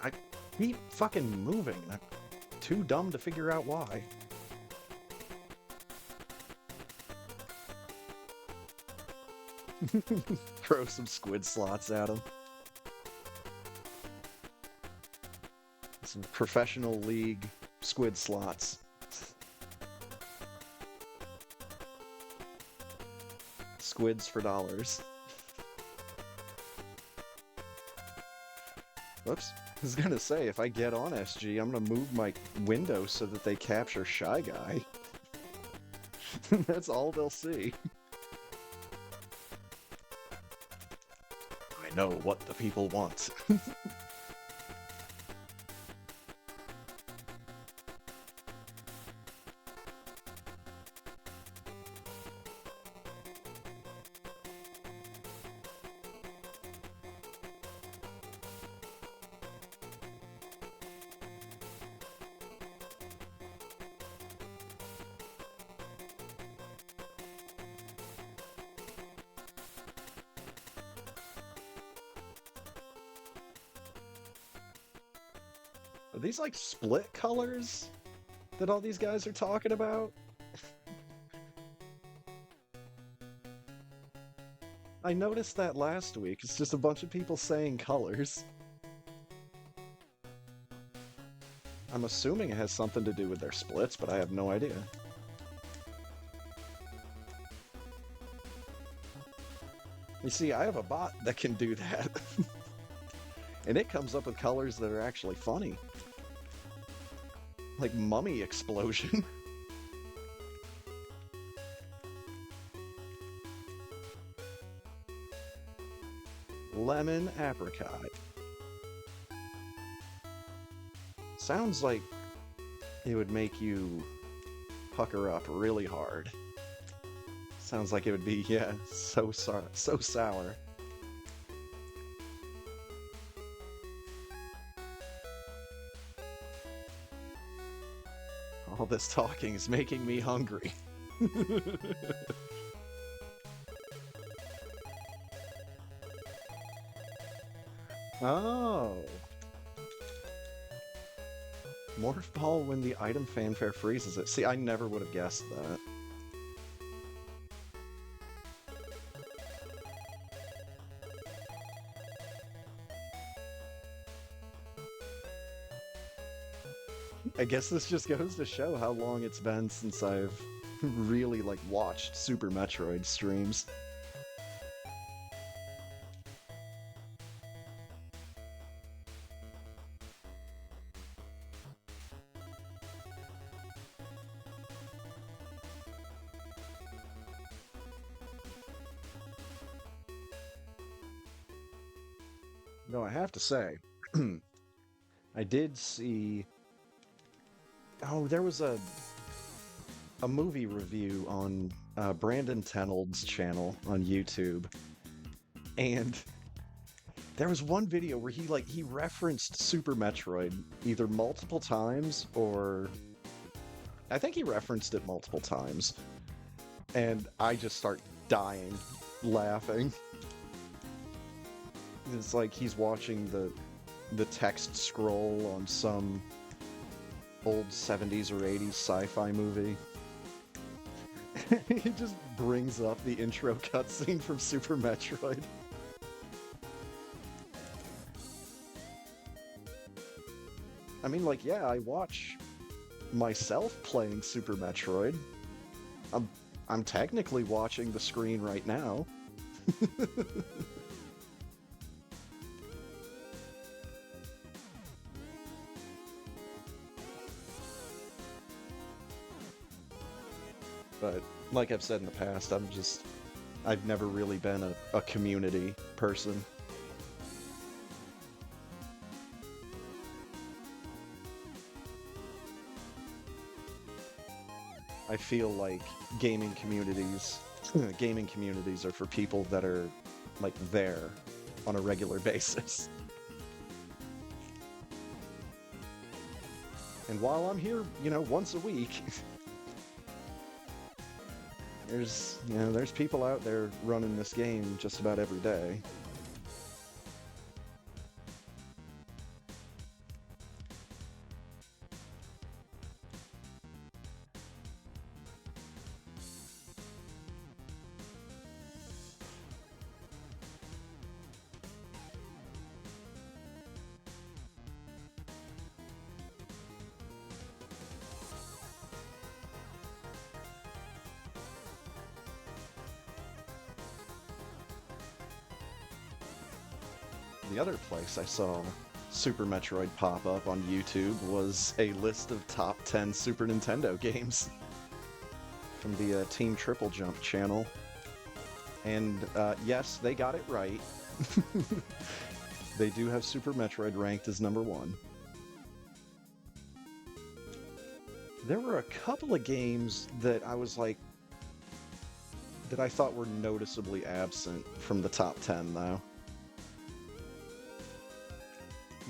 Speaker 1: I keep fucking moving. I'm too dumb to figure out why. Throw some squid slots at him. Some professional league squid slots. Squids for dollars. Whoops. I was gonna say, if I get on SG, I'm gonna move my window so that they capture Shy Guy. That's all they'll see. I know what the people want. Are these like split colors that all these guys are talking about? I noticed that last week. It's just a bunch of people saying colors. I'm assuming it has something to do with their splits, but I have no idea. You see, I have a bot that can do that. And it comes up with colors that are actually funny. Like Mummy Explosion. Lemon Apricot. Sounds like it would make you pucker up really hard. Sounds like it would be, yeah, so sour. All this talking is making me hungry. Oh. Morph Ball when the item fanfare freezes it. See, I never would have guessed that. I guess this just goes to show how long it's been since I've really, like, watched Super Metroid streams. No, I have to say, I did see... Oh, there was a movie review on Brandon Tenold's channel on YouTube, and there was one video where he referenced Super Metroid either multiple times or I think he referenced it multiple times, and I just start dying laughing. It's like he's watching the text scroll on some old 70s or 80s sci-fi movie. It just brings up the intro cutscene from Super Metroid. I mean, like, yeah, I watch myself playing Super Metroid. I'm technically watching the screen right now. But like I've said in the past, I've never really been a community person. I feel like gaming communities are for people that are like there on a regular basis. And while I'm here, once a week, there's people out there running this game just about every day. The other place I saw Super Metroid pop up on YouTube was a list of top 10 Super Nintendo games from the Team Triple Jump channel. And yes, they got it right. They do have Super Metroid ranked as number 1. There were a couple of games that I was like, that I thought were noticeably absent from the top 10, though.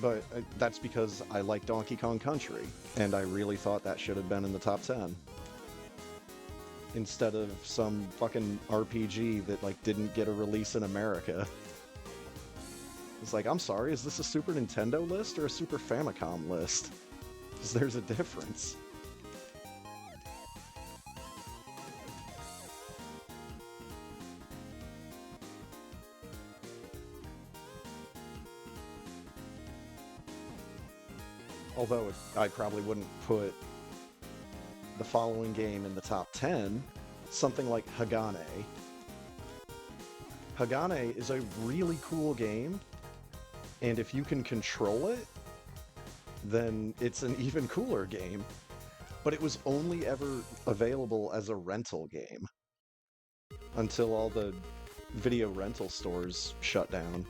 Speaker 1: But that's because I like Donkey Kong Country, and I really thought that should have been in the top 10. Instead of some fucking RPG that, like, didn't get a release in America. It's like, I'm sorry, is this a Super Nintendo list or a Super Famicom list? Because there's a difference. Although I probably wouldn't put the following game in the top 10, something like Hagane. Hagane is a really cool game, and if you can control it, then it's an even cooler game. But it was only ever available as a rental game until all the video rental stores shut down.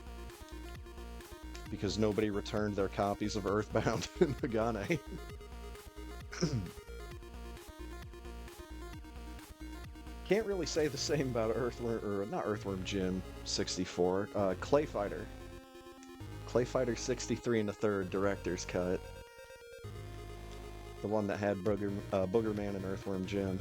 Speaker 1: Because nobody returned their copies of Earthbound and Hagane. Can't really say the same about not Earthworm Jim 64, Clay Fighter. Clay Fighter 63 and a third director's cut. The one that had Boogerman and Earthworm Jim.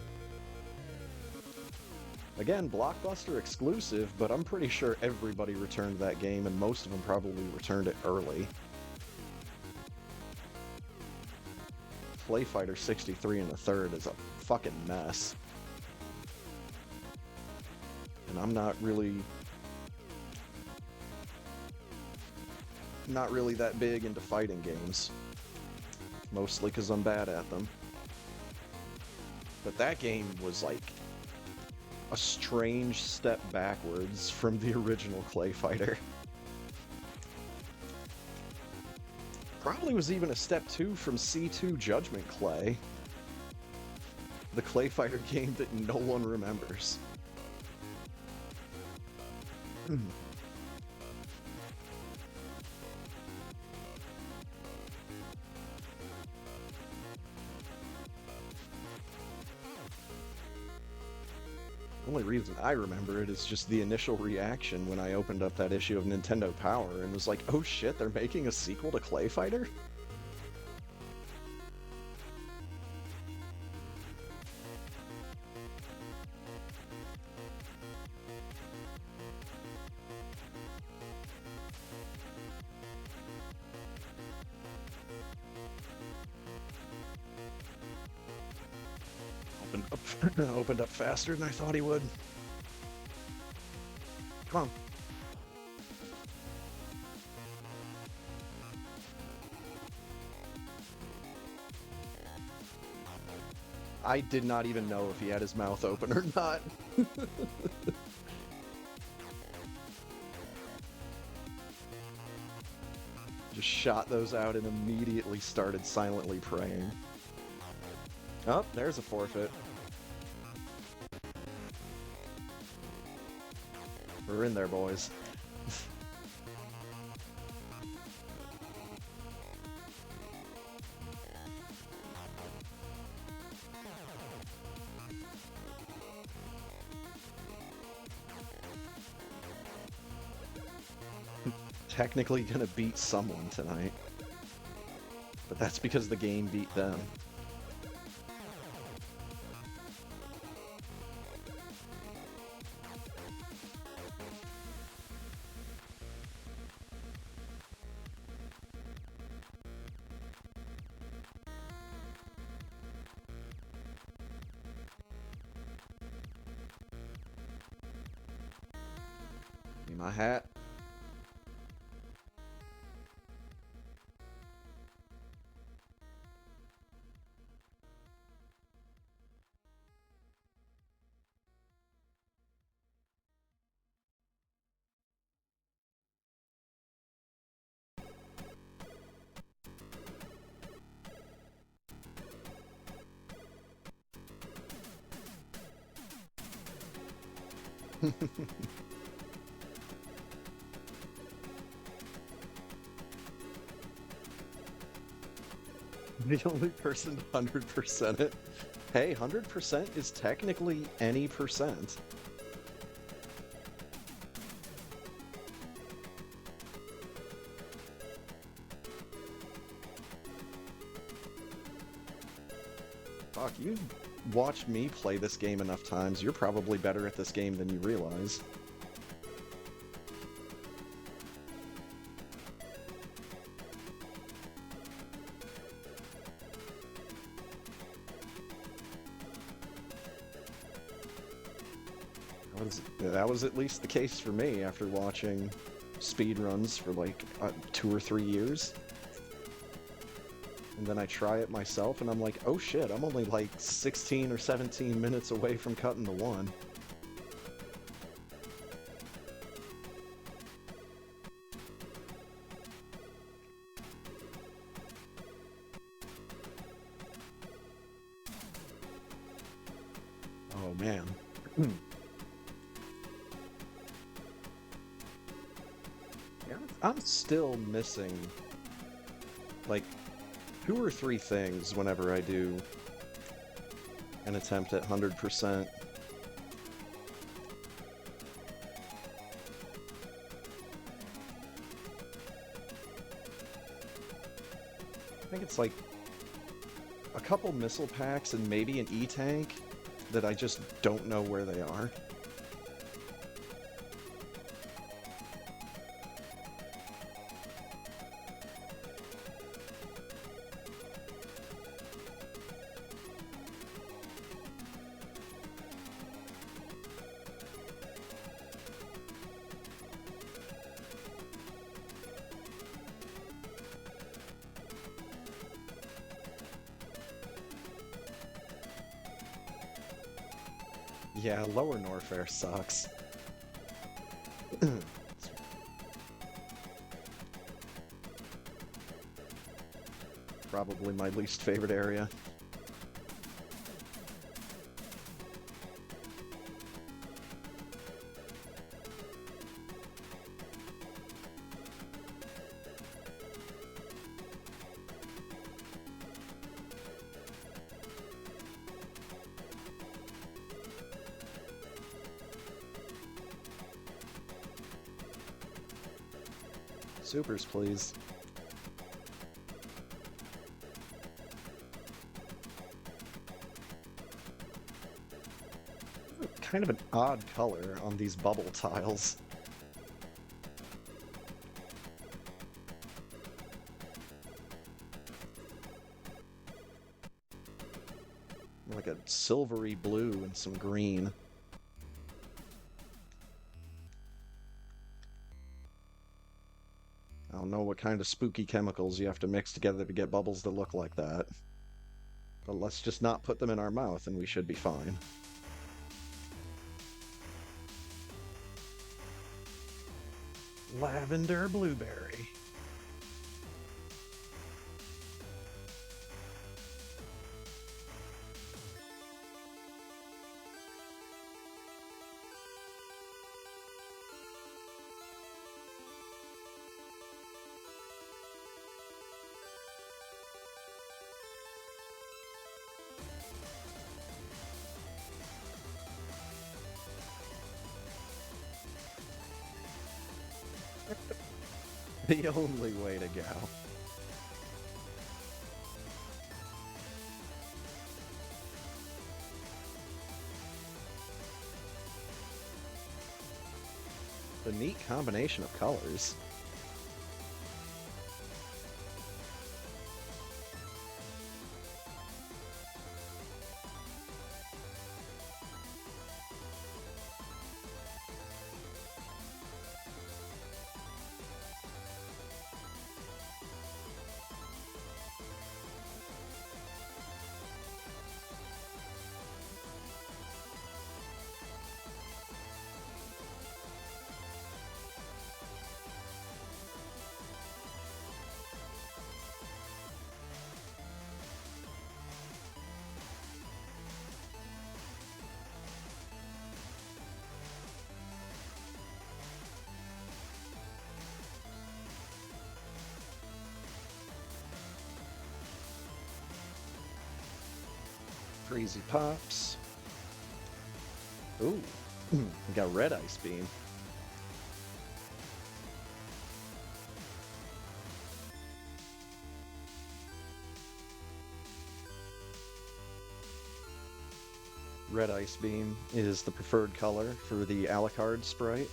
Speaker 1: Again, Blockbuster exclusive, but I'm pretty sure everybody returned that game, and most of them probably returned it early. Play Fighter 63 1/3 is a fucking mess. And I'm not really that big into fighting games. Mostly because I'm bad at them. But that game was like a strange step backwards from the original Clay Fighter. Probably was even a step 2 from C2 Judgment Clay. The Clay Fighter game that no one remembers. The only reason I remember it is just the initial reaction when I opened up that issue of Nintendo Power and was like, oh shit, they're making a sequel to Clay Fighter? Opened up faster than I thought he would. Come on. I did not even know if he had his mouth open or not. Just shot those out and immediately started silently praying. Oh, there's a forfeit. We're in there, boys. Technically gonna beat someone tonight. But that's because the game beat them. My hat. The only person to 100% it. Hey, 100% is technically any percent. Fuck, you've watched me play this game enough times. You're probably better at this game than you realize. That was at least the case for me after watching speedruns for like 2 or 3 years. And then I try it myself and I'm like, oh shit, I'm only like 16 or 17 minutes away from cutting the one. Oh man. Yeah, I'm still missing like 2 or 3 things whenever I do an attempt at 100%. I think it's like a couple missile packs and maybe an E-tank that I just don't know where they are. Yeah, Lower Norfair sucks. Probably my least favorite area. Supers, please. Kind of an odd color on these bubble tiles. Like a silvery blue and some green. I don't know what kind of spooky chemicals you have to mix together to get bubbles that look like that. But let's just not put them in our mouth and we should be fine.
Speaker 2: Lavender blueberry.
Speaker 1: The only way to go. The neat combination of colors. Crazy Pops. Ooh, we got Red Ice Beam. Red Ice Beam is the preferred color for the Alucard sprite.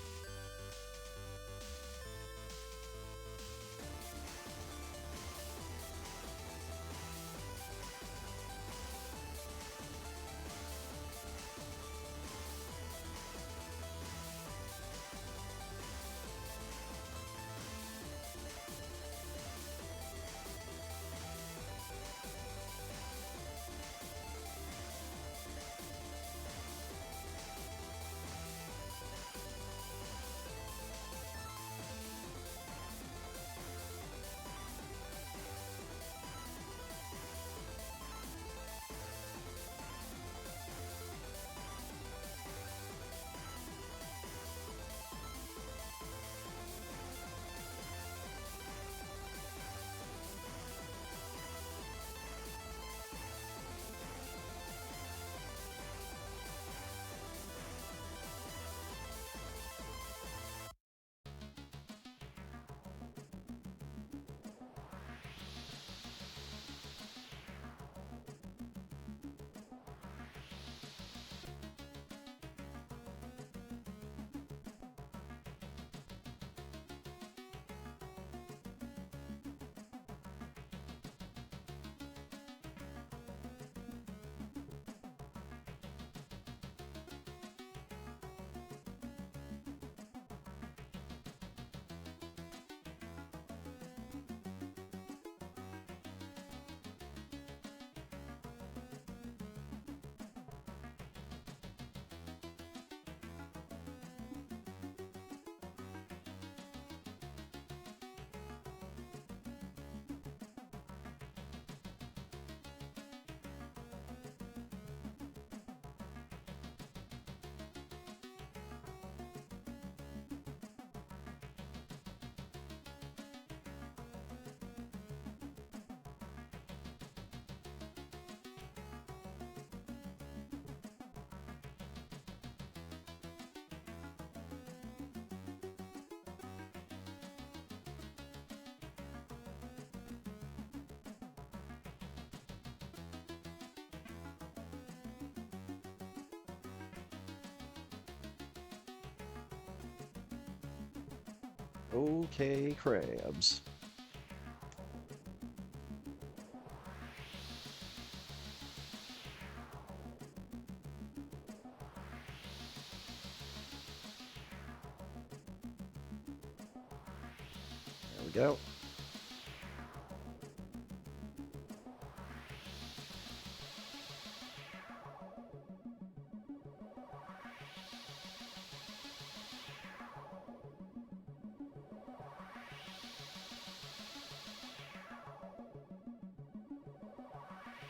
Speaker 1: Okay, crabs. There we go.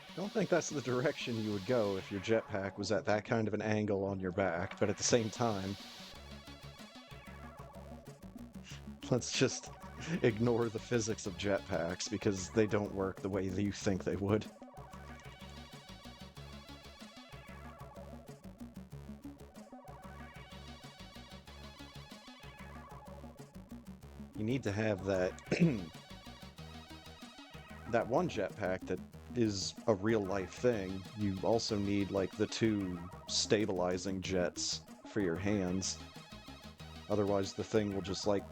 Speaker 1: I don't think that's the direction you would go if your jetpack was at that kind of an angle on your back, but at the same time, let's just ignore the physics of jetpacks because they don't work the way that you think they would. You need to have that that one jetpack that is a real life thing. You also need like the two stabilizing jets for your hands. Otherwise the thing will just like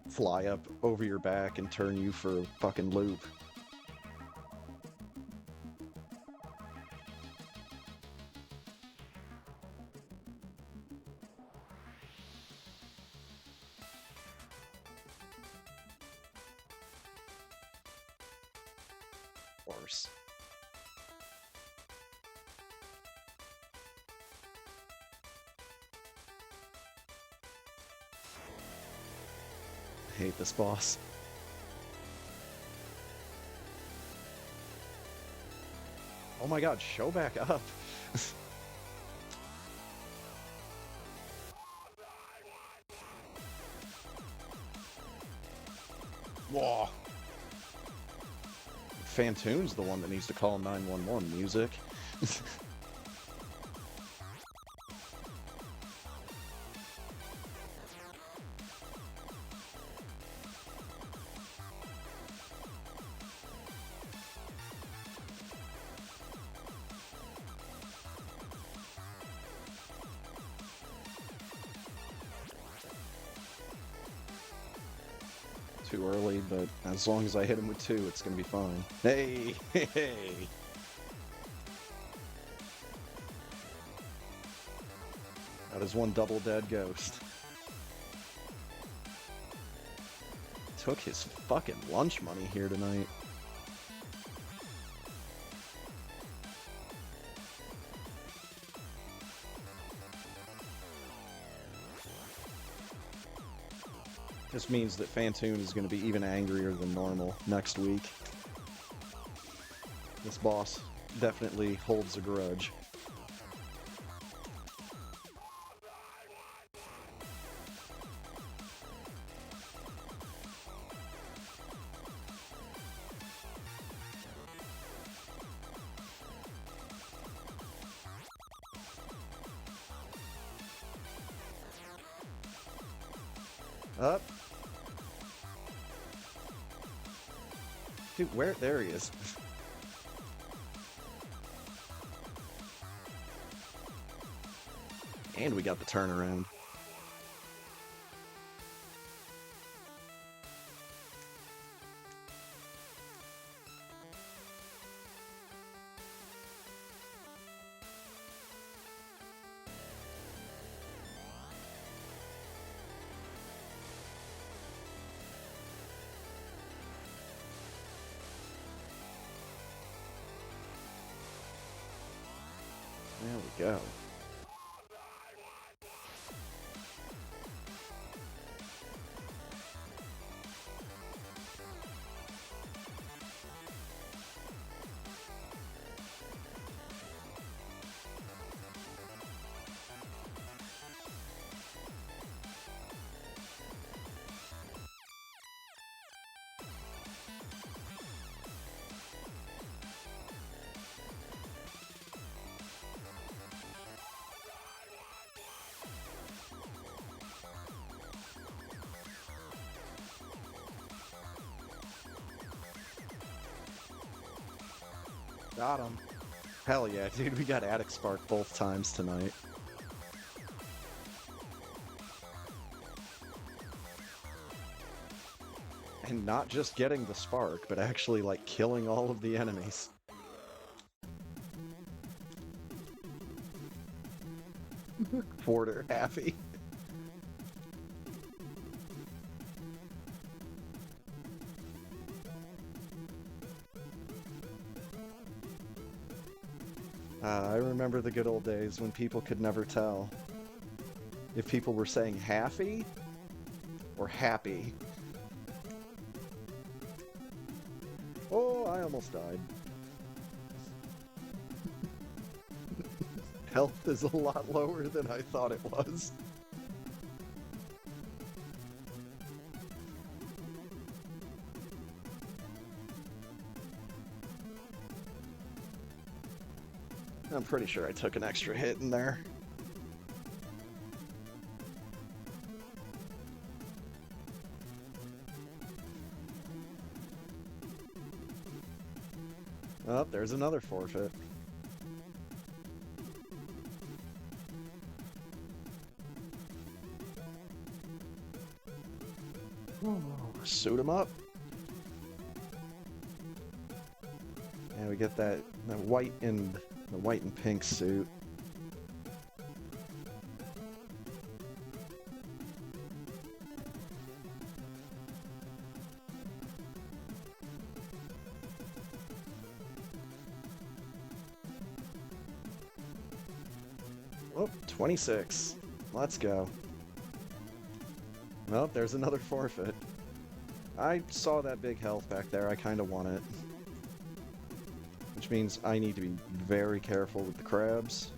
Speaker 1: fly up over your back and turn you for a fucking loop. Of course. I hate this boss. Oh my god, show back up! Whoa! Phantoon's the one that needs to call 911 music. Too early, but as long as I hit him with two, it's gonna be fine. Hey! Hey! That is one double dead ghost. Took his fucking lunch money here tonight. This means that Phantoon is going to be even angrier than normal next week. This boss definitely holds a grudge. Up. Dude, where? There he is. And we got the turnaround. There we go. Got him. Hell yeah, dude, we got Attic Spark both times tonight. And not just getting the spark, but actually, like, killing all of the enemies. Quarter happy. I remember the good old days when people could never tell if people were saying happy or happy. Oh, I almost died. Health is a lot lower than I thought it was. I'm pretty sure I took an extra hit in there. Oh, there's another forfeit. Suit him up. And we get that white and the white and pink suit. Oh, 26. Let's go. Well, there's another forfeit. I saw that big health back there. I kind of want it. Which means I need to be very careful with the crabs.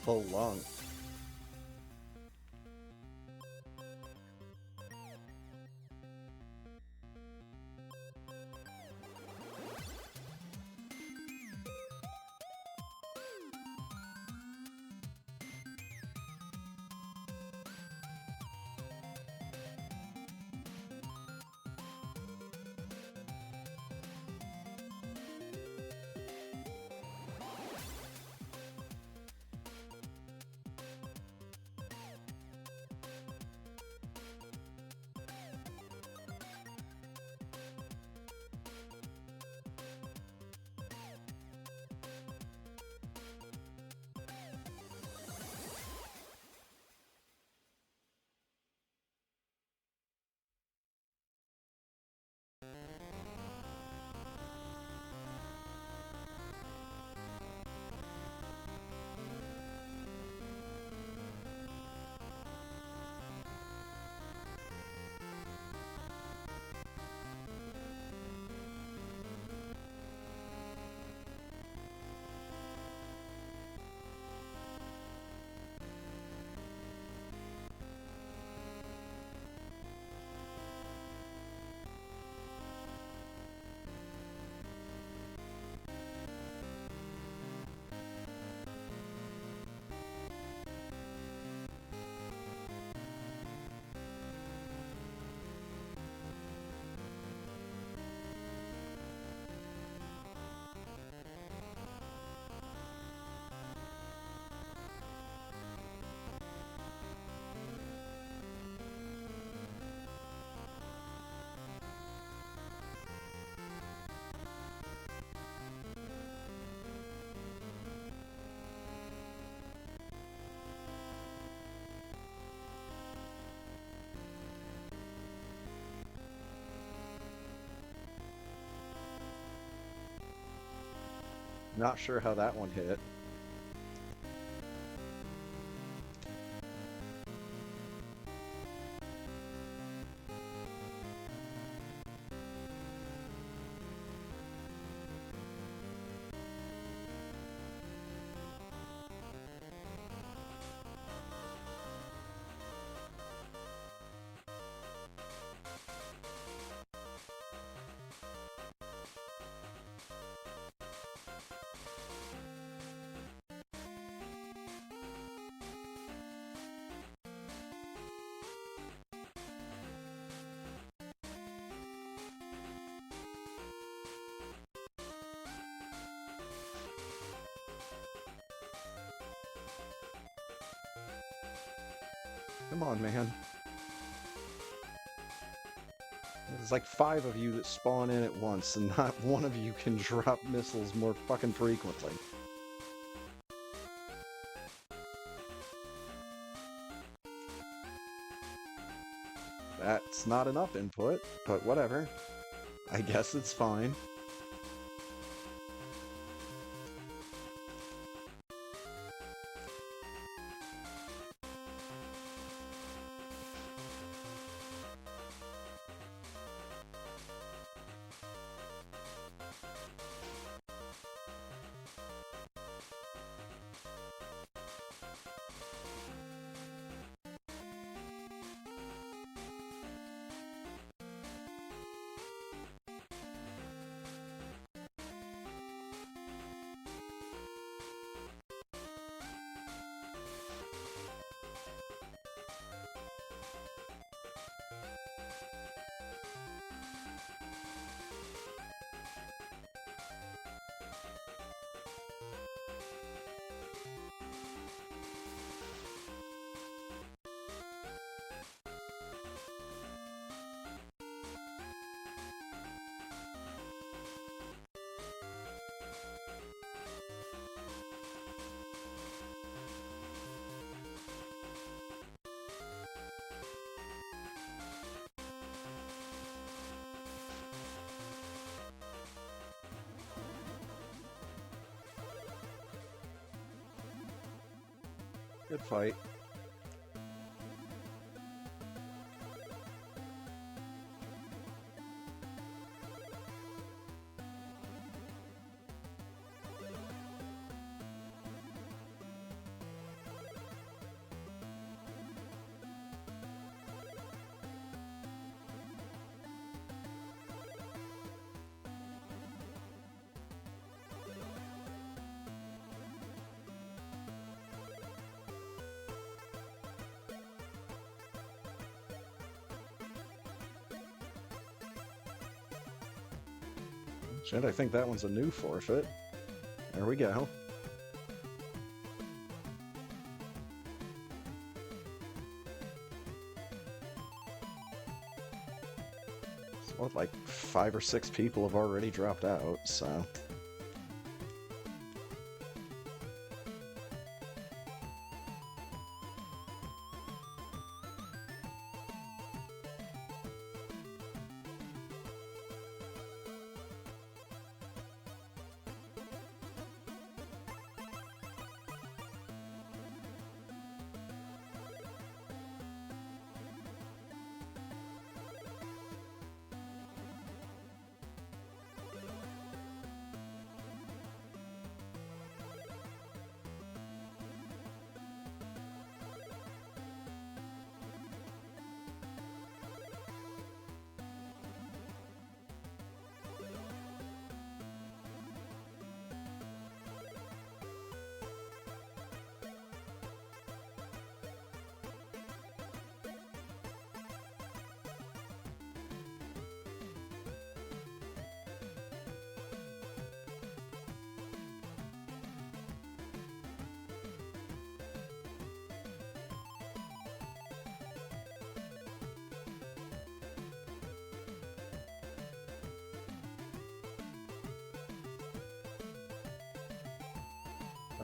Speaker 1: Full lung. Not sure how that one hit. Come on, man. There's like 5 of you that spawn in at once, and not one of you can drop missiles more fucking frequently. That's not enough input, but whatever. I guess it's fine. Good fight. Shit, I think that one's a new forfeit. There we go. So what, like 5 or 6 people have already dropped out, so...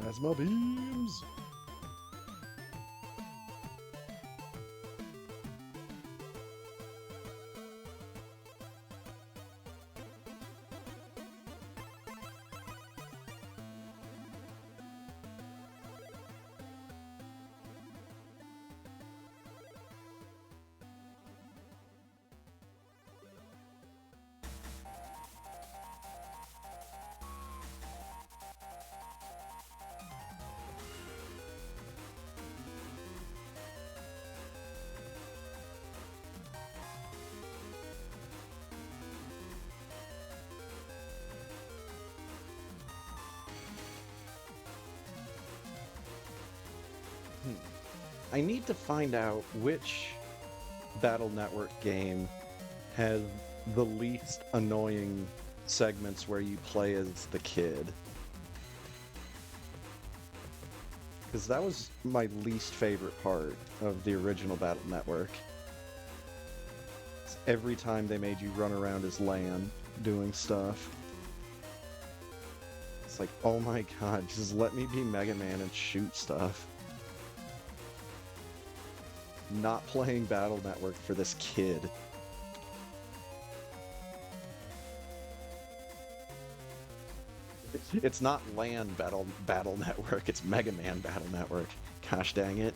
Speaker 1: Plasma beams! I need to find out which Battle Network game has the least annoying segments where you play as the kid. Because that was my least favorite part of the original Battle Network. Every time they made you run around as Lan doing stuff. It's like, oh my god, just let me be Mega Man and shoot stuff. Not playing Battle Network for this kid. It's not LAN Battle Network, it's Mega Man Battle Network. Gosh dang it.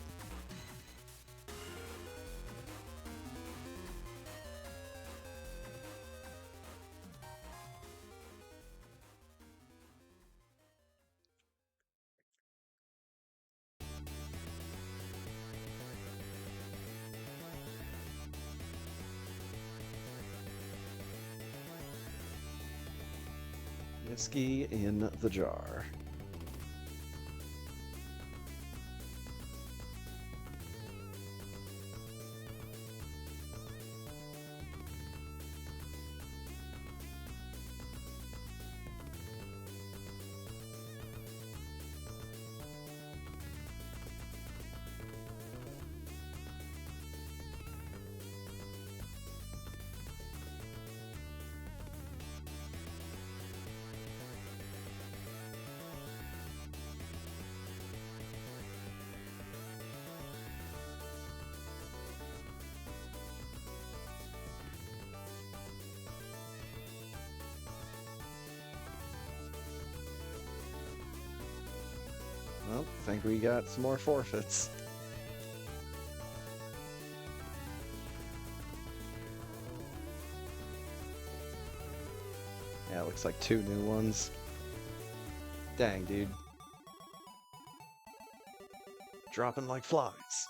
Speaker 1: Whiskey in the jar. Well, think we got some more forfeits. Yeah, looks like 2 new ones. Dang, dude. Dropping like flies.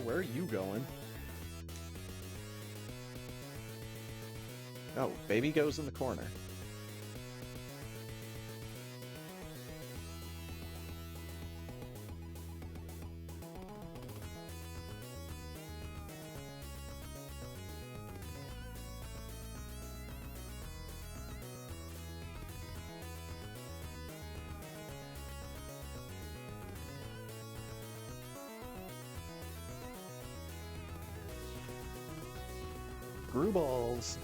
Speaker 1: Where are you going? Oh, baby goes in the corner. Screw balls.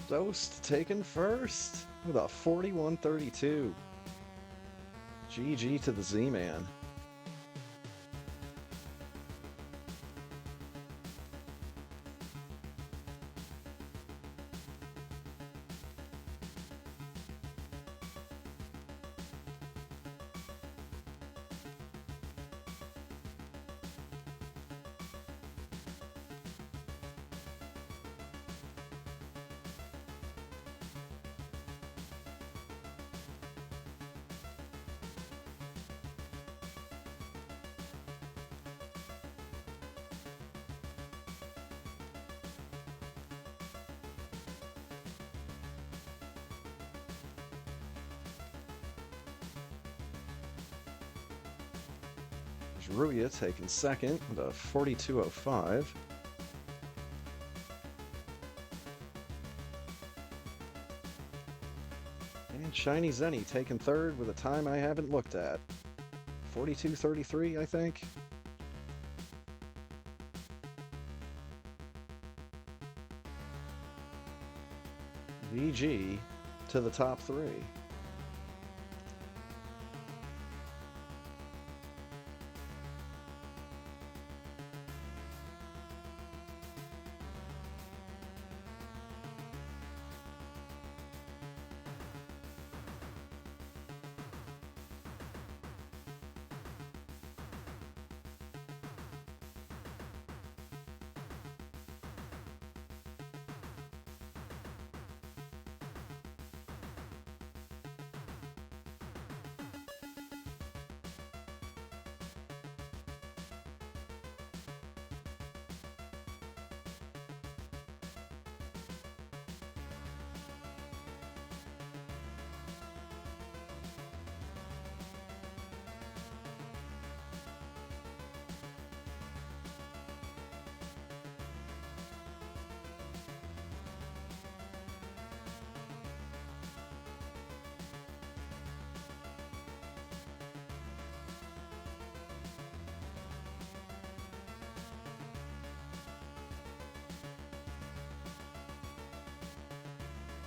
Speaker 1: Dosed taken first with a 41-32. GG to the Z-Man. There's Ruya taking second with a 42.05. And Shiny Zenny taking third with a time I haven't looked at. 42.33, I think. VG to the top three.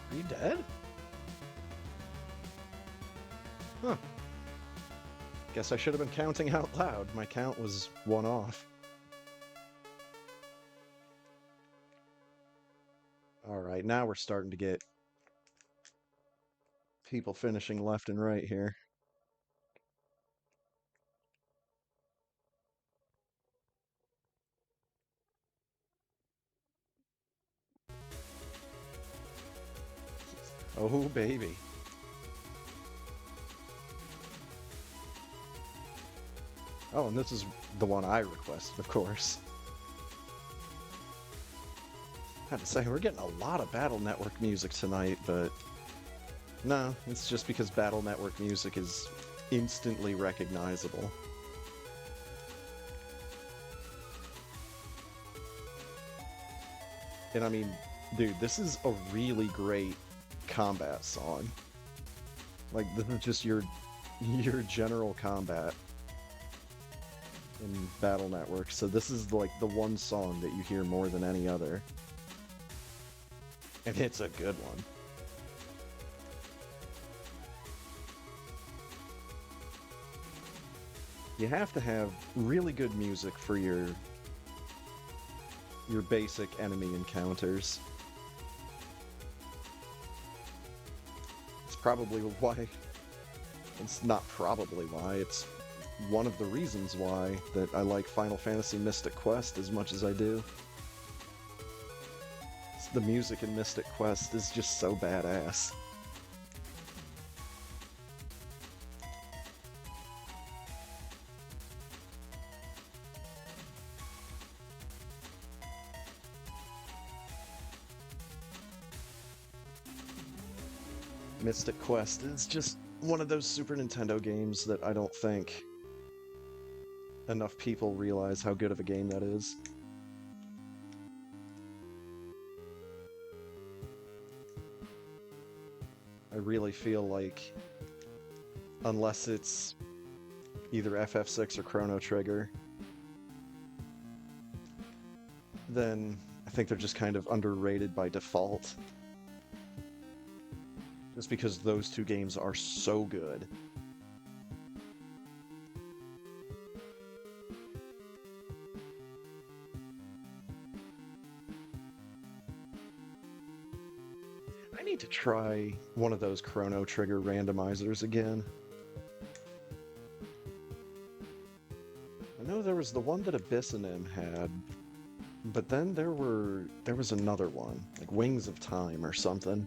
Speaker 1: Are you dead? Huh. Guess I should have been counting out loud. My count was one off. Alright, now we're starting to get people finishing left and right here. Oh, baby. Oh, and this is the one I requested, of course. I have to say, we're getting a lot of Battle Network music tonight, but no, it's just because Battle Network music is instantly recognizable. And I mean, dude, this is a really great combat song. Like, this is just your general combat in Battle Network. So this is like the one song that you hear more than any other. And it's a good one. You have to have really good music for your basic enemy encounters. It's probably why... It's not probably why, it's one of the reasons why that I like Final Fantasy Mystic Quest as much as I do. The music in Mystic Quest is just so badass. Mystic Quest is just one of those Super Nintendo games that I don't think enough people realize how good of a game that is. I really feel like, unless it's either FF6 or Chrono Trigger, then I think they're just kind of underrated by default. Just because those two games are so good. I need to try one of those Chrono Trigger randomizers again. I know there was the one that Abyssinem had, but then there was another one, like Wings of Time or something.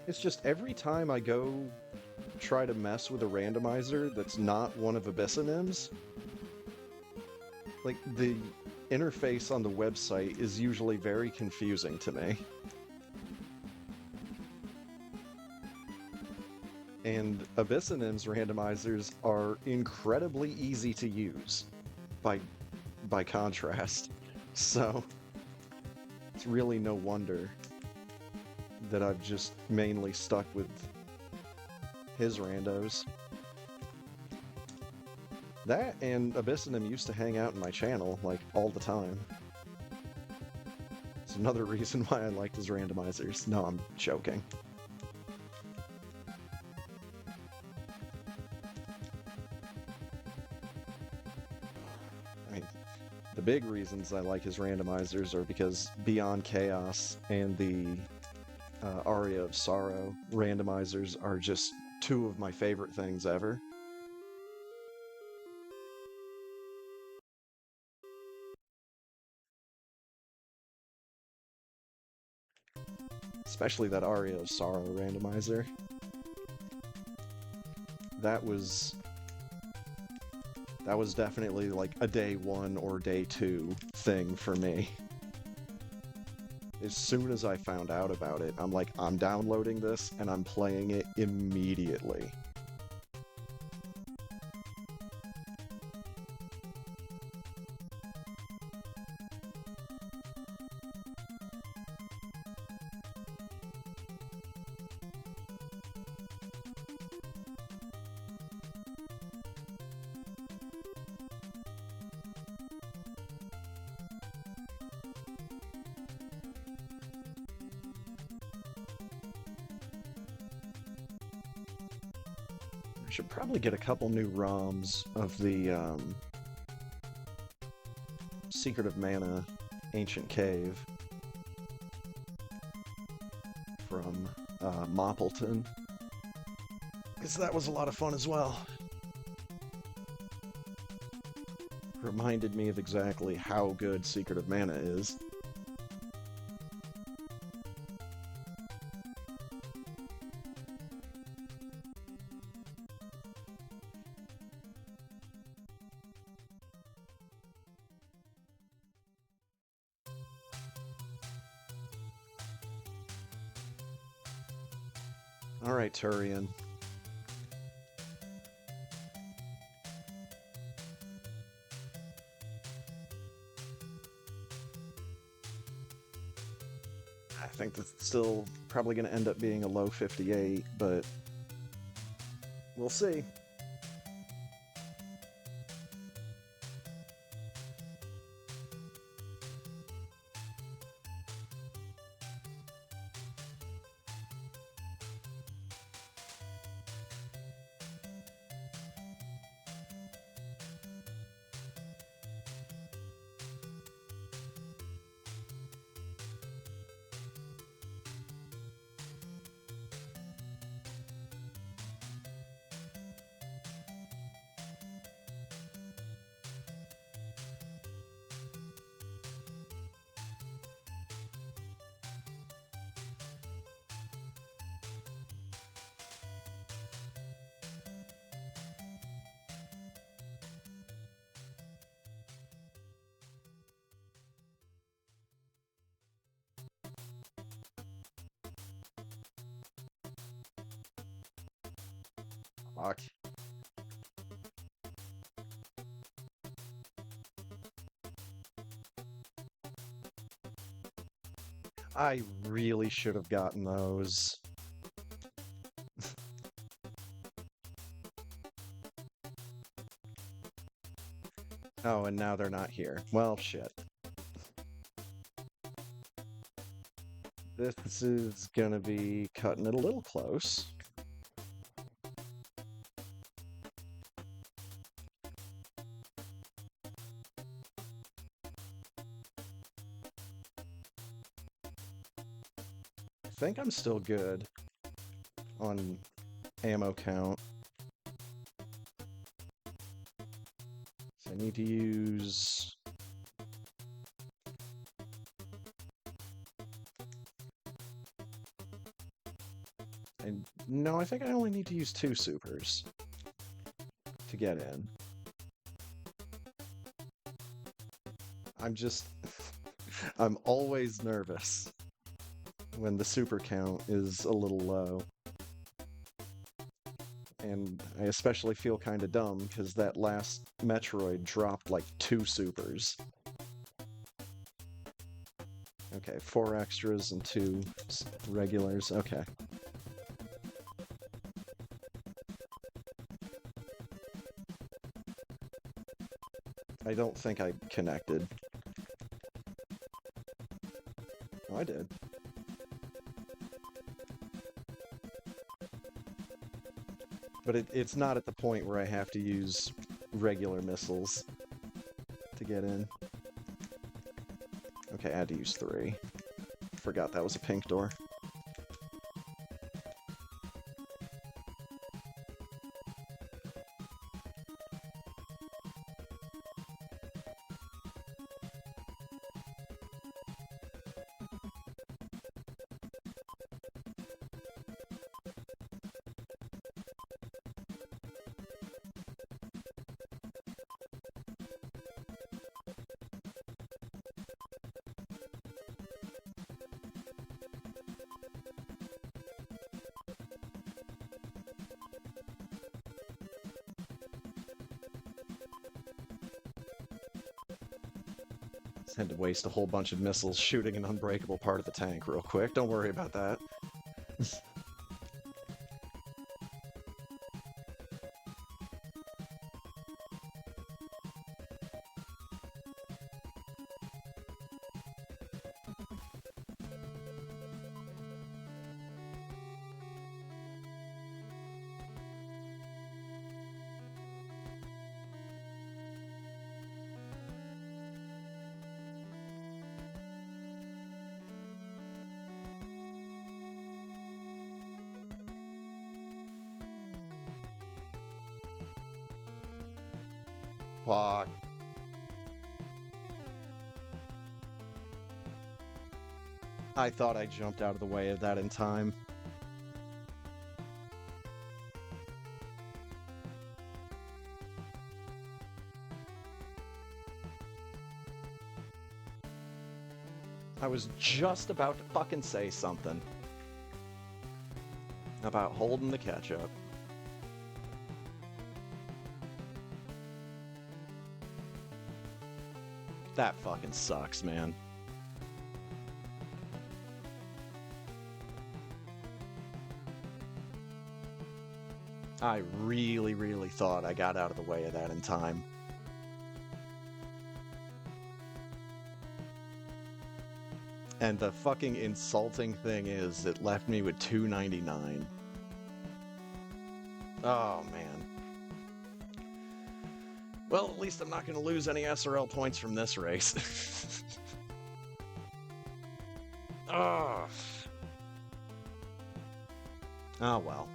Speaker 1: It's just every time I go try to mess with a randomizer that's not one of Abyssinim's, like interface on the website is usually very confusing to me. And Abyssinim's randomizers are incredibly easy to use by contrast. So it's really no wonder that I've just mainly stuck with his randos. That and Abyssinum used to hang out in my channel, like, all the time. It's another reason why I liked his randomizers. No, I'm joking. I mean, the big reasons I like his randomizers are because Beyond Chaos and the Aria of Sorrow randomizers are just two of my favorite things ever. Especially that Aria of Sorrow randomizer. That was definitely like a day 1 or day 2 thing for me. As soon as I found out about it, I'm like, I'm downloading this and I'm playing it immediately. I should probably get a couple new ROMs of the Secret of Mana Ancient Cave from Moppleton, because that was a lot of fun as well. Reminded me of exactly how good Secret of Mana is. Alright, Turian. I think that's still probably going to end up being a low 58, but we'll see. Fuck. I really should have gotten those. Oh, and now they're not here. Well, shit. This is gonna be cutting it a little close. I think I'm still good on ammo count. So I need to use... No, I think I only need to use 2 supers to get in. I'm always nervous when the super count is a little low. And I especially feel kind of dumb because that last Metroid dropped like 2 supers. Okay, 4 extras and 2 regulars. Okay. I don't think I connected. Oh, I did. But it's not at the point where I have to use regular missiles to get in. Okay, I had to use 3. Forgot that was a pink door. Had to waste a whole bunch of missiles shooting an unbreakable part of the tank real quick. Don't worry about that. Fuck. I thought I jumped out of the way of that in time. I was just about to fucking say something about holding the catch-up. That fucking sucks, man. I really, really thought I got out of the way of that in time. And the fucking insulting thing is, it left me with 299. Oh, man. Well, at least I'm not going to lose any SRL points from this race. Oh. Oh, well.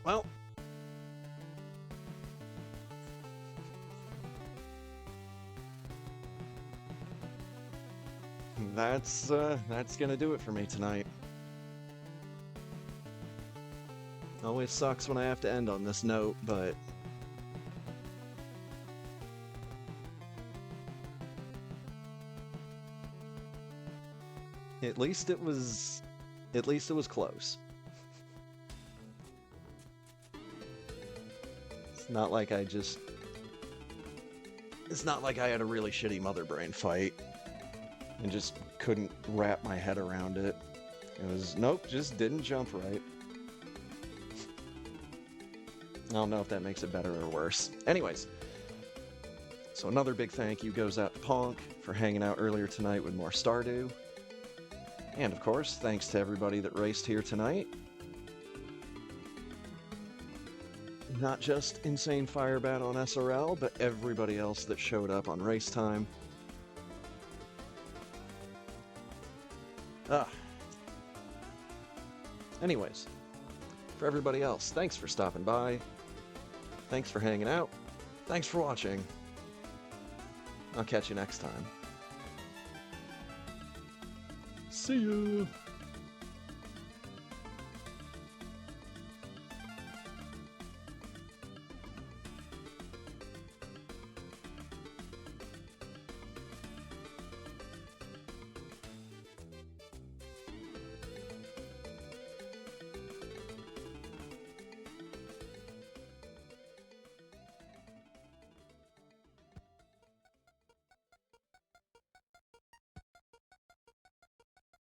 Speaker 1: Well. That's gonna do it for me tonight. Always sucks when I have to end on this note, but at least it was close. It's not like I had a really shitty mother brain fight and just couldn't wrap my head around it. It was, nope, just didn't jump right. I don't know if that makes it better or worse. Anyways, so another big thank you goes out to Ponk for hanging out earlier tonight with more Stardew. And of course, thanks to everybody that raced here tonight. Not just Insane Firebat on SRL, but everybody else that showed up on race time. Anyways, for everybody else, thanks for stopping by. Thanks for hanging out. Thanks for watching. I'll catch you next time. See ya!